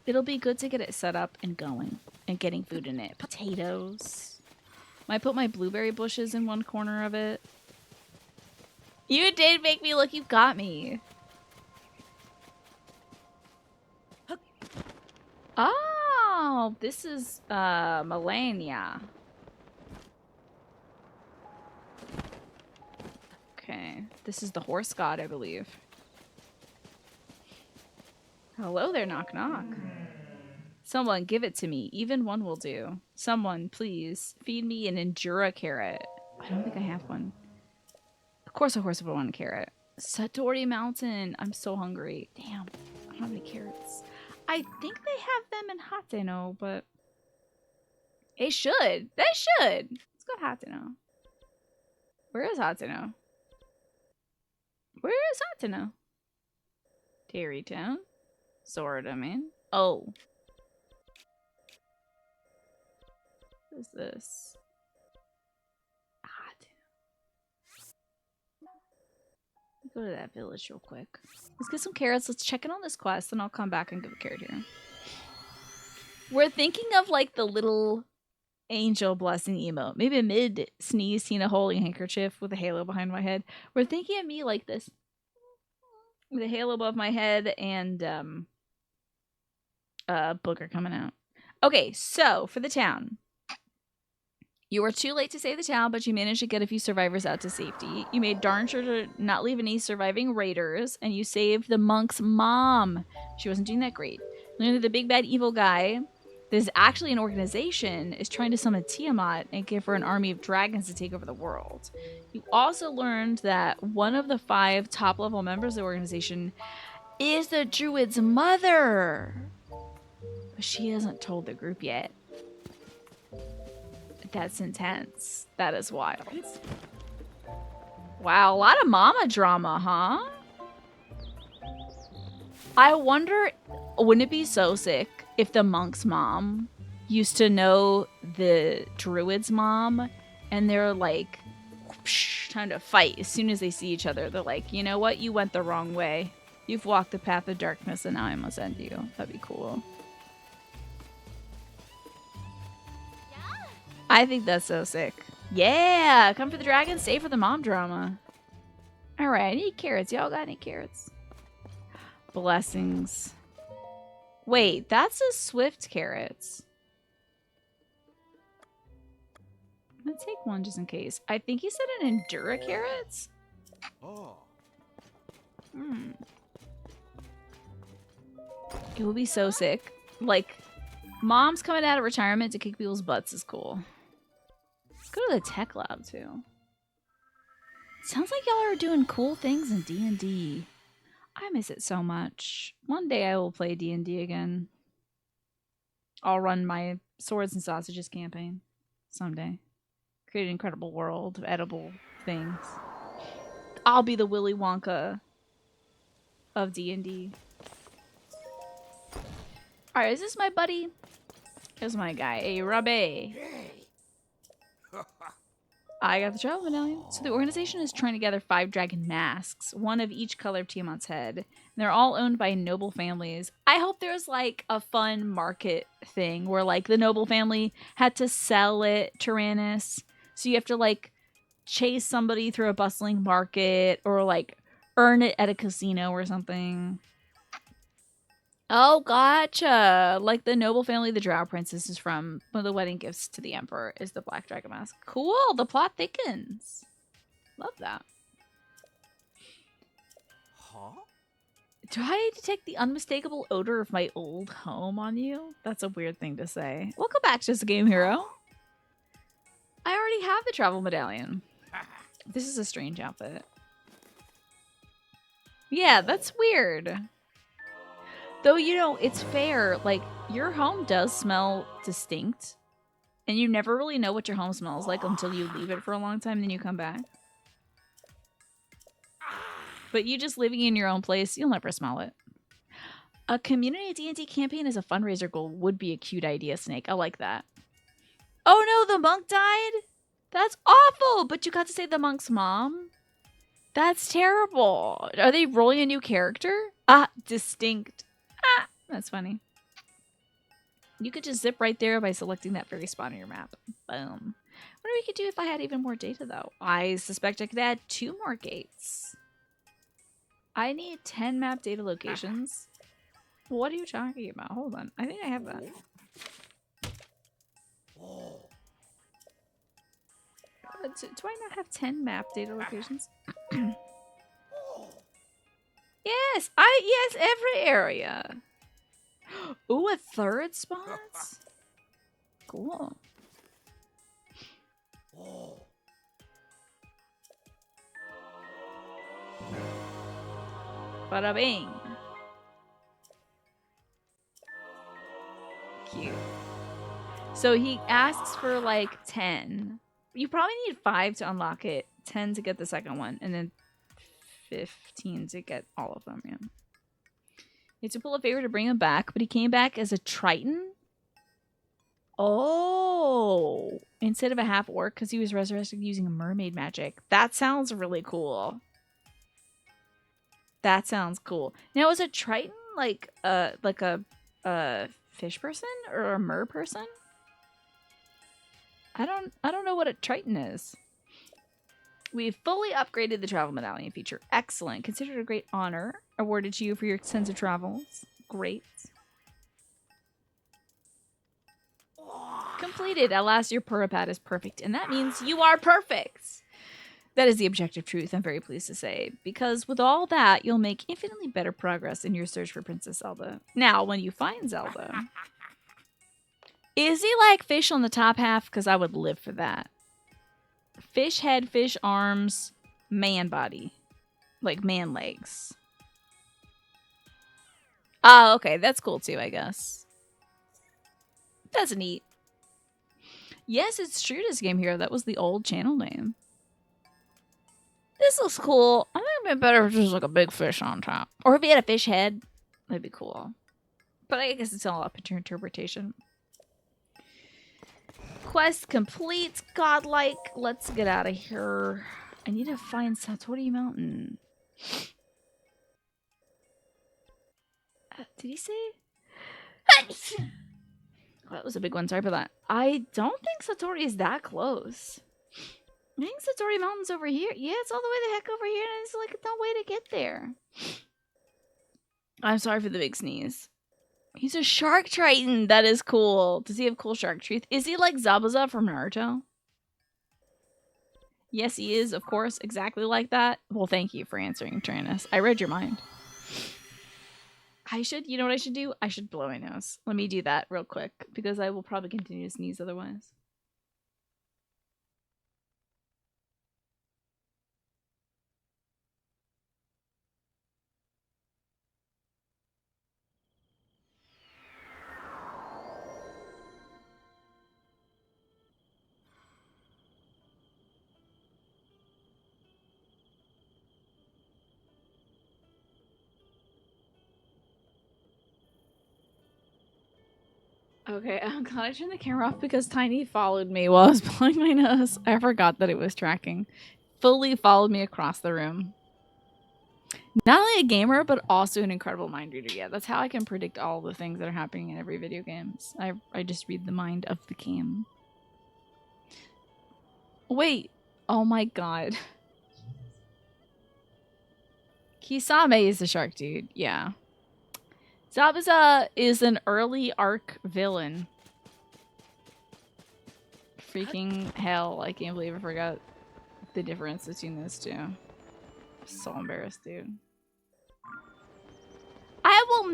It'll be good to get it set up and going and getting food in it. Potatoes. Might put my blueberry bushes in one corner of it. You did make me look, you got me. Oh, this is Malanya. Okay, this is the horse god, I believe. Hello there, knock knock. Someone give it to me. Even one will do. Someone, please, feed me an Endura carrot. I don't think I have one. Of course a horse would want a carrot. Satori Mountain. I'm so hungry. Damn, I don't have any carrots. I think they have them in Hateno, but they should. They should. Let's go to Hateno. Where is Hateno? Where is Hateno? Terrytown? Sword, I mean. Oh. What is this? Go to that village real quick. Let's get some carrots. Let's check in on this quest, and I'll come back and give a carrot here. We're thinking of like the little angel blessing emote. Maybe a mid sneeze, Tina holding a handkerchief with a halo behind my head. We're thinking of me like this. With a halo above my head and booger coming out. Okay, so for the town. You were too late to save the town, but you managed to get a few survivors out to safety. You made darn sure to not leave any surviving raiders, and you saved the monk's mom. She wasn't doing that great. Learned that the big bad evil guy, that is actually an organization, is trying to summon Tiamat and give her an army of dragons to take over the world. You also learned that one of the 5 top-level members of the organization is the druid's mother. But she hasn't told the group yet. That's intense. That is wild. Wow, a lot of mama drama, huh? I wonder, wouldn't it be so sick if the monk's mom used to know the druid's mom and they're like, whoosh, time to fight as soon as they see each other. They're like, you know what? You went the wrong way. You've walked the path of darkness and now I must end you. That'd be cool. I think that's so sick. Yeah, come for the dragon, stay for the mom drama. All right, I need carrots. Y'all got any carrots? Blessings. Wait, that's a swift carrots. I'm gonna take one just in case. I think he said an Endura carrots. Oh. It would be so sick. Like, mom's coming out of retirement to kick people's butts is cool. Let's go to the tech lab too. Sounds like y'all are doing cool things in D&D. I miss it so much. One day I will play D&D again. I'll run my Swords and Sausages campaign someday. Create an incredible world of edible things. I'll be the Willy Wonka of D&D. Alright, is this my buddy? Here's my guy, a Rabbe. I got the travel medallion. So the organization is trying to gather 5 dragon masks, one of each color of Tiamat's head. And they're all owned by noble families. I hope there's like a fun market thing where like the noble family had to sell it, Tyrannus. So you have to like chase somebody through a bustling market or like earn it at a casino or something. Oh, gotcha. Like the noble family the Drow Princess is from. One of the wedding gifts to the Emperor is the Black Dragon Mask. Cool. The plot thickens. Love that. Do I detect the unmistakable odor of my old home on you? That's a weird thing to say. Welcome back, Just a Game Hero. I already have the travel medallion. This is a strange outfit. Yeah, that's weird. Though, you know, it's fair. Like, your home does smell distinct. And you never really know what your home smells like until you leave it for a long time, then you come back. But you just living in your own place, you'll never smell it. A community D&D campaign as a fundraiser goal would be a cute idea, Snake. I like that. Oh no, the monk died? That's awful! But you got to say the monk's mom? That's terrible. Are they rolling a new character? Ah, distinct. Ah, that's funny. You could just zip right there by selecting that very spot on your map. Boom. What we could do if I had even more data, though? I suspect I could add 2 more gates. I need 10 map data locations. What are you talking about? Hold on. I think I have that. Do I not have 10 map data locations? Yes! Yes, every area! Ooh, a 3rd spot? Cool. Bada bing. Cute. So he asks for like 10. You probably need 5 to unlock it, 10 to get the second one, and then 15 to get all of them, yeah. You had to pull a favor to bring him back, but he came back as a Triton? Oh! Instead of a half-orc, because he was resurrected using a mermaid magic. That sounds really cool. That sounds cool. Now, is a Triton like a fish person or a mer person? I don't know what a Triton is. We've fully upgraded the travel medallion feature. Excellent. Considered a great honor. Awarded to you for your extensive travels. Great. Completed. At last, your Purapad is perfect, and that means you are perfect. That is the objective truth, I'm very pleased to say, because with all that, you'll make infinitely better progress in your search for Princess Zelda. Now, when you find Zelda, is he like fish on the top half? Because I would live for that. Fish head, fish arms, man body. Like man legs. Oh, okay. That's cool too, I guess. That's neat. Yes, it's true, This Game Hero. That was the old channel name. This looks cool. I think it'd be better if there's like a big fish on top. Or if he had a fish head. That'd be cool. But I guess it's all up to your interpretation. Quest complete. Godlike. Let's get out of here. I need to find Satori Mountain. Did he say? Oh, that was a big one. Sorry for that. I don't think Satori is that close. I think Satori Mountain's over here. Yeah, it's all the way the heck over here, and it's like no way to get there. I'm sorry for the big sneeze. He's a shark triton. That is cool. Does he have cool shark teeth? Is he like Zabuza from Naruto? Yes, he is, of course, exactly like that. Well, thank you for answering, Tranus. I read your mind. You know what I should do? I should blow my nose. Let me do that real quick, because I will probably continue to sneeze otherwise. Okay, I'm glad I turned the camera off because Tiny followed me while I was blowing my nose. I forgot that it was tracking. Fully followed me across the room. Not only a gamer, but also an incredible mind reader. Yeah, that's how I can predict all the things that are happening in every video game. I just read the mind of the game. Wait. Oh my god. Kisame is the shark dude. Yeah. Zabuza is an early arc villain. Freaking hell. I can't believe I forgot the difference between those two. I'm so embarrassed, dude.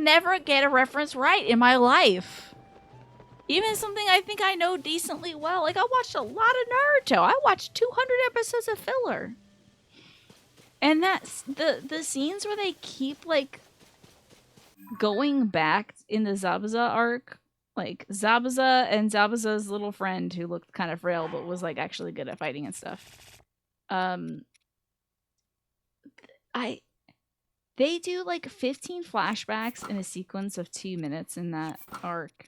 never get a reference right in my life. Even something I think I know decently well. Like, I watched a lot of Naruto. I watched 200 episodes of filler. And that's the scenes where they keep, like, going back in the Zabuza arc. Like, Zabuza and Zabuza's little friend who looked kind of frail but was, like, actually good at fighting and stuff. They do, like, 15 flashbacks in a sequence of 2 minutes in that arc.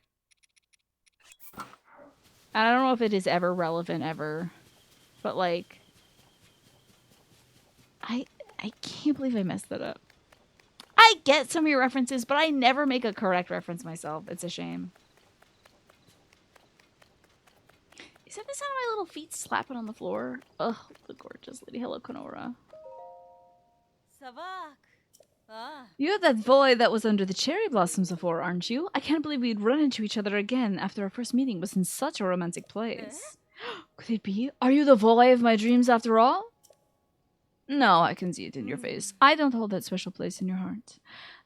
I don't know if it is ever relevant ever, but, like, I can't believe I messed that up. I get some of your references, but I never make a correct reference myself. It's a shame. Is that the sound of my little feet slapping on the floor? Ugh, the gorgeous lady. Hello, Konora. You're that boy that was under the cherry blossoms before, aren't you? I can't believe we'd run into each other again after our first meeting was in such a romantic place. Could it be? Are you the boy of my dreams after all? No, I can see it in your face. I don't hold that special place in your heart.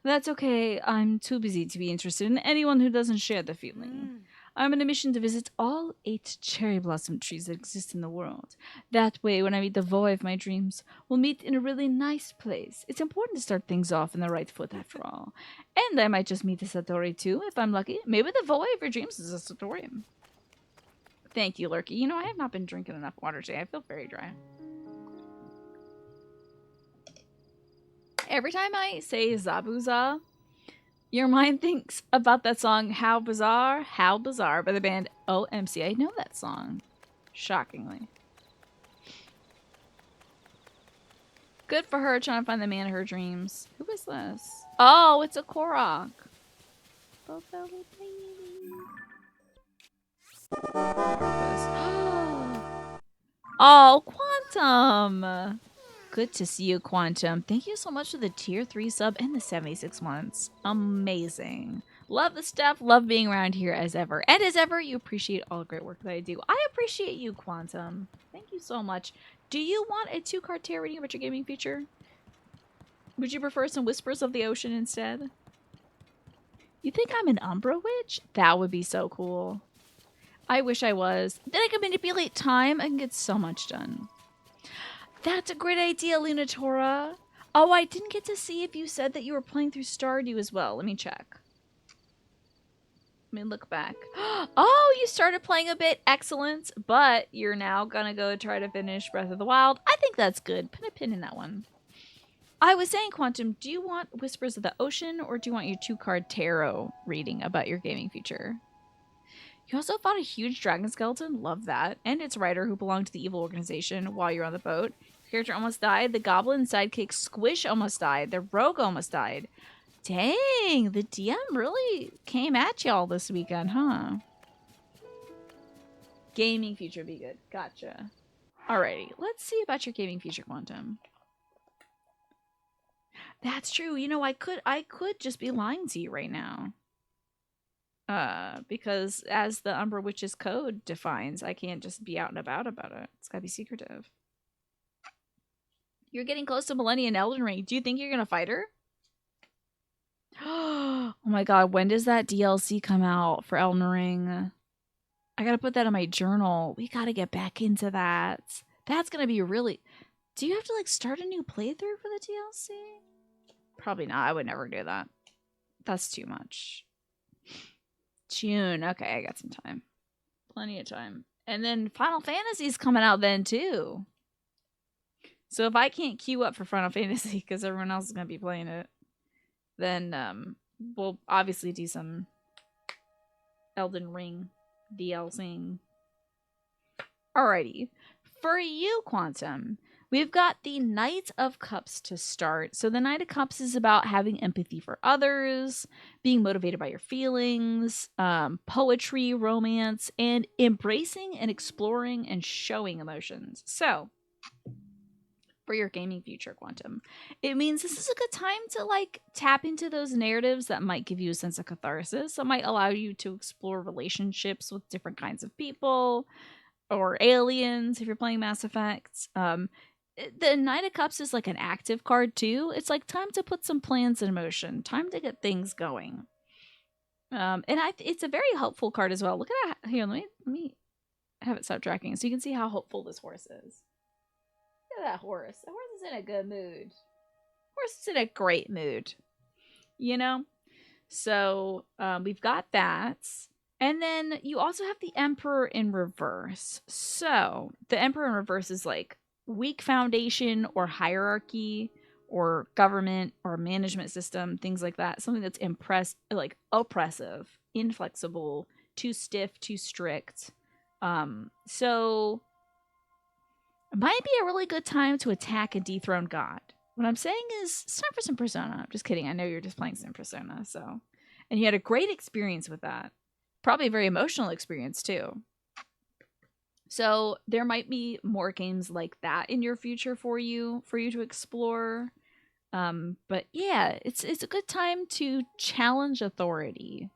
That's okay. I'm too busy to be interested in anyone who doesn't share the feeling. I'm on a mission to visit all 8 cherry blossom trees that exist in the world. That way, when I meet the boy of my dreams, we'll meet in a really nice place. It's important to start things off in the right foot, after all. And I might just meet a Satori, too, if I'm lucky. Maybe the boy of your dreams is a Satori. Thank you, Lurky. You know, I have not been drinking enough water today. I feel very dry. Every time I say Zabuza, your mind thinks about that song How Bizarre by the band OMC. I know that song. Shockingly. Good for her trying to find the man of her dreams. Who is this? Oh, it's a Korok. Oh, Quantum! Good to see you, Quantum. Thank you so much for the tier 3 sub and the 76 months. Amazing. Love the stuff. Love being around here as ever. And as ever, you appreciate all the great work that I do. I appreciate you, Quantum. Thank you so much. Do you want a 2-card tarot reading about your gaming feature? Would you prefer some Whispers of the Ocean instead? You think I'm an Umbra Witch? That would be so cool. I wish I was. Then I could manipulate time and get so much done. That's a great idea, Lunatora. Oh, I didn't get to see if you said that you were playing through Stardew as well. Let me check. Let me look back. Oh, you started playing a bit. Excellent. But you're now gonna go try to finish Breath of the Wild. I think that's good. Put a pin in that one. I was saying, Quantum, do you want Whispers of the Ocean or do you want your 2-card tarot reading about your gaming feature? You also fought a huge dragon skeleton. Love that. And its rider who belonged to the evil organization while you're on the boat. Your character almost died. The goblin sidekick Squish almost died. The rogue almost died. Dang, the DM really came at y'all this weekend, huh? Gaming feature be good. Gotcha. Alrighty, let's see about your gaming feature, Quantum. That's true. You know, I could just be lying to you right now. Because as the Umbra Witch's code defines, I can't just be out and about it. It's gotta be secretive. You're getting close to Malanya and Elden Ring. Do you think you're gonna fight her? Oh my god, when does that DLC come out for Elden Ring? I gotta put that in my journal. We gotta get back into that. That's gonna be really... Do you have to, like, start a new playthrough for the DLC? Probably not. I would never do that. That's too much. June. Okay, I got some time. Plenty of time. And then Final Fantasy's coming out then, too. So if I can't queue up for Final Fantasy because everyone else is going to be playing it, then we'll obviously do some Elden Ring DLCing. Alrighty. For you, Quantum, we've got the Knight of Cups to start. So the Knight of Cups is about having empathy for others, being motivated by your feelings, poetry, romance, and embracing and exploring and showing emotions. So, for your gaming future, Quantum, it means this is a good time to, like, tap into those narratives that might give you a sense of catharsis. That might allow you to explore relationships with different kinds of people, or aliens if you're playing Mass Effect. the Knight of Cups is like an active card too. It's like time to put some plans in motion, time to get things going. And it's a very hopeful card as well. Look at that. Here, let me have it stop tracking so you can see how hopeful this horse is. Look at that horse. The horse is in a good mood. Horse is in a great mood. You know? So we've got that. And then you also have the Emperor in reverse. So the Emperor in reverse is like weak foundation or hierarchy or government or management system, things like that. Something that's oppressive, inflexible, too stiff, too strict. So it might be a really good time to attack a dethroned god. What I'm saying is it's time for some Persona. I'm just kidding. I know you're just playing some Persona, so. And you had a great experience with that. Probably a very emotional experience too. So there might be more games like that in your future for you to explore. But yeah, it's a good time to challenge authority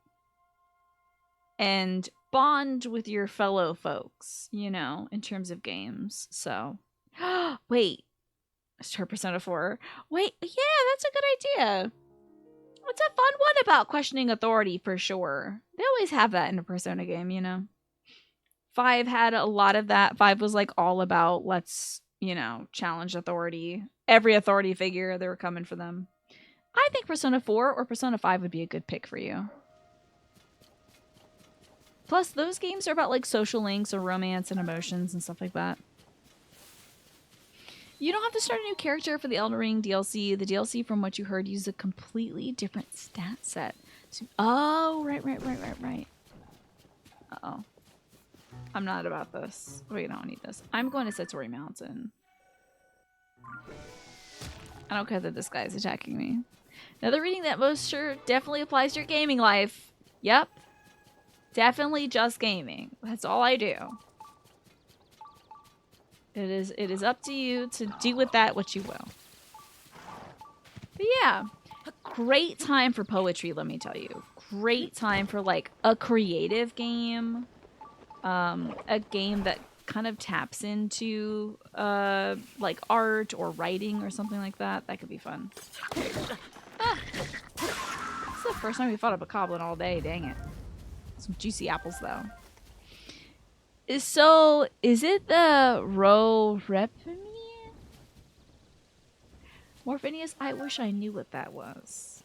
and bond with your fellow folks, in terms of games. So, wait, start Persona 4. Wait, yeah, that's a good idea. It's a fun one about questioning authority for sure. They always have that in a Persona game, 5 had a lot of that. 5 was like all about let's, challenge authority. Every authority figure, they were coming for them. I think Persona 4 or Persona 5 would be a good pick for you. Plus, those games are about like social links or romance and emotions and stuff like that. You don't have to start a new character for the Elden Ring DLC. The DLC, from what you heard, uses a completely different stat set. So, oh, right. Uh-oh. I'm not about this. Wait, I don't need this. I'm going to Satori Mountain. I don't care that this guy's attacking me. Another reading that most sure definitely applies to your gaming life. Yep. Definitely just gaming. That's all I do. It is up to you to do with that what you will. But yeah, great time for poetry, let me tell you. Great time for like a creative game. A game that kind of taps into like art or writing or something like that. That could be fun. Ah. This is the first time we fought a bokoblin all day, dang it. Some juicy apples though. So, is it the Morphinius? Morphinius? I wish I knew what that was.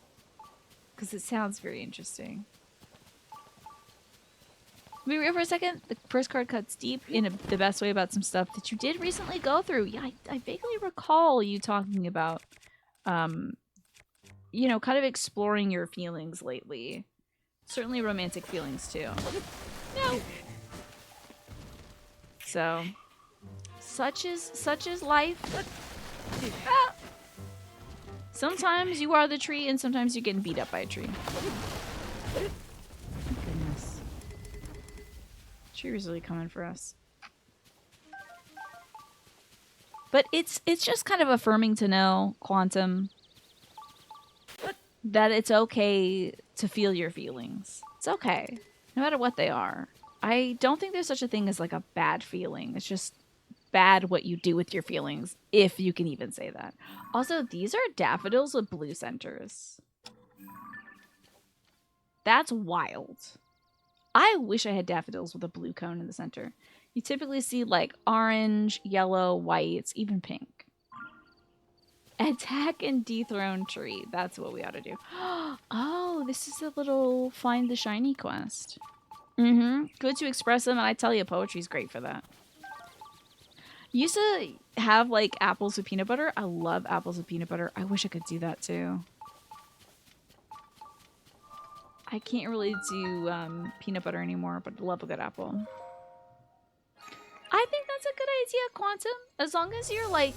Because it sounds very interesting. Be real for a second. The first card cuts deep in the best way about some stuff that you did recently go through. Yeah, I vaguely recall you talking about, kind of exploring your feelings lately. Certainly romantic feelings too. No. So, such is life. Ah. Sometimes you are the tree, and sometimes you're getting beat up by a tree. Goodness. Tree was really coming for us. But it's just kind of affirming to know, Quantum, that it's okay to feel your feelings. It's okay, no matter what they are. I don't think there's such a thing as like a bad feeling. It's just bad what you do with your feelings, if you can even say that. Also, these are daffodils with blue centers. That's wild. I wish I had daffodils with a blue cone in the center. You typically see like orange, yellow, white, even pink. Attack and dethrone tree. That's what we ought to do. Oh, this is a little find the shiny quest. Good to express them, and I tell you, poetry's great for that. Used to have like apples with peanut butter. I love apples with peanut butter. I wish I could do that too. I can't really do peanut butter anymore, but I love a good apple. I think that's a good idea, Quantum. As long as you're like,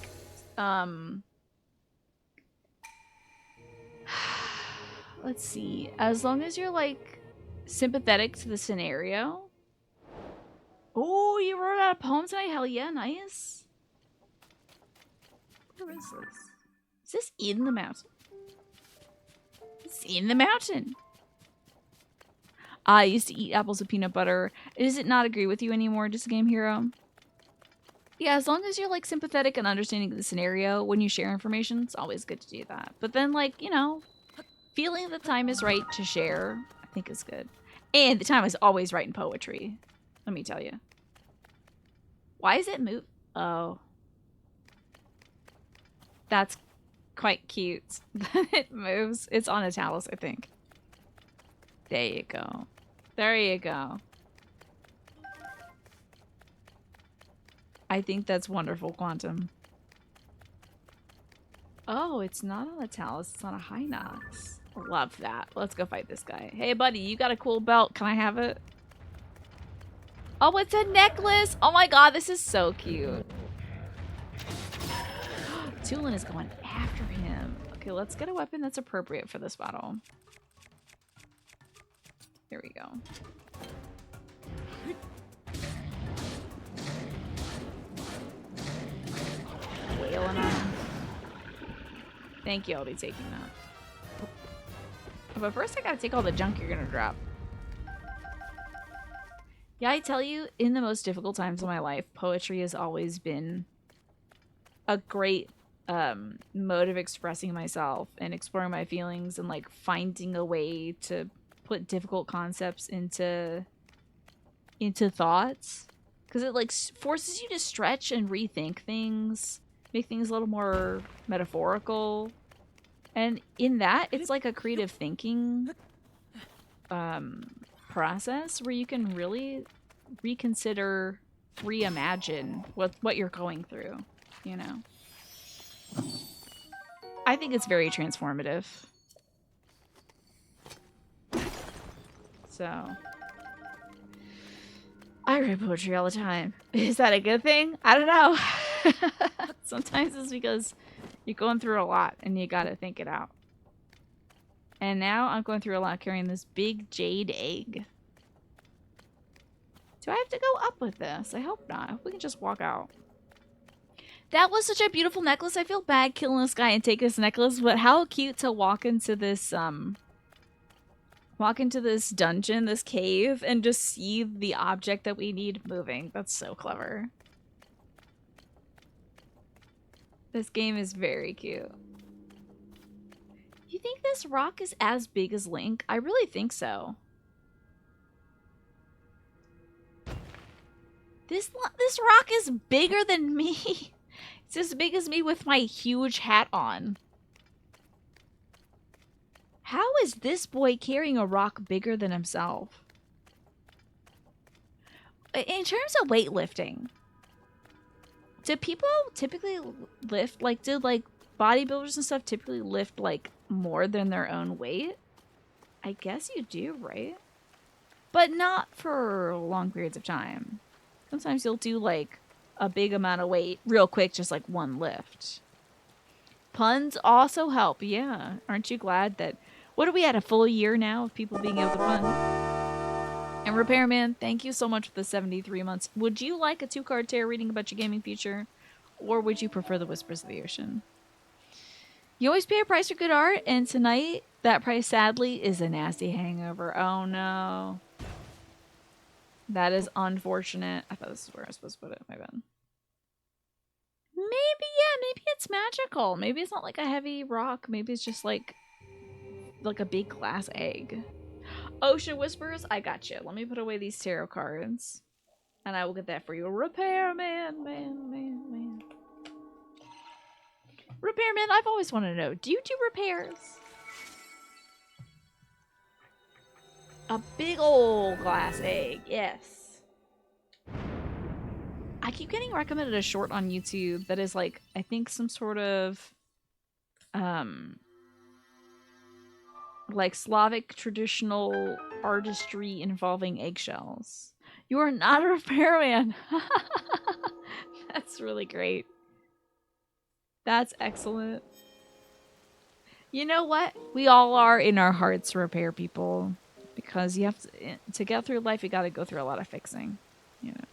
let's see. As long as you're like sympathetic to the scenario. Oh, you wrote out a poem tonight? Hell yeah, nice. Where is this? Is this in the mountain? It's in the mountain. I used to eat apples with peanut butter. Does it not agree with you anymore, Just a Game Hero? Yeah, as long as you're like sympathetic and understanding the scenario when you share information, it's always good to do that. But then, like, you know, feeling the time is right to share, I think is good. And the time is always right in poetry. Let me tell you. Why is it move? Oh. That's quite cute. It moves. It's on a talus, I think. There you go. There you go. I think that's wonderful, Quantum. Oh, it's not on a talus. It's on a Hinox. Love that. Let's go fight this guy. Hey, buddy, you got a cool belt. Can I have it? Oh, it's a necklace. Oh my god, this is so cute. Tulin is going after him. Okay, let's get a weapon that's appropriate for this battle. Here we go. Wailing on him. Thank you, I'll be taking that. But first I gotta take all the junk you're gonna drop. Yeah, I tell you, in the most difficult times of my life, poetry has always been a great mode of expressing myself and exploring my feelings and like finding a way to put difficult concepts into thoughts, because it like forces you to stretch and rethink things, make things a little more metaphorical, and in that it's like a creative thinking process where you can really reconsider, reimagine what you're going through, you know. I think it's very transformative. So I write poetry all the time. Is that a good thing? I don't know. Sometimes it's because you're going through a lot and you gotta think it out. And now I'm going through a lot carrying this big jade egg. Do I have to go up with this? I hope not. I hope we can just walk out. That was such a beautiful necklace. I feel bad killing this guy and taking this necklace, but how cute to walk into this dungeon, this cave, and just see the object that we need moving. That's so clever. This game is very cute. You think this rock is as big as Link? I really think so. This rock is bigger than me. It's as big as me with my huge hat on. How is this boy carrying a rock bigger than himself? In terms of weightlifting, do people typically lift, like, do like bodybuilders and stuff typically lift like more than their own weight? I guess you do, right? But not for long periods of time. Sometimes you'll do like a big amount of weight real quick, just like one lift. Puns also help, yeah. Aren't you glad that... What are we at, a full year now of people being able to pun? And Repairman, thank you so much for the 73 months. Would you like a 2-card tarot reading about your gaming future? Or would you prefer the Whispers of the Ocean? You always pay a price for good art, and tonight, that price, sadly, is a nasty hangover. Oh no. That is unfortunate. I thought this is where I was supposed to put it. My bad. Maybe, yeah, maybe it's magical. Maybe it's not like a heavy rock. Maybe it's just like a big glass egg. Ocean Whispers, I got you. Let me put away these tarot cards. And I will get that for you. Repairman, man. Repairman, I've always wanted to know, do you do repairs? A big old glass egg, yes. I keep getting recommended a short on YouTube that is like, I think some sort of like Slavic traditional artistry involving eggshells. You are not a repairman. That's really great. That's excellent. You know what? We all are in our hearts repair people, because you have to get through life, you got to go through a lot of fixing, you know.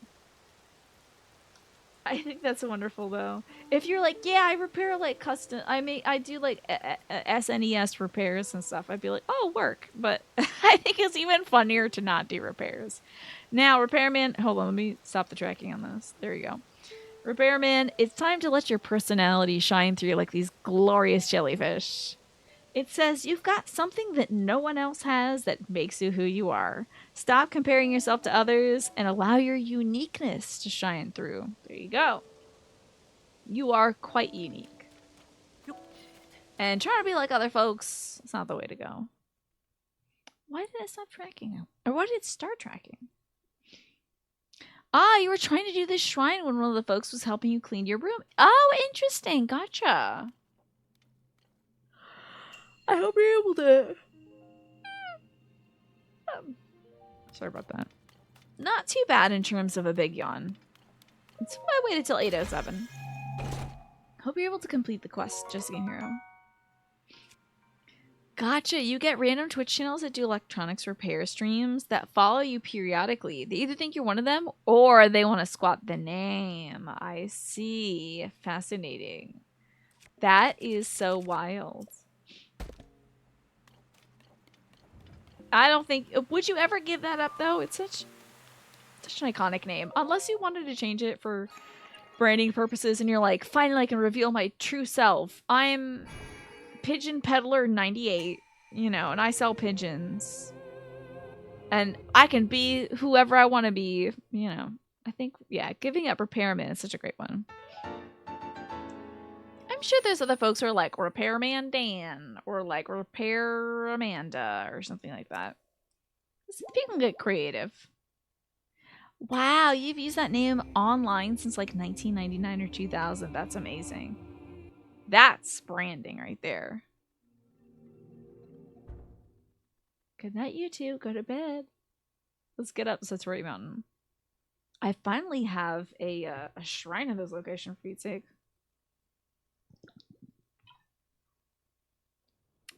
I think that's wonderful though. If you're like, yeah, I repair like custom, I do like SNES repairs and stuff, I'd be like, oh, work. But I think it's even funnier to not do repairs. Now, Repairman, hold on, let me stop the tracking on this. There you go. Repairman, it's time to let your personality shine through like these glorious jellyfish. It says you've got something that no one else has that makes you who you are. Stop comparing yourself to others and allow your uniqueness to shine through. There you go. You are quite unique. And trying to be like other folks, it's not the way to go. Why did it stop tracking? Or why did it start tracking? Ah, you were trying to do this shrine when one of the folks was helping you clean your room. Oh, interesting. Gotcha. I hope you're able to... Sorry about that. Not too bad in terms of a big yawn. It's why I waited till 8:07. Hope you're able to complete the quest, Jessica Hero. Gotcha. You get random Twitch channels that do electronics repair streams that follow you periodically. They either think you're one of them or they want to squat the name. I see. Fascinating. That is so wild. I don't think... Would you ever give that up, though? It's such an iconic name. Unless you wanted to change it for branding purposes and you're like, finally I can reveal my true self. I'm Pigeon Peddler 98, you know, and I sell pigeons. And I can be whoever I want to be, you know. I think, yeah, giving up Repairman is such a great one. I'm sure there's other folks who are like Repairman Dan or like Repair Amanda or something like that. People get creative. Wow, you've used that name online since like 1999 or 2000. That's amazing. That's branding right there. Good night, you two. Go to bed. Let's get up to Satori Mountain. I finally have a shrine in this location, for Pete's sake.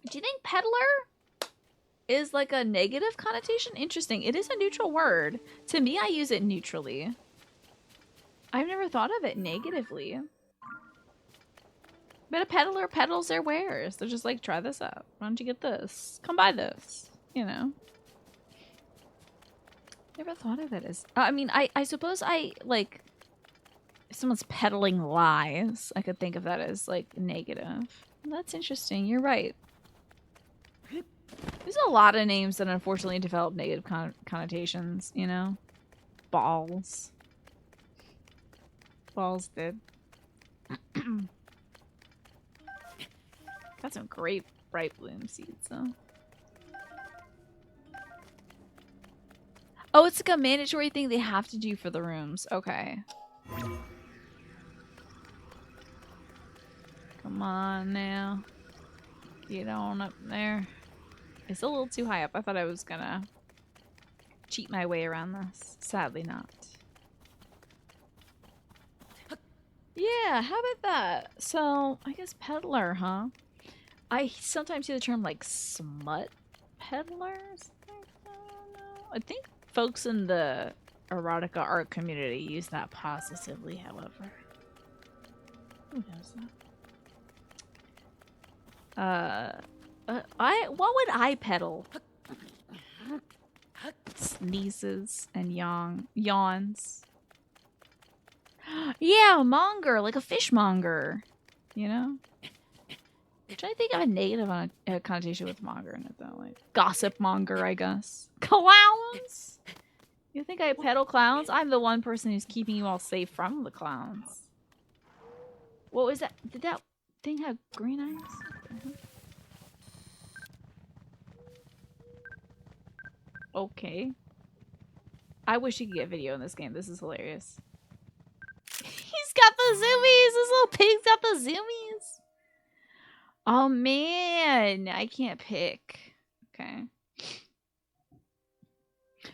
Do you think peddler is like a negative connotation? Interesting. It is a neutral word. To me, I use it neutrally. I've never thought of it negatively. But a peddler peddles their wares. They're just like, try this out. Why don't you get this? Come buy this. You know. Never thought of it as... I mean, I suppose I, like... If someone's peddling lies, I could think of that as, like, negative. That's interesting. You're right. There's a lot of names that unfortunately develop negative connotations, you know? Balls. Balls did. Got some great bright bloom seeds, though. Oh, it's like a mandatory thing they have to do for the rooms. Okay. Come on now. Get on up there. It's a little too high up. I thought I was gonna cheat my way around this. Sadly not. Yeah, how about that? So, I guess peddler, huh? I sometimes hear the term like smut peddlers. I think folks in the erotica art community use that positively, however. Who knows that? What would I peddle? Sneezes and yawns. Yeah, monger, like a fishmonger. You know? I'm trying to think of a negative on a connotation with monger in it though. Like gossip monger, I guess. Clowns? You think I peddle clowns? I'm the one person who's keeping you all safe from the clowns. What was that? Did that thing have green eyes? Okay. I wish you could get video in this game. This is hilarious. He's got the zoomies! This little pig's got the zoomies! Oh man! I can't pick. Okay.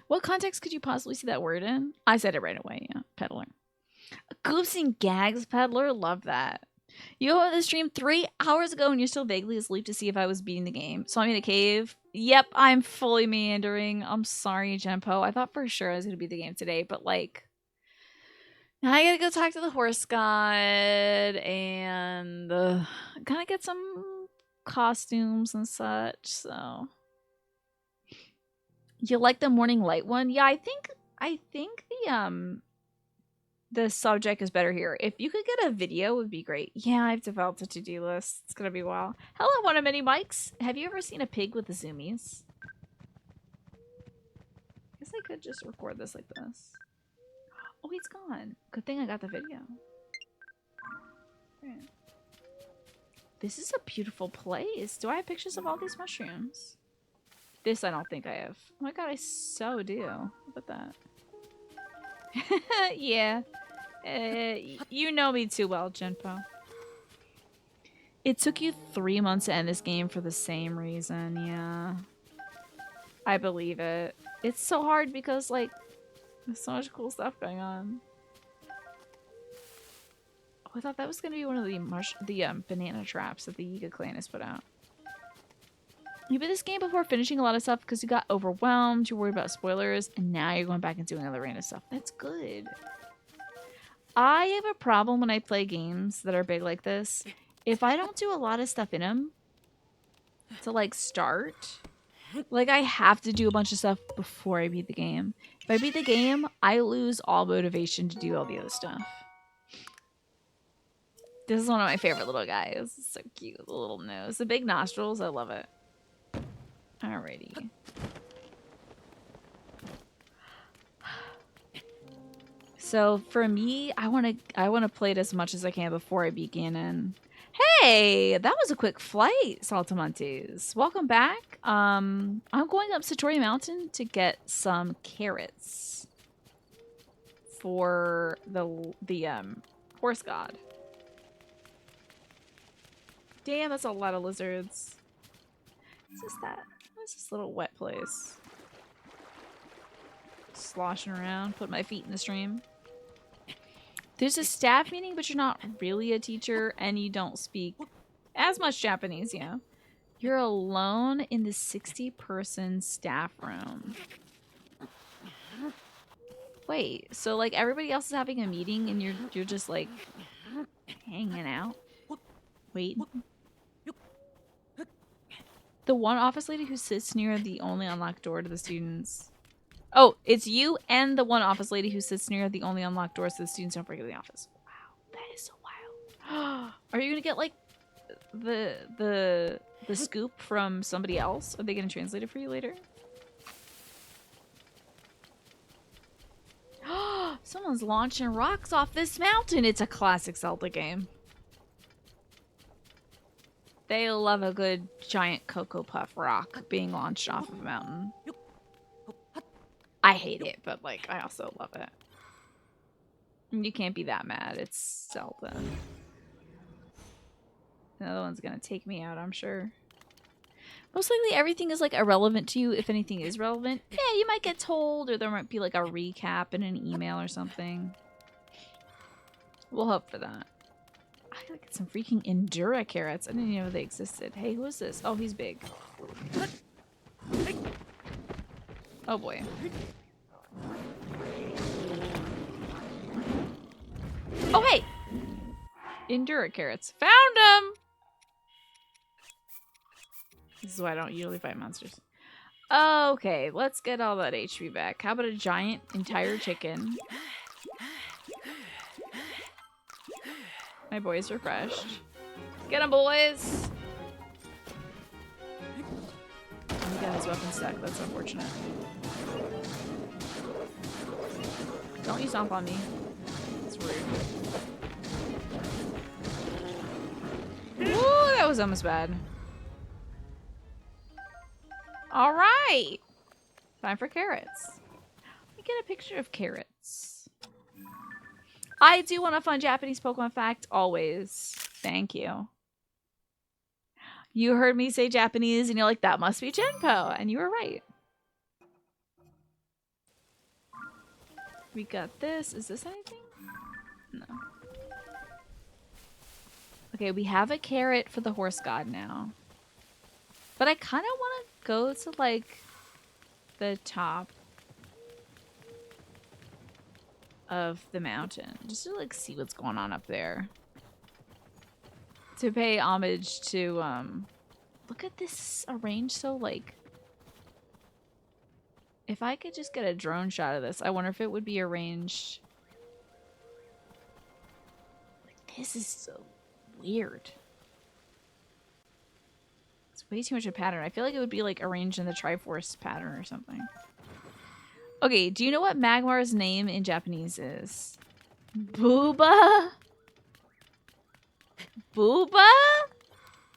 What context could you possibly see that word in? I said it right away, yeah. Peddler. Goofs and gags peddler? Love that. You opened the stream 3 hours ago and you're still vaguely asleep to see if I was beating the game. Saw me in a cave. Yep, I'm fully meandering. I'm sorry, Genpo. I thought for sure I was going to beat the game today, but like... Now I gotta go talk to the horse god and kind of get some costumes and such, so... You like the morning light one? Yeah, I think the subject is better here. If you could get a video, it would be great. Yeah, I've developed a to-do list. It's gonna be a while. Hello, one of many mics. Have you ever seen a pig with the zoomies? I guess I could just record this like this. Oh, he's gone. Good thing I got the video. Right. This is a beautiful place. Do I have pictures of all these mushrooms? This I don't think I have. Oh my god, I so do. Look at that. Yeah. You know me too well, Genpo. It took you 3 months to end this game for the same reason, yeah. I believe it. It's so hard because, like, there's so much cool stuff going on. Oh, I thought that was gonna be one of the banana traps that the Yiga clan has put out. You beat this game before finishing a lot of stuff because you got overwhelmed, you're worried about spoilers, and now you're going back and doing other random stuff. That's good. I have a problem when I play games that are big like this. If I don't do a lot of stuff in them to, like, start, like, I have to do a bunch of stuff before I beat the game. If I beat the game, I lose all motivation to do all the other stuff. This is one of my favorite little guys. It's so cute. The little nose. The big nostrils. I love it. Alrighty. So for me, I wanna play it as much as I can before I begin. And hey, that was a quick flight, Saltamontes. Welcome back. I'm going up Satori Mountain to get some carrots for the horse god. Damn, that's a lot of lizards. What is that? What is this little wet place? Sloshing around, put my feet in the stream. There's a staff meeting, but you're not really a teacher, and you don't speak as much Japanese, yeah. You're alone in the 60-person staff room. Wait, so like everybody else is having a meeting, and you're just like hanging out? Wait. The one office lady who sits near the only unlocked door to the students. Oh, it's you and the one office lady who sits near the only unlocked doors so the students don't break into the office. Wow, that is so wild. Are you gonna get like the scoop from somebody else? Are they gonna translate it for you later? Someone's launching rocks off this mountain. It's a classic Zelda game. They love a good giant Cocoa Puff rock being launched off of a mountain. I hate it, but like I also love it. You can't be that mad. It's Zelda. Another one's gonna take me out, I'm sure. Most likely everything is like irrelevant to you, if anything is relevant. Yeah, you might get told, or there might be like a recap in an email or something. We'll hope for that. I gotta get some freaking Endura carrots. I didn't even know they existed. Hey, who is this? Oh, he's big. Oh boy. Oh, hey! Endura carrots. Found them! This is why I don't usually fight monsters. Okay, let's get all that HP back. How about a giant entire chicken? My boy's refreshed. Get him, boys! Oh, he got his weapon stuck. That's unfortunate. Don't you stomp on me. It's rude. Ooh, that was almost bad. Alright! Time for carrots. Let me get a picture of carrots. I do want a fun Japanese Pokemon fact, always. Thank you. You heard me say Japanese and you're like, that must be Genpo. And you were right. We got this. Is this anything? No. Okay, we have a carrot for the horse god now. But I kind of want to go to, like, the top of the mountain. Just to, like, see what's going on up there. To pay homage to, look at this arranged so, like... If I could just get a drone shot of this, I wonder if it would be arranged This is so weird. It's way too much of a pattern. I feel like it would be like arranged in the Triforce pattern or something. Okay, do you know what Magmar's name in Japanese is? Booba? Booba?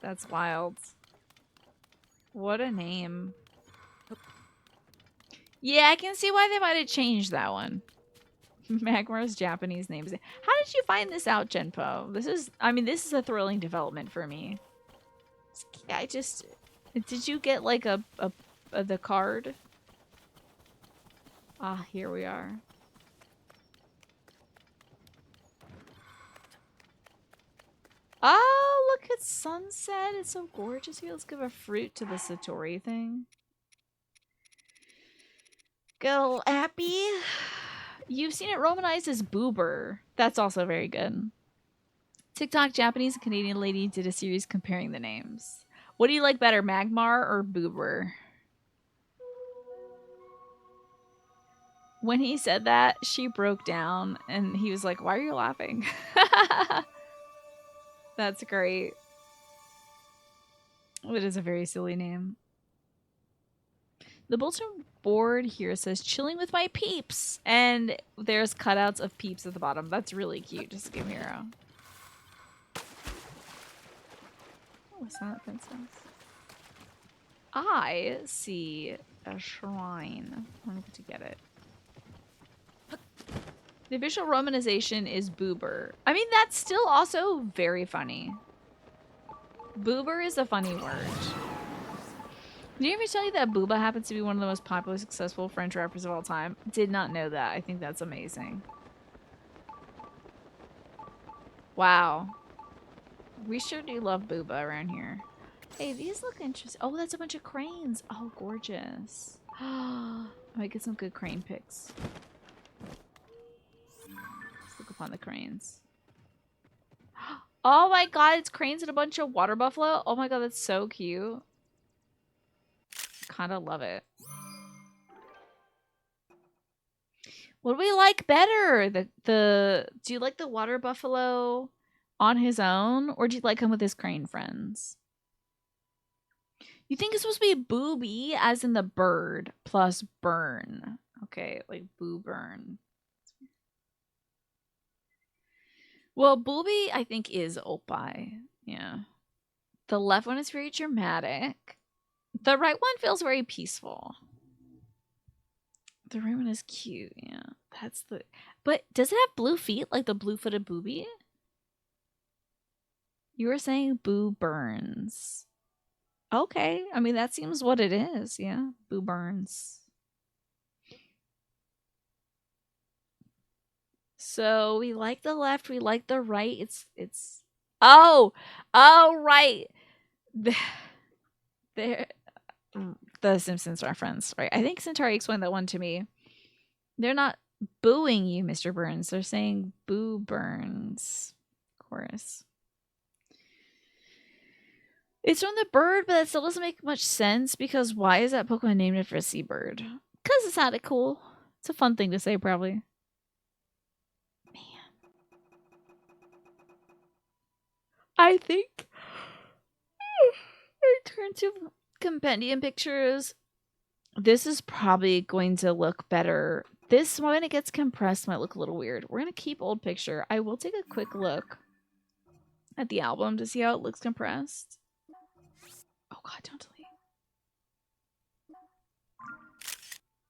That's wild. What a name. Yeah, I can see why they might have changed that one. Magmar's Japanese names. How did you find this out, Genpo? This is a thrilling development for me. Did you get like the card? Ah, here we are. Oh, look at sunset. It's so gorgeous here. Let's give a fruit to the Satori thing. Go, Appy. You've seen it romanized as Boober. That's also very good. TikTok Japanese and Canadian lady did a series comparing the names. What do you like better, Magmar or Boober? When he said that, she broke down and he was like, "Why are you laughing?" That's great. It is a very silly name. The bulletin board here says chilling with my peeps, and there's cutouts of peeps at the bottom. That's really cute. Just give me a row. Oh, a silent princess. I see a shrine. I'm going to get it. The official romanization is Boober. I mean, that's still also very funny. Boober is a funny word. Did you ever tell you that Booba happens to be one of the most popular, successful French rappers of all time? Did not know that. I think that's amazing. Wow. We sure do love Booba around here. Hey, these look interesting. Oh, that's a bunch of cranes. Oh, gorgeous. I might get some good crane pics. Let's look upon the cranes. Oh my god, it's cranes and a bunch of water buffalo. Oh my god, that's so cute. Kind of love it. What do we like better? Do you like the water buffalo on his own, or do you like him with his crane friends? You think it's supposed to be booby, as in the bird, plus burn. Okay, like boo burn. Well, booby, I think, is oppai. Yeah. The left one is very dramatic. The right one feels very peaceful. The right one is cute, yeah. That's the... But does it have blue feet, like the blue-footed booby? You were saying Boo Burns. Okay, I mean, that seems what it is, yeah. Boo Burns. So, we like the left, we like the right. It's... Oh! Oh, right! There... The Simpsons reference, right? I think Centauri explained that one to me. They're not booing you, Mr. Burns. They're saying Boo Burns. Chorus. It's from the bird, but that still doesn't make much sense because why is that Pokemon named after a seabird? Because it sounded cool. It's a fun thing to say, probably. Man. I think in terms of compendium pictures, this is probably going to look better. This, when it gets compressed, might look a little weird. We're going to keep old picture. I will take a quick look at the album to see how it looks compressed. Oh god, don't delete.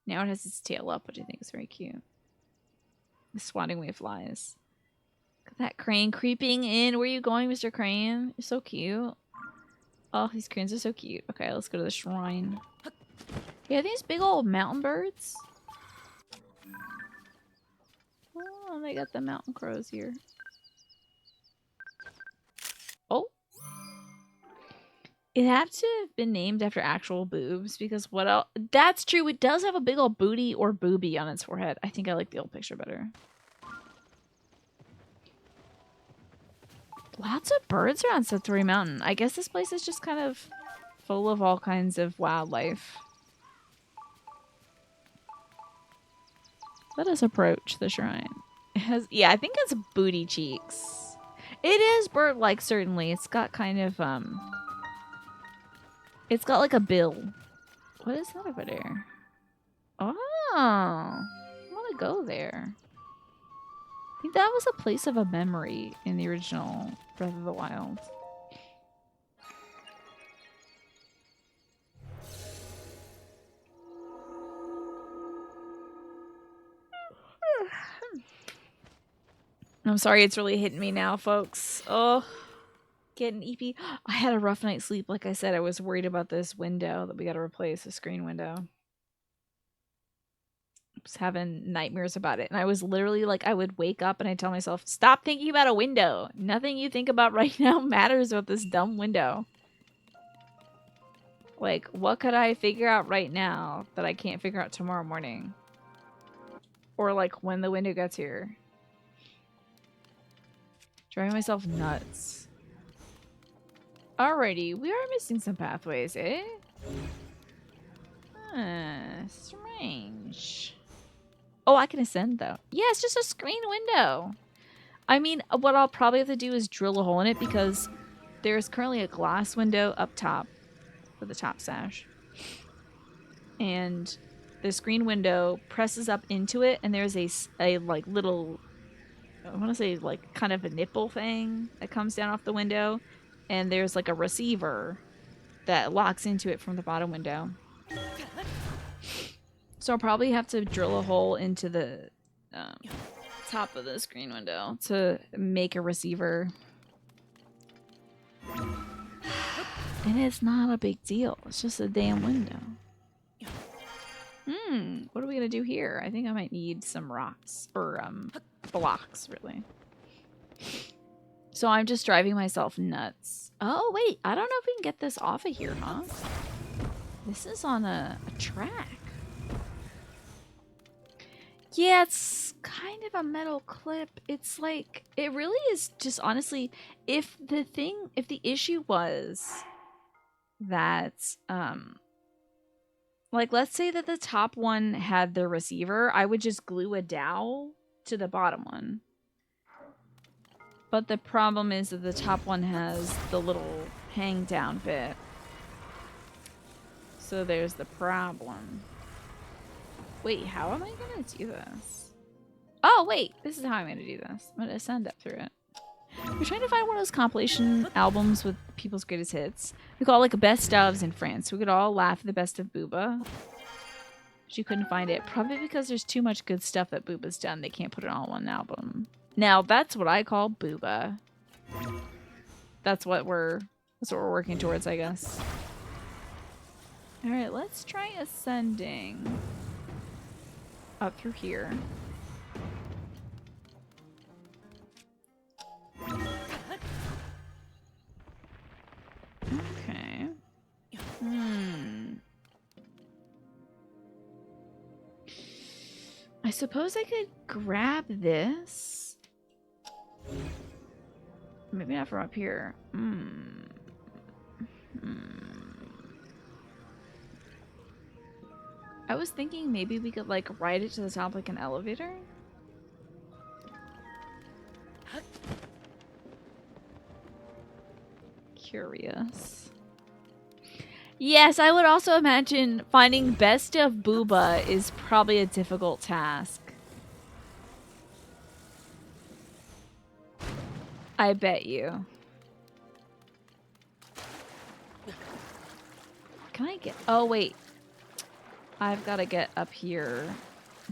Now it has its tail up, which I think is very cute. The swatting way flies. Look at that crane creeping in. Where are you going, Mr. Crane? You're so cute. Oh, these cranes are so cute. Okay, let's go to the shrine. Yeah, these big old mountain birds. Oh, they got the mountain crows here. Oh. It had to have been named after actual boobs because what else? That's true. It does have a big old booty or booby on its forehead. I think I like the old picture better. Lots of birds around Satori Mountain. I guess this place is just kind of full of all kinds of wildlife. Let us approach the shrine. It has, yeah, I think it's booty cheeks. It is bird-like, certainly. It's got kind of, it's got like a bill. What is that over there? Oh, I want to go there. I think that was a place of a memory in the original Breath of the Wild. I'm sorry, it's really hitting me now, folks. Oh, getting eepy. I had a rough night's sleep. Like I said, I was worried about this window that we got to replace, the screen window. I was having nightmares about it. And I was literally like, I would wake up and I'd tell myself, stop thinking about a window. Nothing you think about right now matters about this dumb window. Like, what could I figure out right now that I can't figure out tomorrow morning? Or like when the window gets here. Driving myself nuts. Alrighty, we are missing some pathways, eh? Strange. Oh, I can ascend though. Yeah, it's just a screen window. I mean, what I'll probably have to do is drill a hole in it because there's currently a glass window up top for the top sash. And the screen window presses up into it and there's a like little, I want to say like kind of a nipple thing that comes down off the window. And there's like a receiver that locks into it from the bottom window. So I'll probably have to drill a hole into the top of the screen window to make a receiver. And it's not a big deal. It's just a damn window. What are we gonna do here? I think I might need some rocks or blocks, really. So I'm just driving myself nuts. Oh wait, I don't know if we can get this off of here, huh? This is on a track. Yeah, it's kind of a metal clip. It's like, it really is just honestly, if the issue was that, like, let's say that the top one had the receiver, I would just glue a dowel to the bottom one. But the problem is that the top one has the little hang down bit. So there's the problem. Wait, how am I gonna do this? Oh, wait, this is how I'm gonna do this. I'm gonna ascend up through it. We're trying to find one of those compilation albums with people's greatest hits. We call it like best ofs in France. We could all laugh at the best of Booba. She couldn't find it. Probably because there's too much good stuff that Booba's done. They can't put it all on one album. Now, that's what I call Booba. That's what we're working towards, I guess. Alright, let's try ascending up through here. Okay. I suppose I could grab this. Maybe not from up here. I was thinking maybe we could like ride it to the top like an elevator. Curious. Yes, I would also imagine finding best of Booba is probably a difficult task. I bet you. Can I get... Oh, wait. I've got to get up here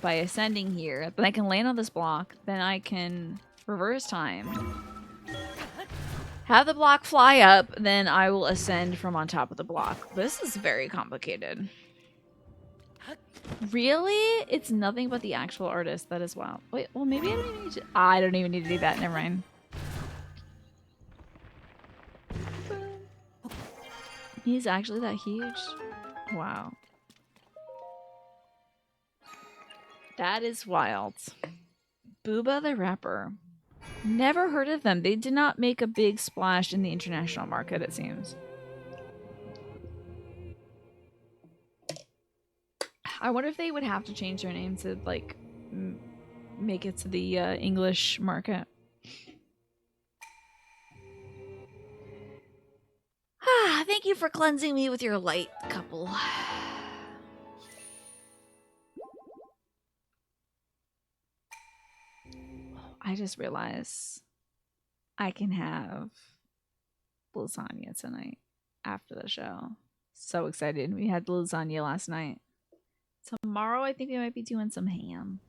by ascending here. Then I can land on this block. Then I can reverse time. Have the block fly up. Then I will ascend from on top of the block. This is very complicated. Really? It's nothing but the actual artist. That is wild. Wait, well, maybe I don't even need to... I don't even need to do that. Never mind. He's actually that huge? Wow. That is wild. Booba the rapper. Never heard of them. They did not make a big splash in the international market, it seems. I wonder if they would have to change their name to, like, make it to the English market. you for cleansing me with your light, couple. I just realized I can have lasagna tonight after the show. So excited. We had lasagna last night. Tomorrow, I think we might be doing some ham.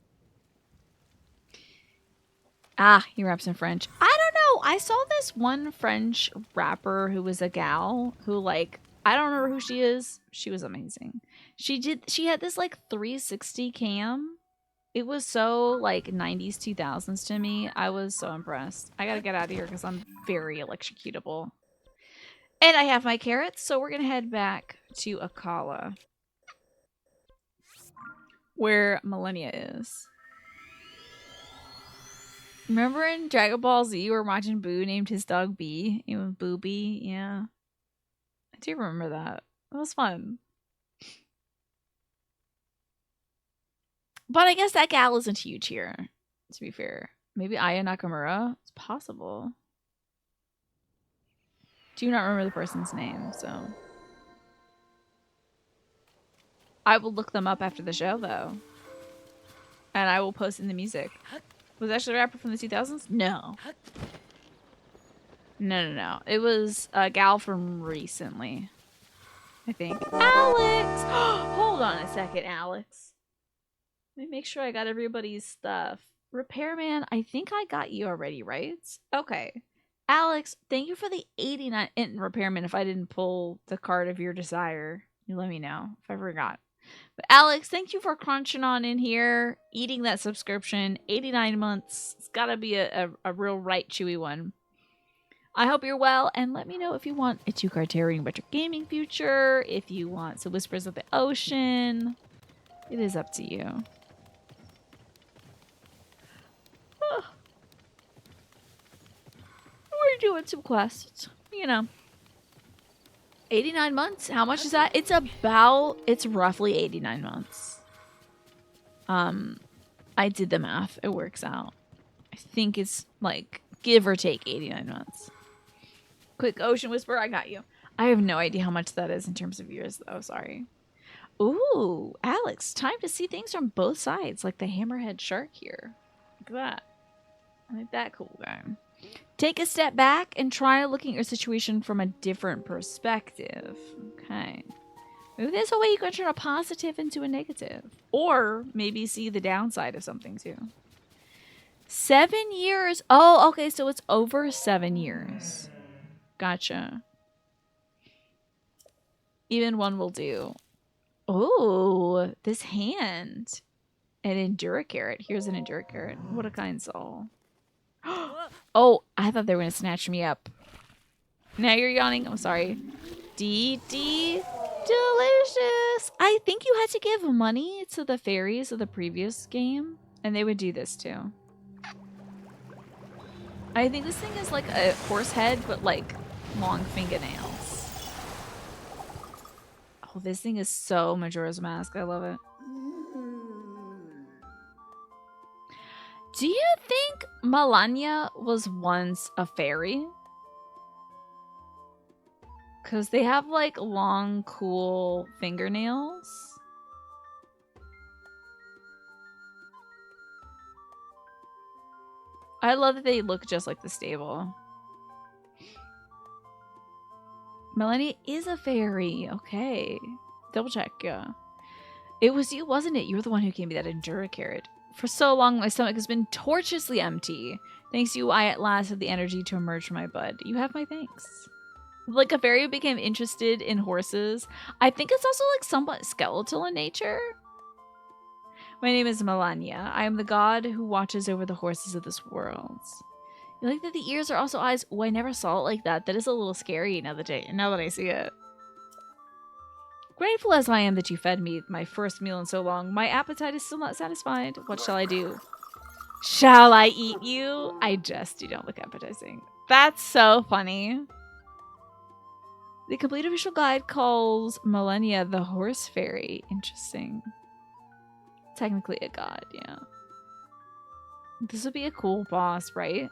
Ah, he raps in French. I don't know. I saw this one French rapper who was a gal who, like, I don't remember who she is. She was amazing. She had this, like, 360 cam. It was so, like, 90s, 2000s to me. I was so impressed. I gotta get out of here because I'm very electrocutable. And I have my carrots, so we're gonna head back to Akala, where Malanya is. Remember in Dragon Ball Z where Majin Buu named his dog B? It was Booby, yeah. I do remember that. That was fun. But I guess that gal isn't huge here, to be fair. Maybe Aya Nakamura? It's possible. Do not remember the person's name, so. I will look them up after the show, though. And I will post in the music. Was that actually a rapper from the 2000s? No. No. It was a gal from recently, I think. Alex! Hold on a second, Alex. Let me make sure I got everybody's stuff. Repairman, I think I got you already, right? Okay. Alex, thank you for the 89 in Repairman. If I didn't pull the card of your desire, you let me know if I forgot. But Alex, thank you for crunching on in here, eating that subscription. 89 months. It's got to be a real right chewy one. I hope you're well, and let me know if you want a 2-card tarot reading about your gaming future, if you want some Whispers of the Ocean. It is up to you. We're doing some quests, you know. 89 months? How much is that? It's roughly 89 months. I did the math. It works out. I think it's like give or take 89 months. Quick Ocean Whisper, I got you. I have no idea how much that is in terms of years, though. Sorry. Ooh, Alex, time to see things from both sides, like the hammerhead shark here. Look at that. I like that cool guy. Take a step back and try looking at your situation from a different perspective. Okay. Maybe there's a way you can turn a positive into a negative. Or maybe see the downside of something, too. 7 years? Oh, okay, so it's over 7 years. Gotcha. Even one will do. Oh, this hand. An Endura carrot. Here's an Endura carrot. What a kind soul. Oh, I thought they were going to snatch me up. Now you're yawning. I'm sorry. Delicious. I think you had to give money to the fairies of the previous game, and they would do this too. I think this thing is like a horse head, but like long fingernails. Oh, this thing is so Majora's Mask. I love it. Do you think Malanya was once a fairy? Because they have like long, cool fingernails. I love that they look just like the stable. Melanie is a fairy. Okay. Double check, yeah. It was you, wasn't it? You were the one who gave me that Endura carrot. For so long, my stomach has been tortuously empty. Thanks to you, I at last have the energy to emerge from my bud. You have my thanks. Like a fairy who became interested in horses. I think it's also like somewhat skeletal in nature. My name is Malanya. I am the god who watches over the horses of this world. You like that the ears are also eyes? Oh, I never saw it like that. That is a little scary now that I see it. Grateful as I am that you fed me my first meal in so long, my appetite is still not satisfied. What shall I do? Shall I eat you? I just do not look appetizing. That's so funny. The complete official guide calls Malanya the horse fairy. Interesting. Technically a god, yeah. This would be a cool boss, right?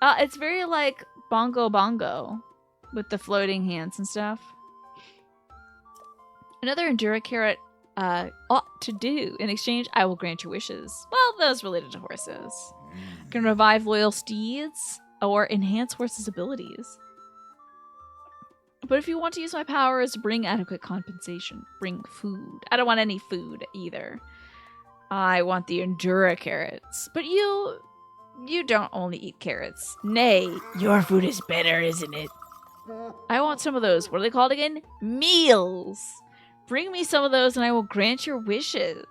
It's very like Bongo Bongo. with the floating hands and stuff. Another Endura carrot ought to do. In exchange, I will grant your wishes. Well, those related to horses. Can revive loyal steeds or enhance horses' abilities. But if you want to use my powers, bring adequate compensation. Bring food. I don't want any food either. I want the Endura carrots. But you don't only eat carrots. Nay, your food is better, isn't it? I want some of those. What are they called again? Meals. Bring me some of those and I will grant your wishes.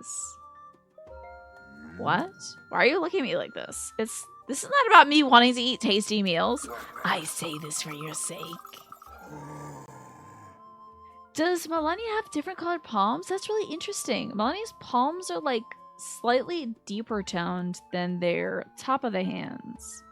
What? Why are you looking at me like this? This is not about me wanting to eat tasty meals. I say this for your sake. Does Malanya have different colored palms? That's really interesting. Melanya's palms are like slightly deeper toned than their top of the hands.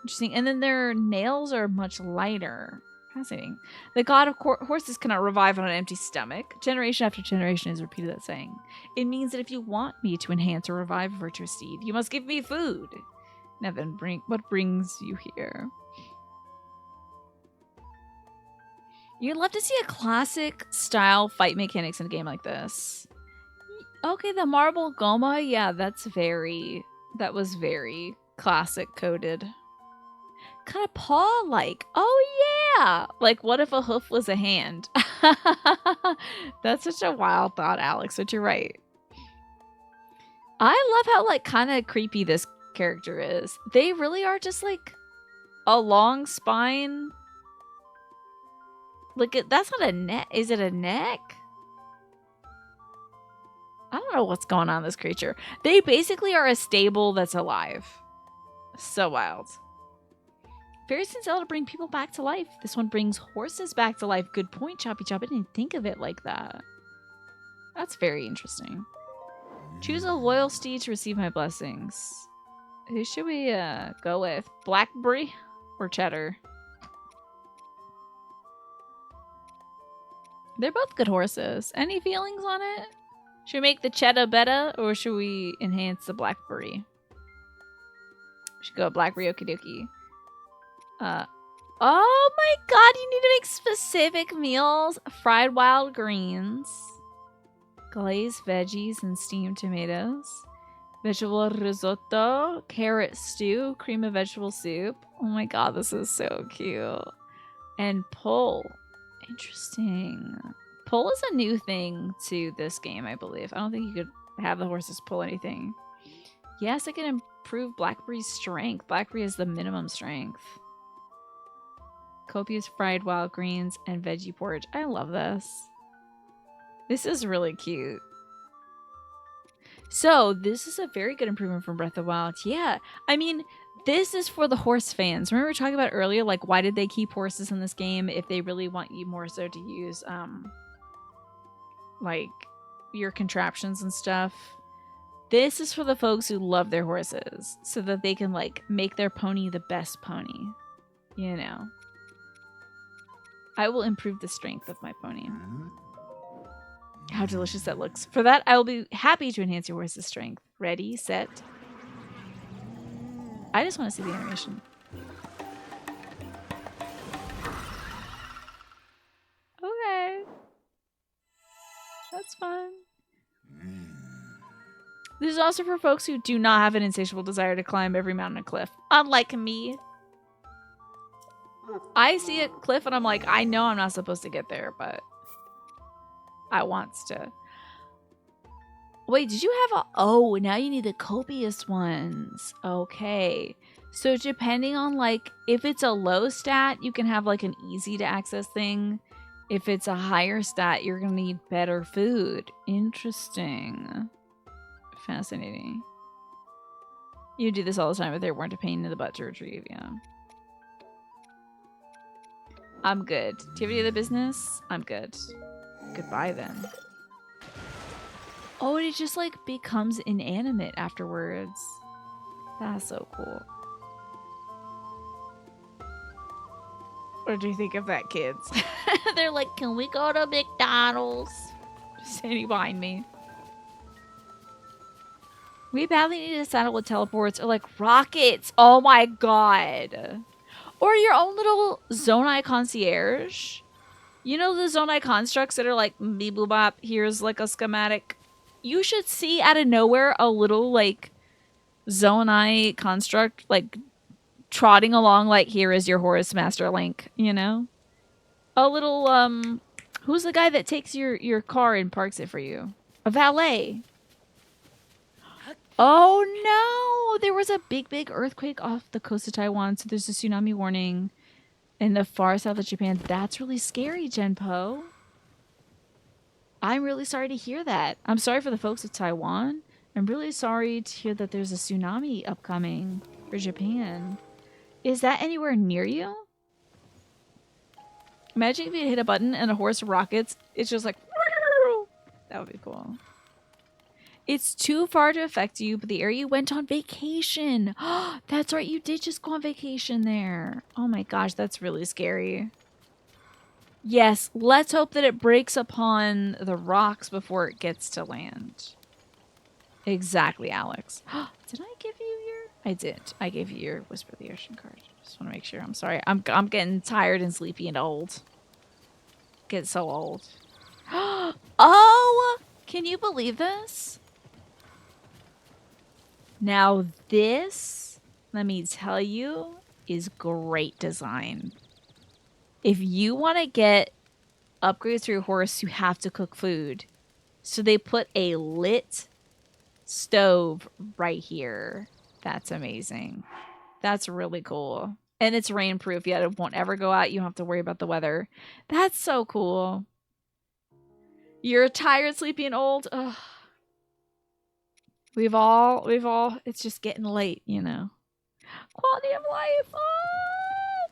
Interesting. And then their nails are much lighter. Fascinating. The god of horses cannot revive on an empty stomach. Generation after generation has repeated that saying. It means that if you want me to enhance or revive a virtuous steed, you must give me food. Now then, what brings you here? You'd love to see a classic style fight mechanics in a game like this. Okay, the marble goma, yeah, that was very classic coded. Kind of paw-like. Oh yeah! Like, what if a hoof was a hand? That's such a wild thought, Alex, but you're right. I love how, like, kind of creepy this character is. They really are just, like, a long spine. Look at, that's not a neck. Is it a neck? I don't know what's going on with this creature. They basically are a stable that's alive. So wild. Fairies can sell to bring people back to life. This one brings horses back to life. Good point, Choppy Chop. I didn't think of it like that. That's very interesting. Choose a loyal steed to receive my blessings. Who should we go with? Blackberry or Cheddar? They're both good horses. Any feelings on it? Should we make the Cheddar better or should we enhance the Blackberry? We should go Blackberry, okie dokie. Oh my god, you need to make specific meals. Fried wild greens, glazed veggies and steamed tomatoes, vegetable risotto, carrot stew, cream of vegetable soup. Oh my god, this is so cute. And pull. Interesting. Pull is a new thing to this game, I believe. I don't think you could have the horses pull anything. Yes, I can improve Blackberry's strength. Blackberry has the minimum strength. Copious fried wild greens and veggie porridge. I love this. This is really cute. So, this is a very good improvement from Breath of the Wild. Yeah, I mean, this is for the horse fans. Remember we were talking about earlier, like, why did they keep horses in this game if they really want you more so to use, like, your contraptions and stuff? This is for the folks who love their horses so that they can, like, make their pony the best pony. You know. I will improve the strength of my pony. How delicious that looks. For that, I will be happy to enhance your horse's strength. Ready, set. I just want to see the animation. Okay. That's fun. This is also for folks who do not have an insatiable desire to climb every mountain and cliff. Unlike me. I see a cliff and I'm like, I know I'm not supposed to get there, but I wants to. Wait, did you have a... Oh, now you need the copious ones. Okay. So depending on, like, if it's a low stat, you can have, like, an easy to access thing. If it's a higher stat, you're going to need better food. Interesting. Fascinating. You do this all the time if there weren't a pain in the butt to retrieve, yeah. I'm good. Do you have any other business? I'm good. Goodbye then. Oh, it just like becomes inanimate afterwards. That's so cool. What do you think of that, kids? They're like, can we go to McDonald's? Standing behind me. We badly need a saddle with teleports or like rockets. Oh my god. Or your own little Zonai concierge. You know the Zonai constructs that are like, beep boop bop, here's like a schematic. You should see out of nowhere a little like Zonai construct like trotting along like, here is your Horus Master Link, you know? A little, who's the guy that takes your car and parks it for you? A valet. Oh no! There was a big earthquake off the coast of Taiwan, so there's a tsunami warning in the far south of Japan. That's really scary, Genpo. I'm really sorry to hear that. I'm sorry for the folks of Taiwan. I'm really sorry to hear that there's a tsunami upcoming for Japan. Is that anywhere near you? Imagine if you hit a button and a horse rockets. It's just like... That would be cool. It's too far to affect you, but the area you went on vacation. That's right, you did just go on vacation there. Oh my gosh, that's really scary. Yes, let's hope that it breaks upon the rocks before it gets to land. Exactly, Alex. Did I give you your... I did. I gave you your Whisper of the Ocean card. Just want to make sure. I'm sorry. I'm getting tired and sleepy and old. Get so old. Oh! Can you believe this? Now this, let me tell you, is great design. If you want to get upgrades for your horse, you have to cook food. So they put a lit stove right here. That's amazing. That's really cool. And it's rainproof, yet it won't ever go out. You don't have to worry about the weather. That's so cool. You're tired, sleepy, and old. Ugh. We've all, it's just getting late, you know. Quality of life.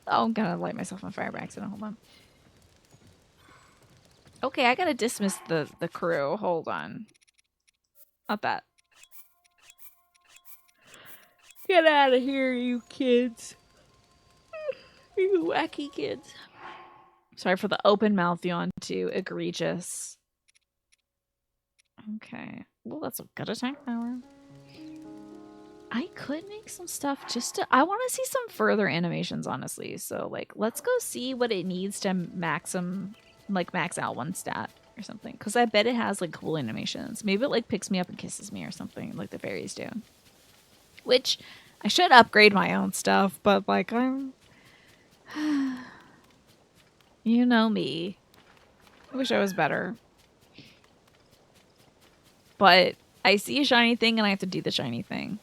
Oh, I'm gonna light myself on fire by accident. Hold on. Okay, I gotta dismiss the crew. Hold on. Not that. Get out of here, you kids. You wacky kids. Sorry for the open mouth yawn too. Egregious. Okay. Well, that's a good attack power. I could make some stuff just to... I want to see some further animations, honestly. So, like, let's go see what it needs to max out one stat or something. Because I bet it has, like, cool animations. Maybe it, like, picks me up and kisses me or something, like the fairies do. Which, I should upgrade my own stuff, but, like, I'm... You know me. I wish I was better. But I see a shiny thing and I have to do the shiny thing.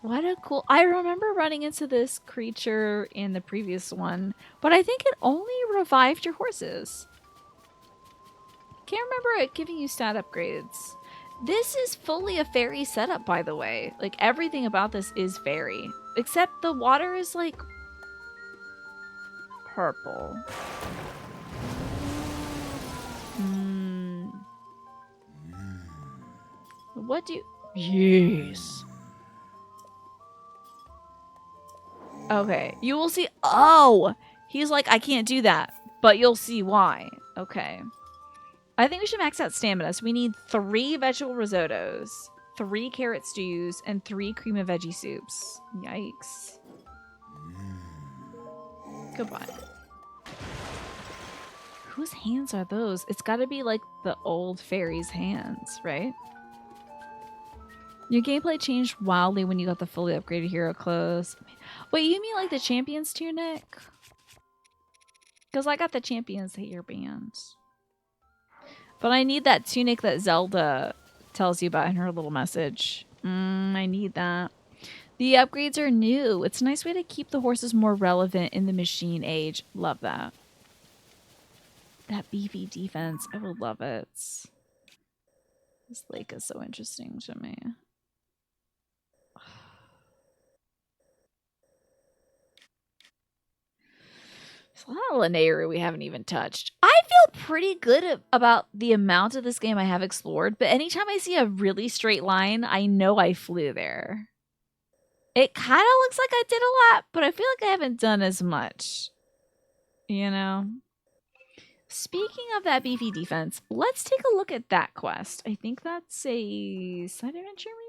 What a cool... I remember running into this creature in the previous one, but I think it only revived your horses. Can't remember it giving you stat upgrades. This is fully a fairy setup, by the way. Like, everything about this is fairy. Except the water is, like, purple. What do you... Yes. Okay, you will see... Oh! He's like, I can't do that, but you'll see why. Okay. I think we should max out stamina. So we need 3 vegetable risottos, 3 carrot stews, and 3 cream of veggie soups. Yikes. Goodbye. Whose hands are those? It's got to be like the old fairy's hands, right? Your gameplay changed wildly when you got the fully upgraded hero clothes. Wait, you mean like the champion's tunic? Because I got the champion's hairband. But I need that tunic that Zelda tells you about in her little message. I need that. The upgrades are new. It's a nice way to keep the horses more relevant in the machine age. Love that. That beefy defense. I would love it. This lake is so interesting to me. There's a lot of Lanayru we haven't even touched. I feel pretty good about the amount of this game I have explored, but anytime I see a really straight line, I know I flew there. It kind of looks like I did a lot, but I feel like I haven't done as much. You know? Speaking of that beefy defense, let's take a look at that quest. I think that's a side adventure, maybe?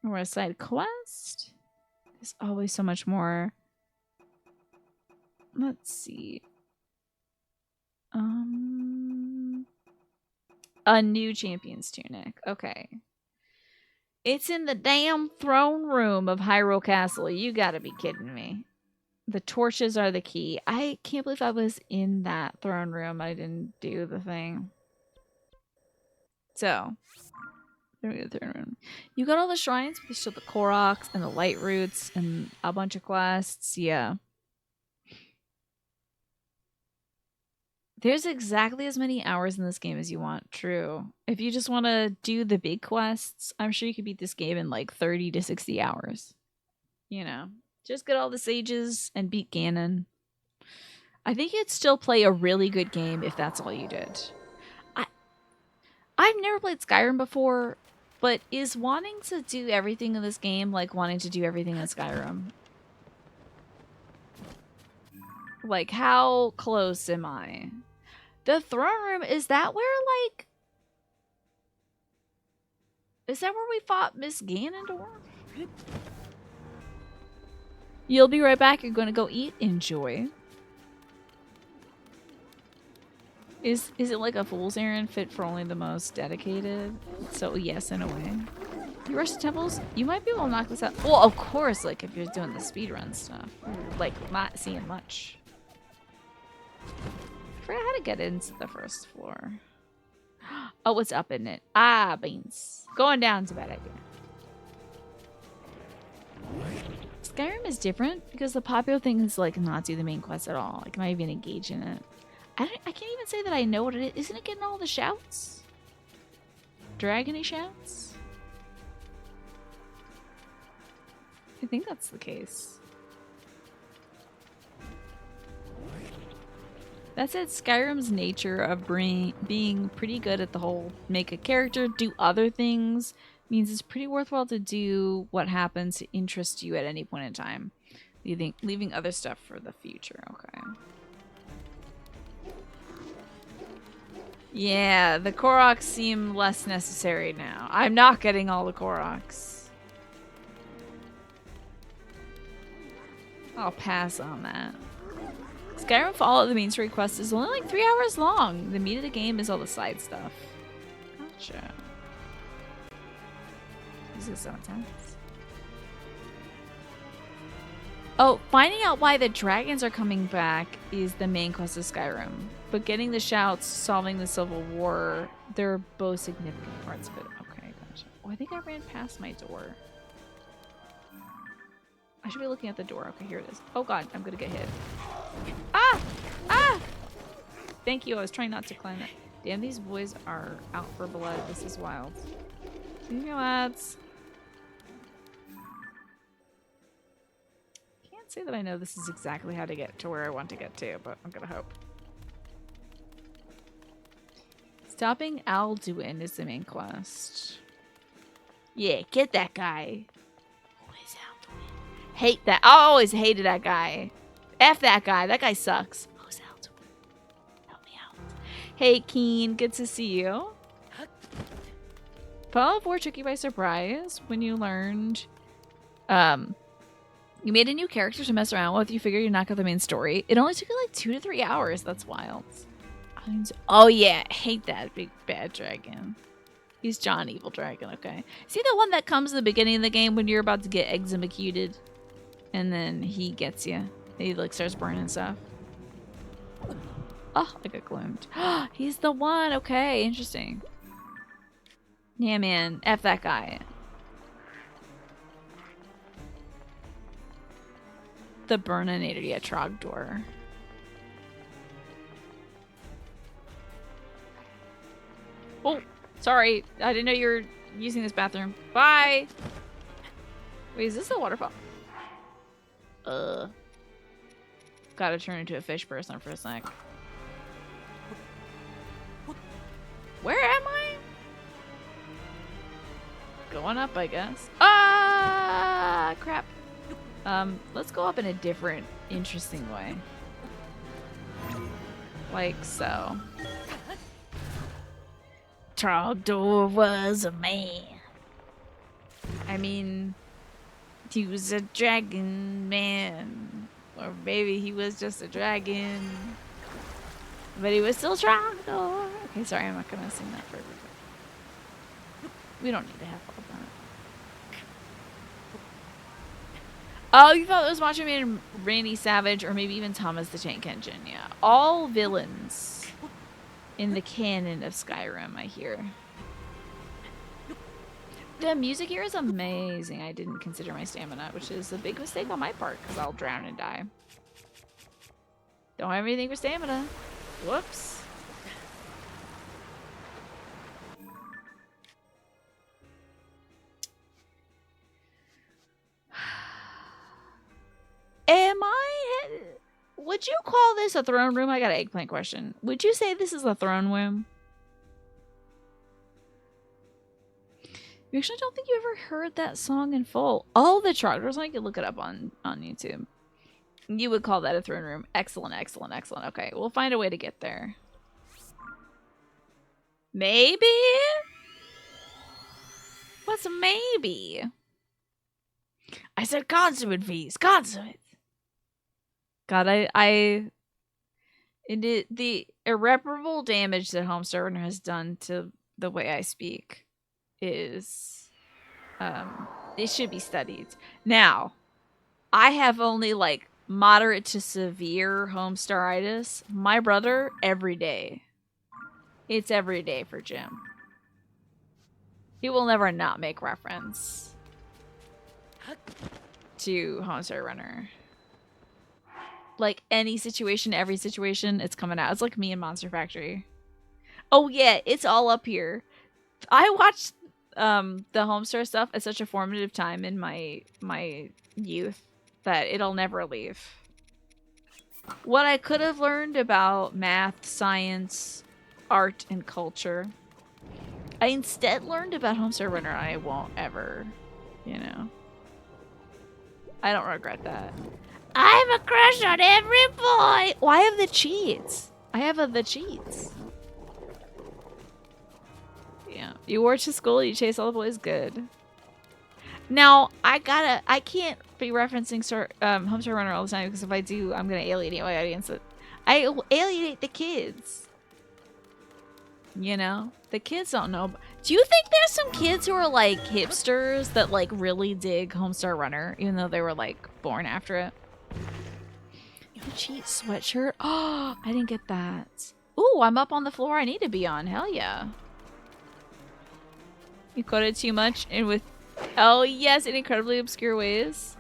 Or a side quest. There's always so much more. Let's see. A new champion's tunic. Okay. It's in the damn throne room of Hyrule Castle. You gotta be kidding me. The torches are the key. I can't believe I was in that throne room. I didn't do the thing. So, there we go, throne room. You got all the shrines, but still the Koroks and the light roots and a bunch of quests. Yeah. There's exactly as many hours in this game as you want. True. If you just want to do the big quests, I'm sure you could beat this game in like 30 to 60 hours. You know, just get all the sages and beat Ganon. I think you'd still play a really good game if that's all you did. I've never played Skyrim before, but is wanting to do everything in this game like wanting to do everything in Skyrim? Like, how close am I? The throne room, is that where, like... Is that where we fought Miss Ganondorf? You'll be right back. You're going to go eat. Enjoy. Is it like a fool's errand fit for only the most dedicated? So, yes, in a way. You rush the temples, you might be able to knock this out. Well, of course, like, if you're doing the speedrun stuff. Like, not seeing much. I forgot how to get into the first floor. Oh, what's up in it? Ah, beans. Going down's a bad idea. Skyrim is different because the popular thing is, like, not do the main quest at all. Like, not even engage in it. I can't even say that I know what it is. Isn't it getting all the shouts? Dragony shouts? I think that's the case. That said, Skyrim's nature of being pretty good at the whole make a character, do other things, means it's pretty worthwhile to do what happens to interest you at any point in time. Leaving other stuff for the future. Okay. Yeah, the Koroks seem less necessary now. I'm not getting all the Koroks. I'll pass on that. Skyrim Fallout, the main story quest, is only like 3 hours long. The meat of the game is all the side stuff. Gotcha. This is so intense. Oh, finding out why the dragons are coming back is the main quest of Skyrim. But getting the shouts, solving the Civil War, they're both significant parts of it. Okay, gotcha. Oh, I think I ran past my door. I should be looking at the door. Okay, here it is. Oh god, I'm gonna get hit. Ah! Ah! Thank you, I was trying not to climb it. Damn, these boys are out for blood. This is wild. Leave me, lads. Can't say that I know this is exactly how to get to where I want to get to, but I'm gonna hope. Stopping Alduin is the main quest. Yeah, get that guy. Who is Alduin? Hate that. I always hated that guy. F that guy. That guy sucks. Who's Alduin? Help me out. Hey, Keen. Good to see you. Fallout 4 took you by surprise when you learned you made a new character to mess around with. You figure you knock out the main story. It only took you like 2 to 3 hours. That's wild. Oh yeah, hate that big bad dragon. He's John Evil Dragon, okay. See the one that comes at the beginning of the game when you're about to get executed? And then he gets you. He like starts burning stuff. Oh, I got gloomed. He's the one, okay, interesting. Yeah, man, F that guy. The Burninator, yeah, Trogdor. Oh, sorry. I didn't know you were using this bathroom. Bye! Wait, is this a waterfall? Gotta turn into a fish person for a sec. Where am I? Going up, I guess. Ah, crap. Let's go up in a different, interesting way. Like so. Trogdor was a man. I mean, he was a dragon man. Or maybe he was just a dragon. But he was still strong. Okay, sorry, I'm not gonna sing that for everybody. We don't need to have all that. Oh, you thought it was Macho Man and Randy Savage, or maybe even Thomas the Tank Engine. Yeah. All villains in the canon of Skyrim, I hear. The music here is amazing. I didn't consider my stamina, which is a big mistake on my part, because I'll drown and die. Don't have anything for stamina. Whoops. Would you call this a throne room? I got an eggplant question. Would you say this is a throne room? You actually don't think you ever heard that song in full. Oh, the Chargers. I can look it up on YouTube. You would call that a throne room. Excellent, excellent, excellent. Okay, we'll find a way to get there. Maybe? What's a maybe? I said consummate fees. Consummate. God, the irreparable damage that Homestar Runner has done to the way I speak is, it should be studied. Now, I have only like moderate to severe homestaritis. My brother, every day. It's every day for Jim. He will never not make reference to Homestar Runner. Like any situation, every situation, it's coming out. It's like me and Monster Factory. Oh yeah, it's all up here. I watched the Homestar stuff at such a formative time in my youth that it'll never leave. What I could have learned about math, science, art, and culture, I instead learned about Homestar Runner. I won't ever, you know. I don't regret that. I have a crush on every boy. Oh, I have the cheats. I have the cheats. Yeah, you wore to school. You chase all the boys. Good. Now I can't be referencing Homestar Runner all the time because if I do, I'm gonna alienate my audience. I alienate the kids. You know, the kids don't know. Do you think there's some kids who are like hipsters that like really dig Homestar Runner, even though they were like born after it? The cheat sweatshirt. Oh, I didn't get that. Ooh, I'm up on the floor I need to be on. Hell yeah. You coded too much and with, oh yes, in incredibly obscure ways.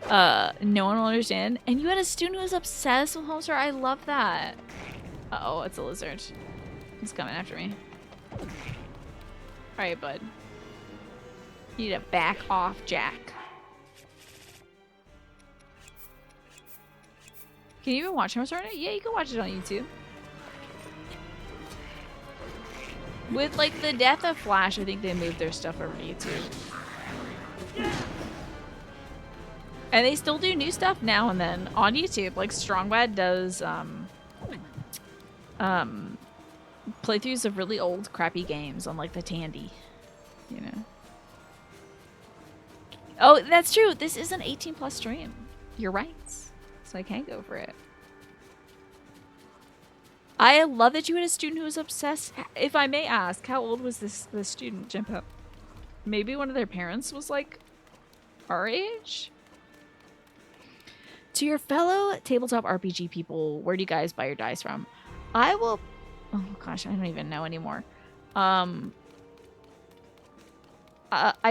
No one will understand. And you had a student who was obsessed with Homestar. I love that. Uh-oh, it's a lizard. He's coming after me. Alright, bud. You need to back off, Jack. Can you even watch Homestar Runner? Yeah, you can watch it on YouTube. With, like, the death of Flash, I think they moved their stuff over to YouTube. And they still do new stuff now and then on YouTube. Like, Strongbad does, playthroughs of really old, crappy games on, like, the Tandy. You know? Oh, that's true. This is an 18+ stream. You're right. So I can't go for it. I love that you had a student who was obsessed. If I may ask, how old was this student, Jimpo? Maybe one of their parents was like our age? To your fellow tabletop RPG people, where do you guys buy your dice from? I will... Oh gosh, I don't even know anymore. I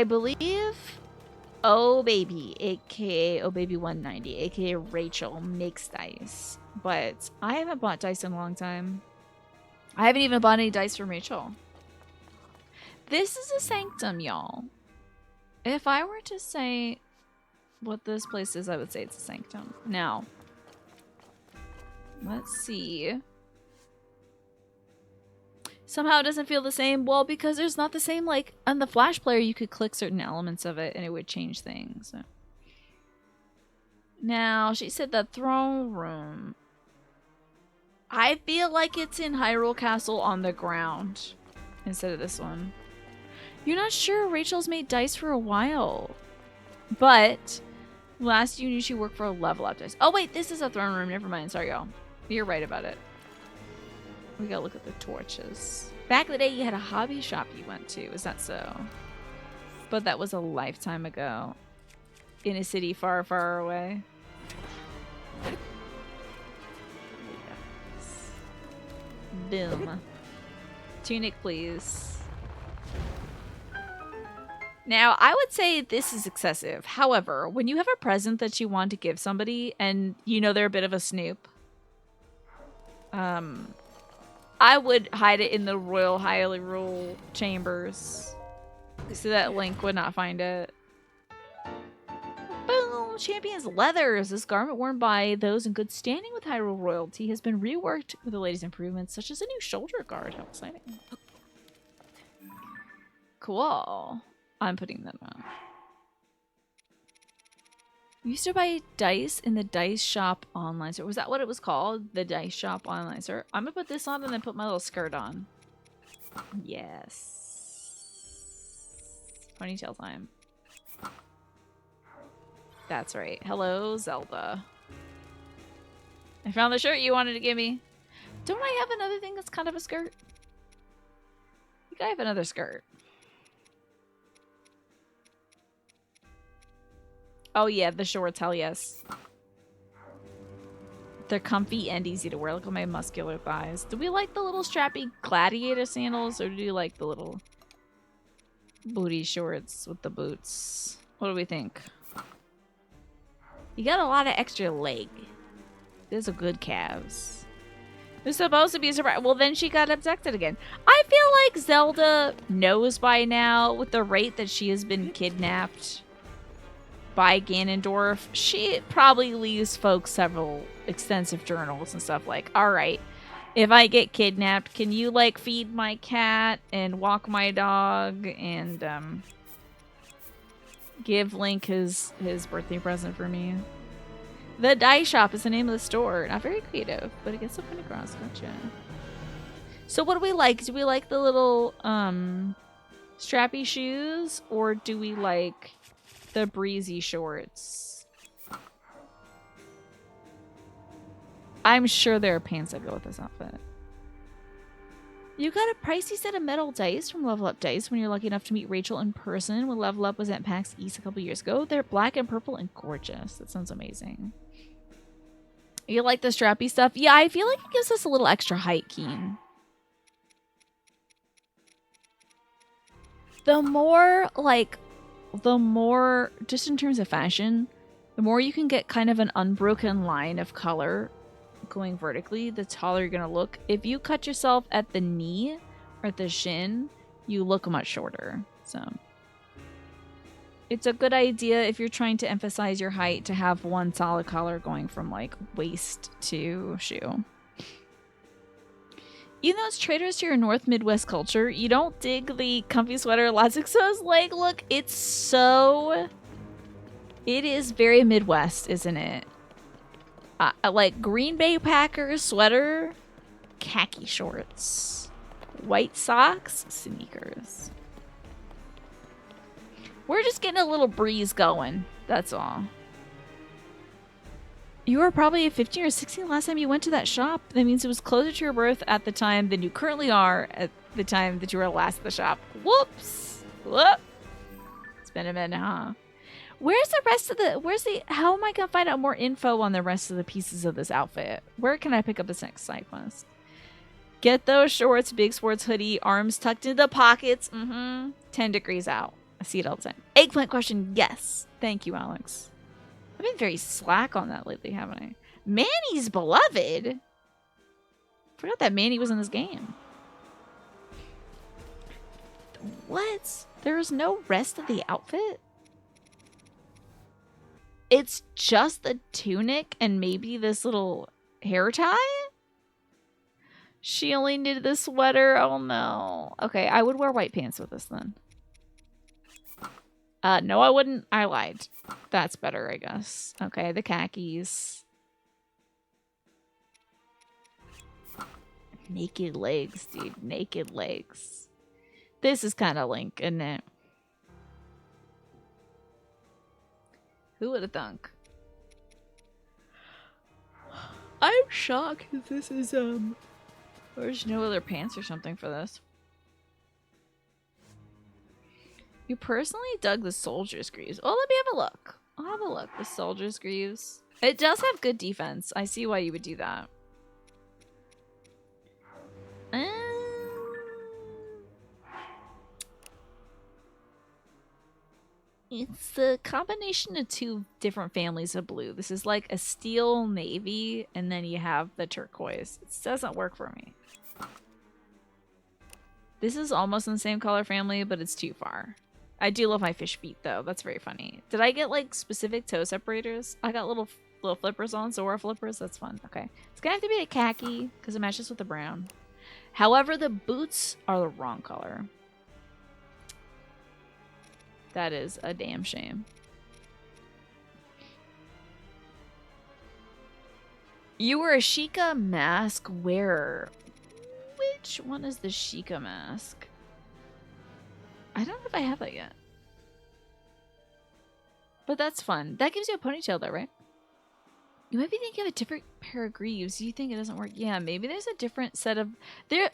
believe... Oh Baby, aka Oh Baby 190, aka Rachel, makes dice. But I haven't bought dice in a long time. I haven't even bought any dice from Rachel. This is a sanctum, y'all. If I were to say what this place is, I would say it's a sanctum. Now, let's see. Somehow it doesn't feel the same. Well, because there's not the same, like, on the Flash player, you could click certain elements of it and it would change things. So. Now, she said the throne room. I feel like it's in Hyrule Castle on the ground instead of this one. You're not sure. Rachel's made dice for a while. But last you knew she worked for a Level Up dice. Oh, wait. This is a throne room. Never mind. Sorry, y'all. You're right about it. We gotta look at the torches. Back in the day, you had a hobby shop you went to. Is that so? But that was a lifetime ago. In a city far, far away. Yes. Boom. Tunic, please. Now, I would say this is excessive. However, when you have a present that you want to give somebody and you know they're a bit of a snoop, I would hide it in the Royal Hyrule chambers so that Link would not find it. Boom! Champion's Leathers. This garment worn by those in good standing with Hyrule royalty has been reworked with the latest improvements, such as a new shoulder guard. How exciting. Cool. I'm putting them on. You used to buy dice in the dice shop online store. Was that what it was called? The dice shop online store. I'm gonna put this on and then put my little skirt on. Yes. Ponytail time. That's right. Hello, Zelda. I found the shirt you wanted to give me. Don't I have another thing that's kind of a skirt? I think I have another skirt. Oh yeah, the shorts, hell yes. They're comfy and easy to wear. Look at my muscular thighs. Do we like the little strappy gladiator sandals or do you like the little booty shorts with the boots? What do we think? You got a lot of extra leg. Those are good calves. They're supposed to be a surprise. Well, then she got abducted again. I feel like Zelda knows by now with the rate that she has been kidnapped by Ganondorf. She probably leaves folks several extensive journals and stuff like, all right, if I get kidnapped, can you like feed my cat and walk my dog and give Link his birthday present for me? The Dice Shop is the name of the store. Not very creative, but it gets up and across. Gotcha. So what do we like? Do we like the little strappy shoes or do we like the breezy shorts? I'm sure there are pants that go with this outfit. You got a pricey set of metal dice from Level Up Dice when you're lucky enough to meet Rachel in person when Level Up was at PAX East a couple years ago. They're black and purple and gorgeous. That sounds amazing. You like the strappy stuff? Yeah, I feel like it gives us a little extra height, Keen. The more, just in terms of fashion, the more you can get kind of an unbroken line of color going vertically, the taller you're gonna look. If you cut yourself at the knee or at the shin, you look much shorter. So it's a good idea if you're trying to emphasize your height to have one solid color going from like waist to shoe. Even though it's traitors to your North Midwest culture, you don't dig the comfy sweater Lazixo's like, look, it is very Midwest, isn't it? Like Green Bay Packers sweater, khaki shorts, white socks, sneakers. We're just getting a little breeze going, that's all. You were probably 15 or 16 last time you went to that shop. That means it was closer to your birth at the time than you currently are at the time that you were last at the shop. Whoops! Whoop! It's been a minute, huh? Where's the rest of the... How am I going to find out more info on the rest of the pieces of this outfit? Where can I pick up this next side quest? Get those shorts, big sports hoodie, arms tucked into the pockets. 10 degrees out. I see it all the time. Eggplant question, yes. Thank you, Alex. I've been very slack on that lately, haven't I? Manny's beloved? Forgot that Manny was in this game. What? There's no rest of the outfit? It's just the tunic and maybe this little hair tie? She only needed the sweater. Oh no. Okay, I would wear white pants with this then. No, I wouldn't. I lied. That's better, I guess. Okay, the khakis. Naked legs, dude. Naked legs. This is kind of Link, isn't it? Who would have thunk? I'm shocked that this is, there's no other pants or something for this. You personally dug the Soldier's Greaves. Oh, let me have a look. I'll have a look. The Soldier's Greaves. It does have good defense. I see why you would do that. It's the combination of two different families of blue. This is like a steel navy, and then you have the turquoise. It doesn't work for me. This is almost in the same color family, but it's too far. I do love my fish feet, though. That's very funny. Did I get, like, specific toe separators? I got little flippers on, Zora flippers. That's fun. Okay. It's gonna have to be a khaki, because it matches with the brown. However, the boots are the wrong color. That is a damn shame. You were a Sheikah mask wearer. Which one is the Sheikah mask? I don't know if I have that yet. But that's fun. That gives you a ponytail though, right? You might be thinking of a different pair of greaves. You think it doesn't work? Yeah, maybe there's a different set of...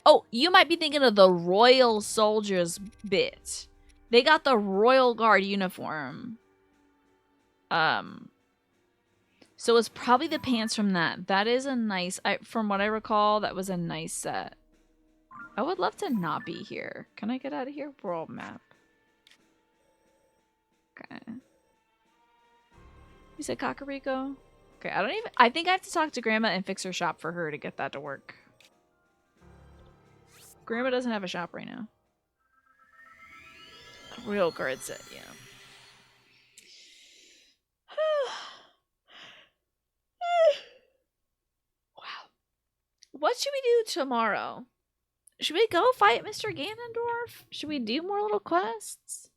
Oh, you might be thinking of the Royal Soldiers bit. They got the Royal Guard uniform. So it's probably the pants from that. That is a nice... from what I recall, that was a nice set. I would love to not be here. Can I get out of here? World map. Okay. You said Kakariko? Okay, I think I have to talk to Grandma and fix her shop for her to get that to work. Grandma doesn't have a shop right now. A real guard set, yeah. Wow. What should we do tomorrow? Should we go fight Mr. Ganondorf? Should we do more little quests?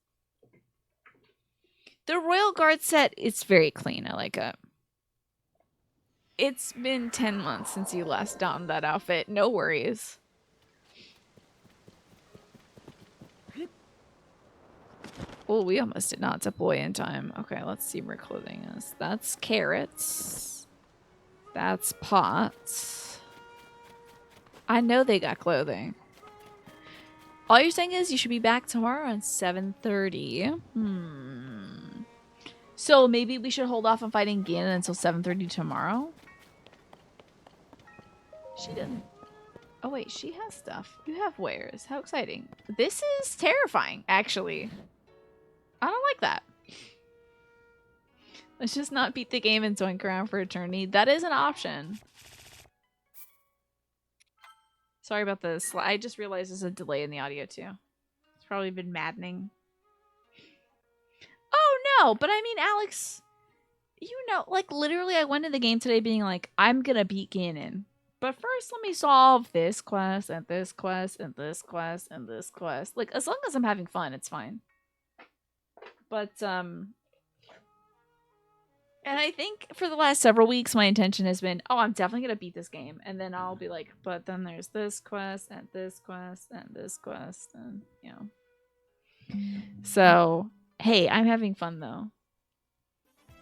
The Royal Guard set, it's very clean. I like it. It's been 10 months since you last donned that outfit. No worries. Oh, we almost did not deploy in time. Okay, let's see where clothing is. That's carrots. That's pots. I know they got clothing. All you're saying is you should be back tomorrow at 7:30. So maybe we should hold off on fighting Ganon until 7:30 tomorrow? She didn't. Oh wait, she has stuff. You have wares. How exciting. This is terrifying, actually. I don't like that. Let's just not beat the game and zoink around for eternity. That is an option. Sorry about this. I just realized there's a delay in the audio too. It's probably been maddening. Oh no, but I mean, Alex, you know, like literally I went in the game today being like, I'm gonna beat Ganon. But first let me solve this quest and this quest and this quest and this quest. Like, as long as I'm having fun, it's fine. But, and I think for the last several weeks, my intention has been, oh, I'm definitely going to beat this game. And then I'll be like, but then there's this quest and this quest and this quest and, you know. So, hey, I'm having fun, though.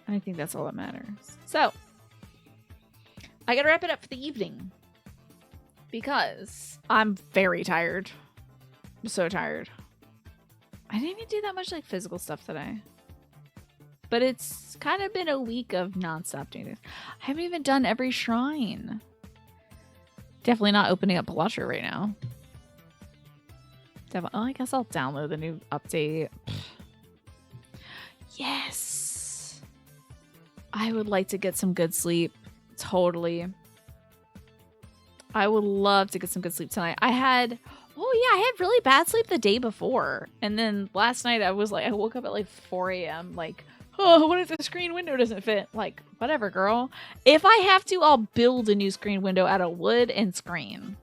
I think that's all that matters. So, I got to wrap it up for the evening. Because I'm very tired. I'm so tired. I didn't even do that much, like, physical stuff today. But it's kind of been a week of nonstop doing this. I haven't even done every shrine. Definitely not opening up Blusher right now. Oh, I guess I'll download the new update. Yes! I would like to get some good sleep. Totally. I would love to get some good sleep tonight. I had really bad sleep the day before. And then last night I woke up at like 4 a.m. like, oh, what if the screen window doesn't fit? Like, whatever, girl. If I have to, I'll build a new screen window out of wood and screen.